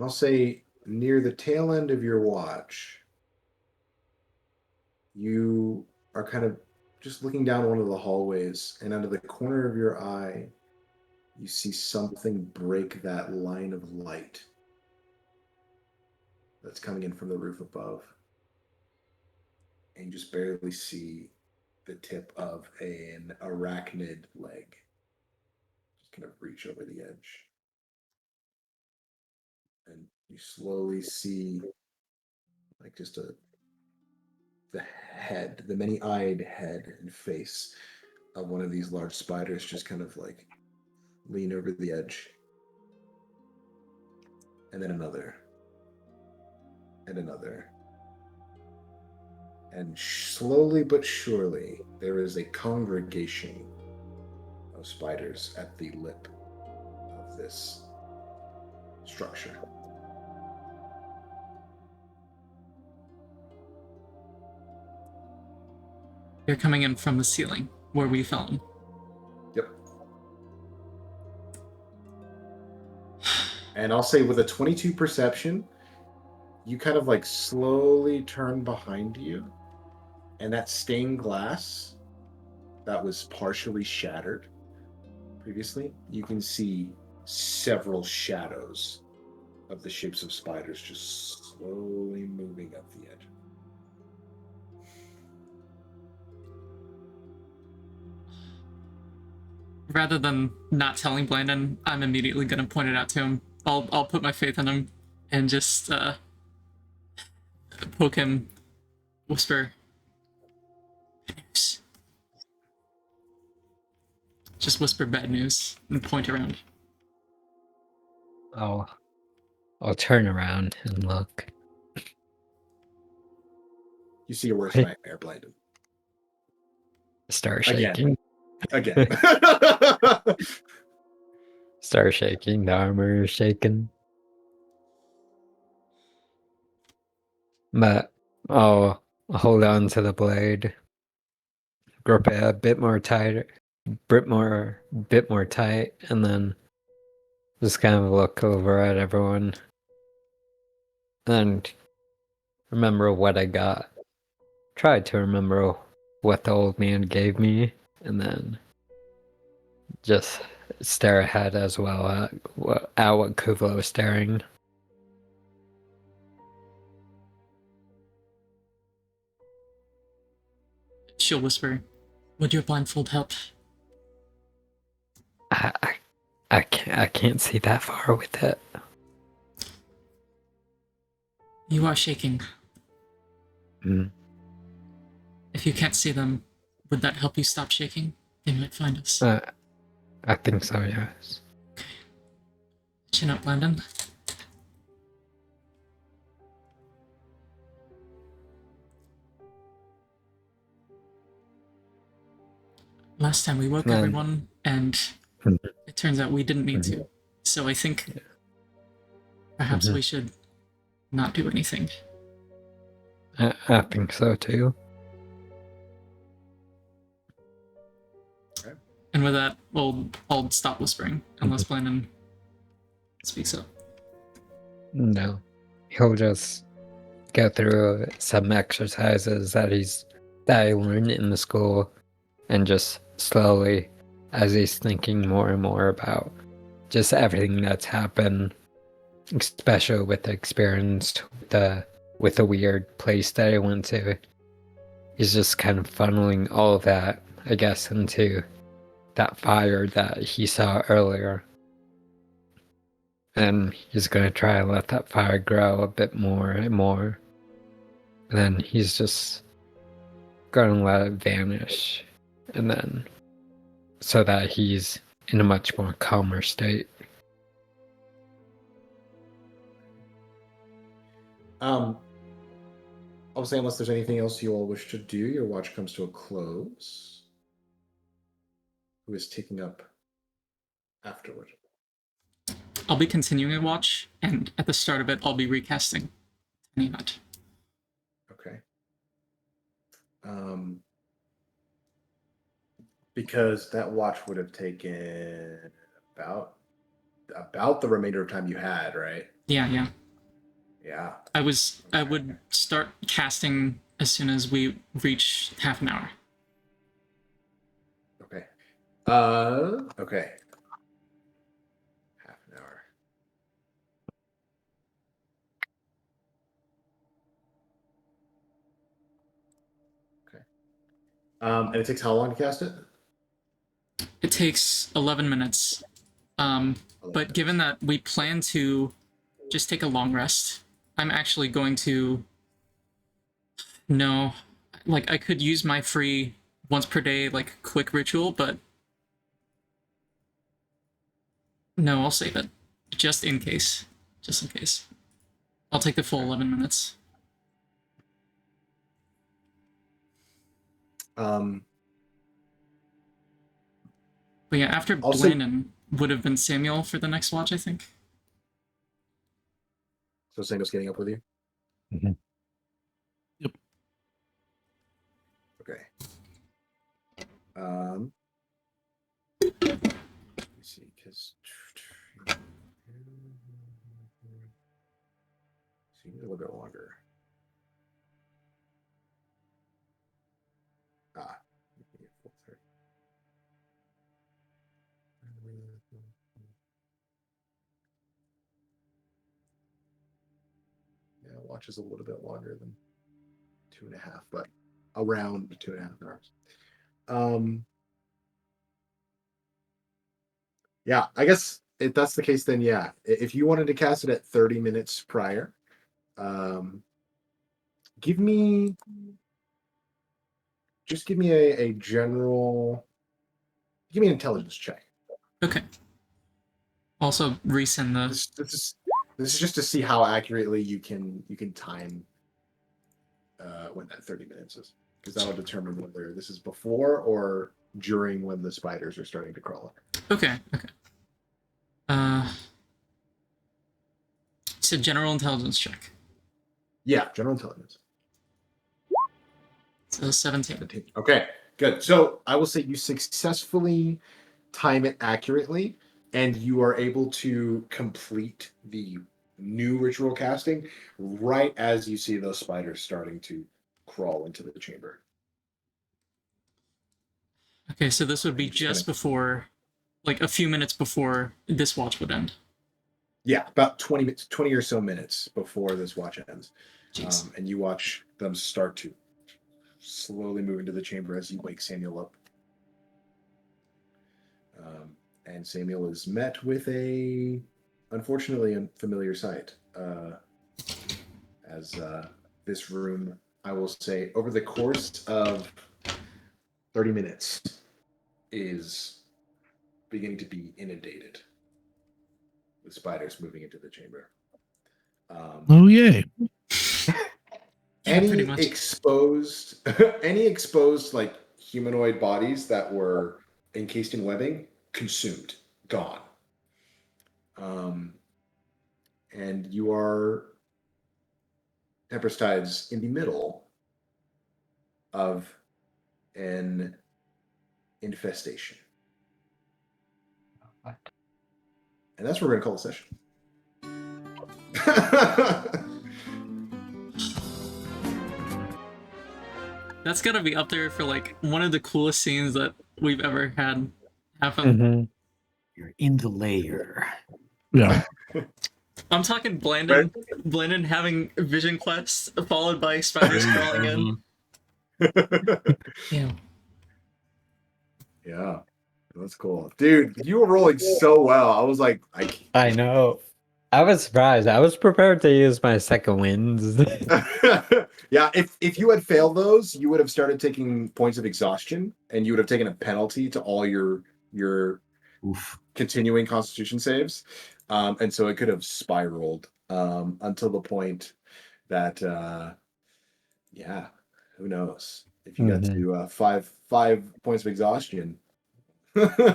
I'll say near the tail end of your watch, you are kind of just looking down one of the hallways, and out of the corner of your eye, you see something break that line of light that's coming in from the roof above. And you just barely see the tip of an arachnid leg. Just kind of reach over the edge. And you slowly see like just the head, the many-eyed head and face of one of these large spiders just kind of like lean over the edge. And then another. And another. And slowly but surely, there is a congregation of spiders at the lip of this structure. They're coming in from the ceiling where we fell in. Yep. And I'll say with a 22 perception, you kind of like slowly turn behind you, and that stained glass that was partially shattered previously, you can see several shadows of the shapes of spiders just slowly moving up the edge. Rather than not telling Blandon, I'm immediately gonna point it out to him. I'll put my faith in him and just poke him, whisper, "Bad news." Just whisper bad news and point around. I'll turn around and look. You see your worst Hey. nightmare, Blandon. Start Again. shaking. Again. Start shaking. The armor is shaking. But I'll hold on to the blade. Grip it a bit more tighter. Bit more tight, and then just kind of look over at everyone. And remember what I got. Try to remember what the old man gave me, and then just stare ahead as well at what Kuvlo is staring. She'll whisper, "Would your blindfold help?" I can't see that far with it. You are shaking. Mm. If you can't see them, would that help you stop shaking? They might find us. I think so, yes. Chin up, Blandon. Last time we woke everyone, and it turns out we didn't need to. So I think perhaps we should not do anything. I think so too. And with that, I'll stop whispering, unless Blandon speaks up. No. He'll just go through some exercises that he learned in the school, and just slowly, as he's thinking more and more about just everything that's happened, especially with the experience with the weird place that he went to, he's just kind of funneling all of that, I guess, into that fire that he saw earlier. And he's going to try and let that fire grow a bit more and more. And then he's just going to let it vanish. And then, so that he's in a much more calmer state. I'll say, unless there's anything else you all wish to do, your watch comes to a close. Who is taking up afterward? I'll be continuing a watch, and at the start of it, I'll be recasting any event. Okay. Because that watch would have taken about the remainder of time you had, right? Yeah. Yeah. I would start casting as soon as we reach half an hour. Okay. Okay. Half an hour. Okay. And it takes how long to cast it? It takes 11 minutes. But given that we plan to just take a long rest, I'm actually going to... No. Like, I could use my free once per day, like, quick ritual, but... No, I'll save it. Just in case. Just in case. I'll take the full 11 minutes. But yeah, after Blandon would have been Samuel for the next watch, I think. So Samuel's getting up with you? Mm-hmm. Yep. Okay. Let me see, because see a little bit longer. Yeah, watch is a little bit longer than 2.5, but around 2.5 hours. Yeah, I guess if that's the case, then yeah. If you wanted to cast it at 30 minutes prior, give me a general, give me an intelligence check. Okay. Also resend the... This is just to see how accurately you can time when that 30 minutes is, because that'll determine whether this is before or during when the spiders are starting to crawl. Okay. It's a general intelligence check. Yeah, general intelligence. So 17. Okay, good. So I will say you successfully time it accurately, and you are able to complete the new ritual casting right as you see those spiders starting to crawl into the chamber. Okay, so this would be just before, like a few minutes before this watch would end. Yeah, about 20 or so minutes before this watch ends. Jeez. And you watch them start to slowly move into the chamber as you wake Samuel up. And Samuel is met with a, unfortunately, unfamiliar sight. As this room, I will say, over the course of 30 minutes, is beginning to be inundated with spiders moving into the chamber. Oh yay! Any pretty much. any exposed like humanoid bodies that were encased in webbing, consumed, gone. And you are, Temperstides, in the middle of an infestation. What? And that's what we're going to call the session. That's gotta be up there for like one of the coolest scenes that we've ever had happen. Mm-hmm. You're in the layer. Yeah. I'm talking Blandon having vision quests followed by spiders crawling in. Yeah. Yeah, that's cool. Dude, you were rolling so well. I was like, I know. I was surprised. I was prepared to use my second wins. Yeah, if you had failed those, you would have started taking points of exhaustion, and you would have taken a penalty to all your continuing Constitution saves, and so it could have spiraled until the point that, yeah, who knows if you got to 5 points of exhaustion,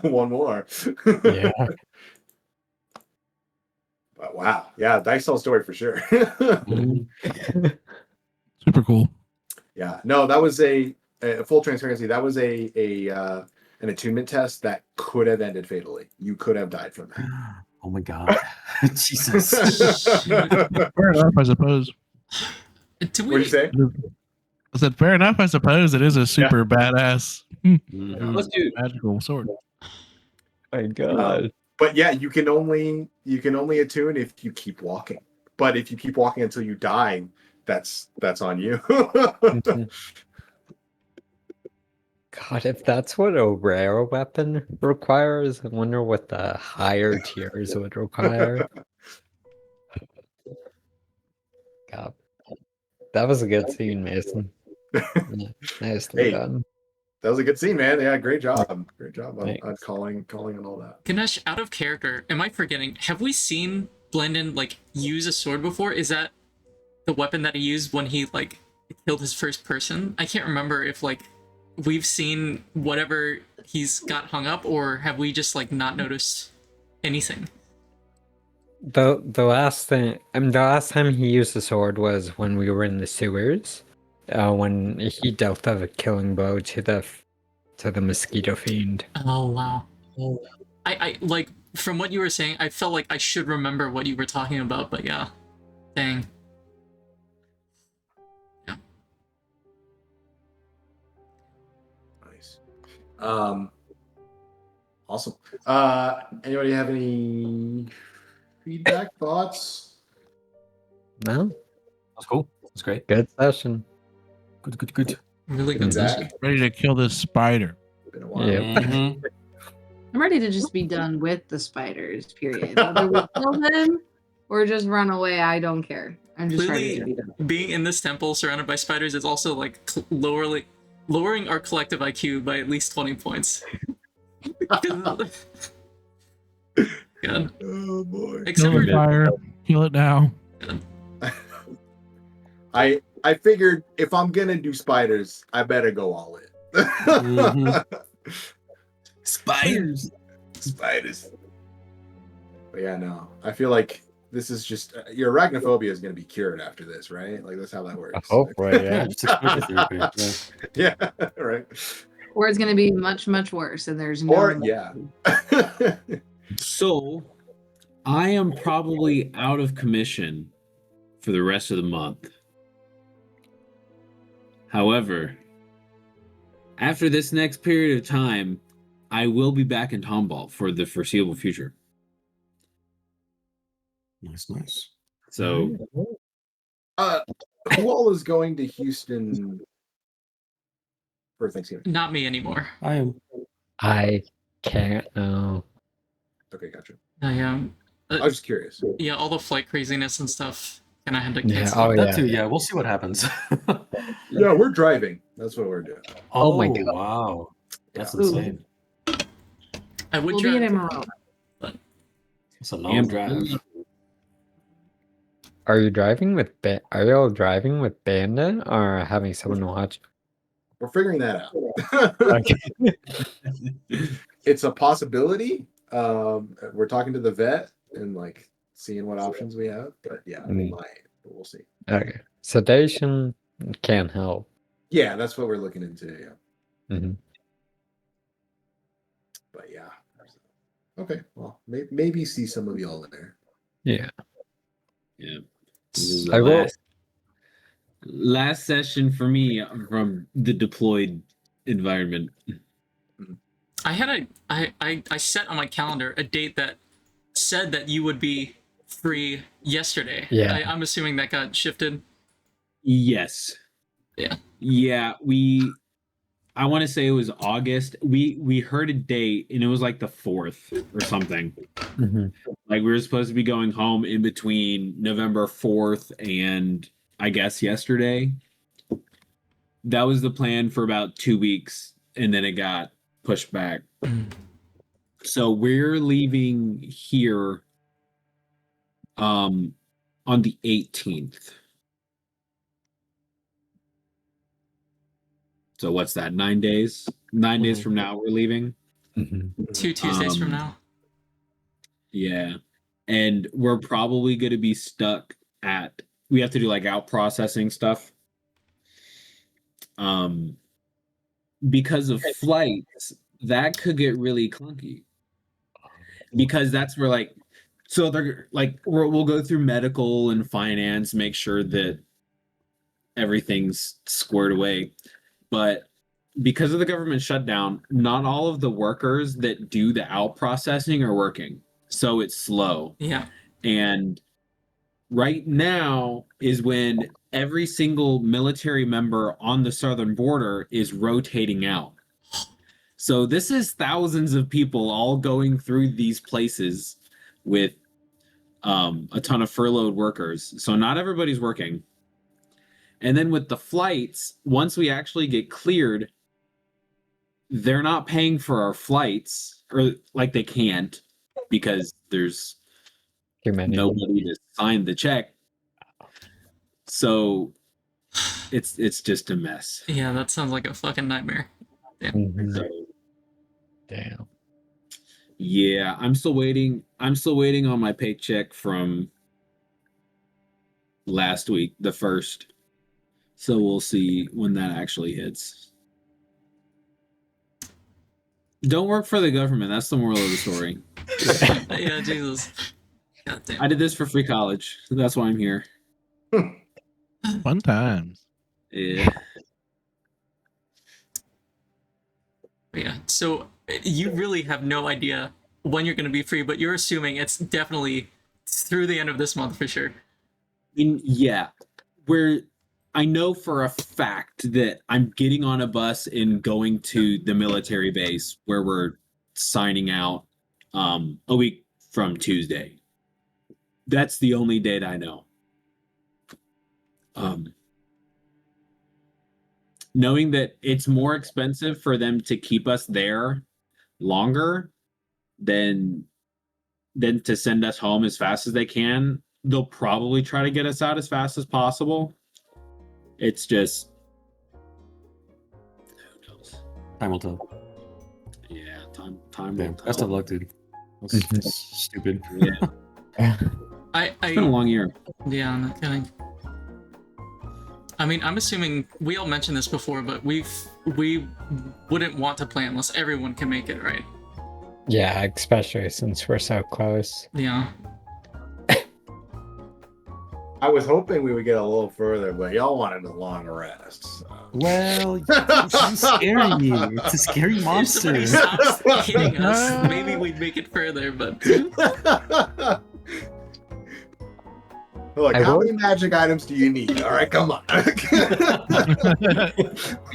one more. Yeah. But wow, yeah, dice tell story for sure. Super cool. Yeah, no, that was a full transparency. That was an attunement test that could have ended fatally. You could have died from that. Oh my god. Jesus. Fair enough, I suppose. What'd you say? I said, fair enough, I suppose. It is a super badass Mhm. magical sword. My God. But yeah, you can only attune if you keep walking. But if you keep walking until you die, that's on you. God, if that's what a rare weapon requires, I wonder what the higher tiers would require. God. That was a good scene, Mason. Nicely Hey, done. that was a good scene, man. Yeah, great job. Great job on Thanks. calling and all that. Ganesh, out of character, am I forgetting? Have we seen Blandon like use a sword before? Is that the weapon that he used when he like killed his first person? I can't remember if like we've seen whatever he's got hung up, or have we just like not noticed anything? The last time he used the sword was when we were in the sewers, when he dealt a killing blow to the mosquito fiend. Oh wow. I like from what you were saying, I felt like I should remember what you were talking about, but yeah. Dang. Yeah. Nice. Awesome. Anybody have any feedback, thoughts? No? That's cool. That's great. Good session. Good. Really good Zach? session. Ready to kill this spider. Been a while. Yep. Mhm. I'm ready to just be done with the spiders, period. Whether we kill them or just run away, I don't care. I'm just ready to be done. Being in this temple surrounded by spiders is also like lowering our collective IQ by at least 20 points. God. Oh boy. Except Kill for the fire. Kill it now. I figured if I'm gonna do spiders, I better go all in. Mhm. Spiders. But yeah, no. I feel like this is just your arachnophobia is gonna be cured after this, right? Like that's how that works. Hopefully, Yeah, yeah. just exposure therapy. Yeah. Yeah, right. Or it's going to be much, much worse, and there's no. Or yeah. So, I am probably out of commission for the rest of the month. However, after this next period of time, I will be back in Tomball for the foreseeable future. Nice. So, Who all is going to Houston for Thanksgiving? Not me anymore. I am. I can't know. Okay, gotcha. I am. I was just curious. Yeah, all the flight craziness and stuff. And I had to Yeah, cancel. oh That yeah. too. Yeah, we'll see what happens. Yeah, we're driving. That's what we're doing. Oh my God. Wow, that's Yeah. insane. I would We'll be in drive. Emerald. It's a long drive. Are you driving with Are you all driving with Blandon or having someone watch? We're figuring that out. Okay. It's a possibility. We're talking to the vet and like seeing what options we have. But yeah, we might. But we'll see. Okay. Sedation can help. Yeah, that's what we're looking into. Yeah. Mhm. But yeah. Okay. Well, maybe see some of y'all there. Yeah. yeah. This is I the will. last session for me from the deployed environment. I had I set on my calendar a date that said that you would be free yesterday. Yeah. I'm assuming that got shifted. Yes. Yeah. Yeah, I want to say it was August. We heard a date and it was like the 4th or something. Mhm. Like we were supposed to be going home in between November 4th and I guess yesterday. That was the plan for about 2 weeks and then it got pushed back. So we're leaving here on the 18th. So what's that? 9 days? 9 days from now we're leaving. Mhm. 2 Tuesdays from now. Yeah. And we're probably going to be stuck at, we have to do like out processing stuff. Because of flights, that could get really clunky. Because that's where like, so they're like, we'll go through medical and finance, make sure that everything's squared away. But because of the government shutdown, not all of the workers that do the out processing are working. So it's slow. Yeah. And right now is when every single military member on the southern border is rotating out. So this is thousands of people all going through these places with a ton of furloughed workers. So not everybody's working. And then with the flights, once we actually get cleared, they're not paying for our flights, or like they can't, because there's Too many. nobody to sign the check. So it's just a mess. Yeah, that sounds like a fucking nightmare. Mhm. So, Damn. yeah, I'm still waiting on my paycheck from last week, the 1st. So we'll see when that actually hits. Don't work for the government. That's the moral of the story. Yeah, Jesus. God damn. I did this for free college. So that's why I'm here. Fun times. Yeah. Yeah. So you really have no idea when you're going to be free, but you're assuming it's definitely through the end of this month for sure. Yeah. I know for a fact that I'm getting on a bus and going to the military base where we're signing out a week from Tuesday. That's the only date I know. Knowing that it's more expensive for them to keep us there longer than to send us home as fast as they can, they'll probably try to get us out as fast as possible. It's just, who knows? Time will tell. Yeah, time will Damn. tell. Best of luck, dude. That's stupid. Yeah, I it's been a long year. Yeah, I'm not kidding. I mean, I'm assuming we all mentioned this before, but we wouldn't want to play unless everyone can make it, right? Yeah, especially since we're so close. Yeah. I was hoping we would get a little further, but y'all wanted a long rest. So. Well, she's scary. It's a scary If monster. somebody stops hitting us, maybe we'd make it further, but Look, I how will- many magic items do you need? All right, come on.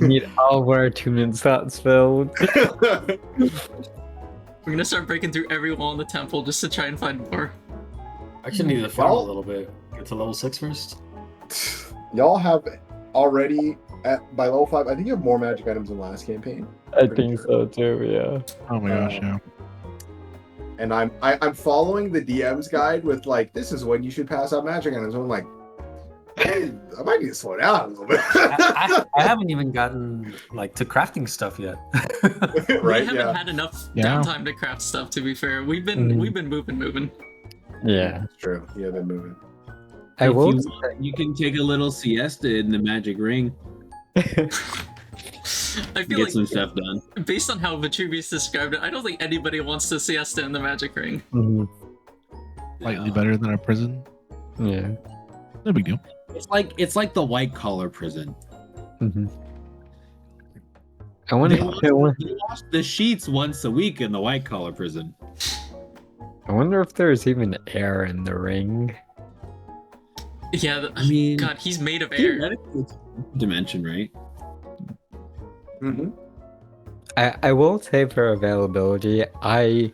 We need all of our attunement slots filled. we're gonna start breaking through every wall in the temple just to try and find more. I actually need to farm a Y'all- little bit. Get to level 6 first. Y'all have already by level 5. I think you have more magic items than last campaign. I Pretty think sure. so too, yeah. Oh my gosh, yeah. And I'm following the DM's guide with like, this is when you should pass out magic items. I'm like, hey, I might need to slow down a little bit. I haven't even gotten like to crafting stuff yet. We Right? haven't Yeah. had enough Yeah. downtime to craft stuff. To be fair, we've been moving. Yeah. It's true. Yeah, they're moving. I If will. you want, you can take a little siesta in the magic ring. I feel Get like some stuff done. based on how Vitruvius described it, I don't think anybody wants to siesta in the magic ring. Mhm. Slightly better than a prison. Yeah. No big deal. It's like the white collar prison. Mhm. I wonder. They wash the sheets once a week in the white collar prison. I wonder if there's even air in the ring. Yeah, I mean, God, he's made of air. theoretically, it's a dimension, right? Mm-hmm. I will say for availability, I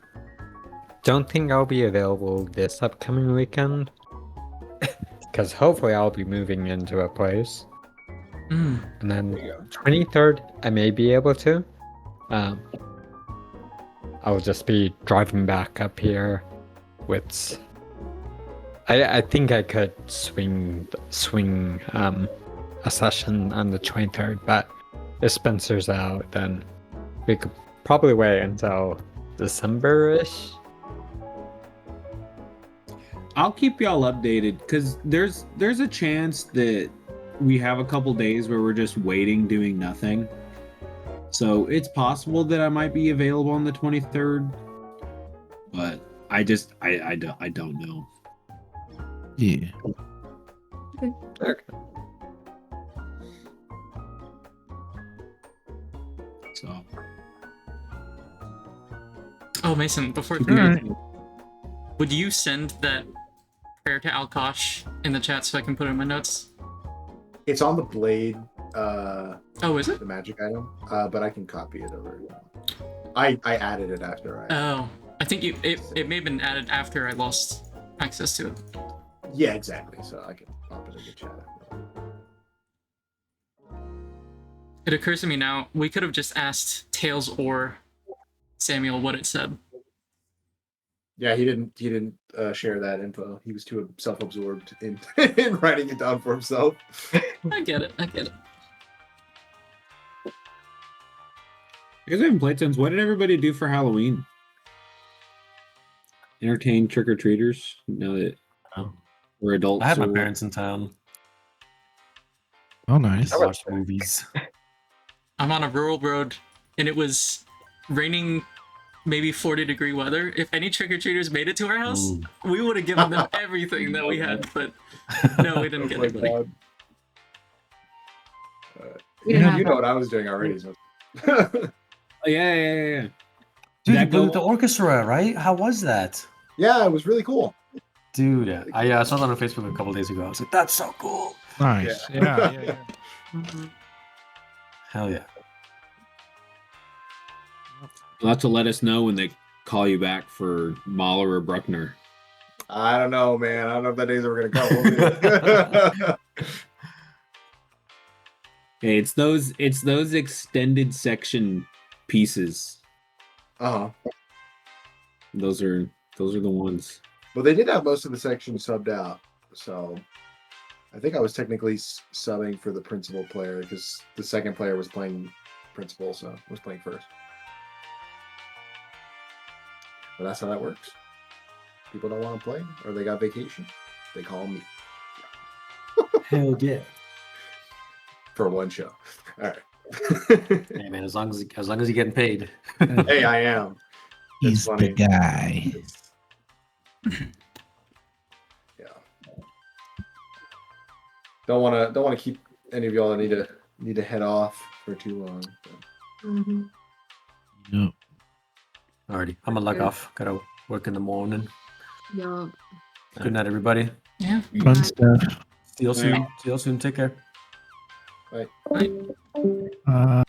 don't think I'll be available this upcoming weekend. Because hopefully I'll be moving into a place. Mm. And then 23rd, I may be able to. I'll just be driving back up here with... I think I could swing a session on the 23rd, but if Spencer's out, then we could probably wait until December-ish. I'll keep y'all updated because there's a chance that we have a couple days where we're just waiting, doing nothing. So it's possible that I might be available on the 23rd, but I don't know. Yeah. So Oh, Mason, before keep we me Alright. updated. would you send that prayer to Alkosh in the chat so I can put it in my notes? It's on the blade, Oh, is it? the magic item, but I can copy it over. I added it after I. Oh, I think it may have been added after I lost access to it. Yeah, exactly. So I can pop it in the chat. It occurs to me now, we could have just asked Tails or Samuel what it said. Yeah, he didn't share that info. He was too self-absorbed in in writing it down for himself. I get it. You guys haven't played since. What did everybody do for Halloween? Entertain trick or treaters? Now that Oh. we're adults. I had my or- parents in town. Oh, nice. I watched movies. I'm on a rural road, and it was raining, maybe 40-degree weather. If any trick-or-treaters made it to our house, Ooh. we would have given them everything that we had, but no, we didn't get Oh my anybody. God. We didn't have You know what I was doing already. So. Oh, yeah. Dude, you That played go- with the orchestra, right? How was that? Yeah, it was really cool. Dude, I saw that on Facebook a couple days ago. I was like, that's so cool. Nice. Yeah. Hell yeah. You'll have to let us know when they call you back for Mahler or Bruckner. I don't know, man. I don't know if that days are gonna come. Hey, it's those extended section pieces. Uh-huh. Those are the ones. But they did have most of the sections subbed out, so I think I was technically subbing for the principal player because the second player was playing principal, so I was playing first. But that's how that works. People don't want to play, or they got vacation. They call me Hell yeah. for one show. All right. Hey man, as long as you're getting paid. Hey, I am. He's funny. the guy. Yeah. Don't want to keep any of y'all that need to head off for too long. So. Mm-hmm. Yep. Alrighty, I'm gonna log Okay. off. Gotta work in the morning. Yup. Good night, everybody. Yeah. Fun stuff. See you soon. See you soon. Take care. Bye. Bye.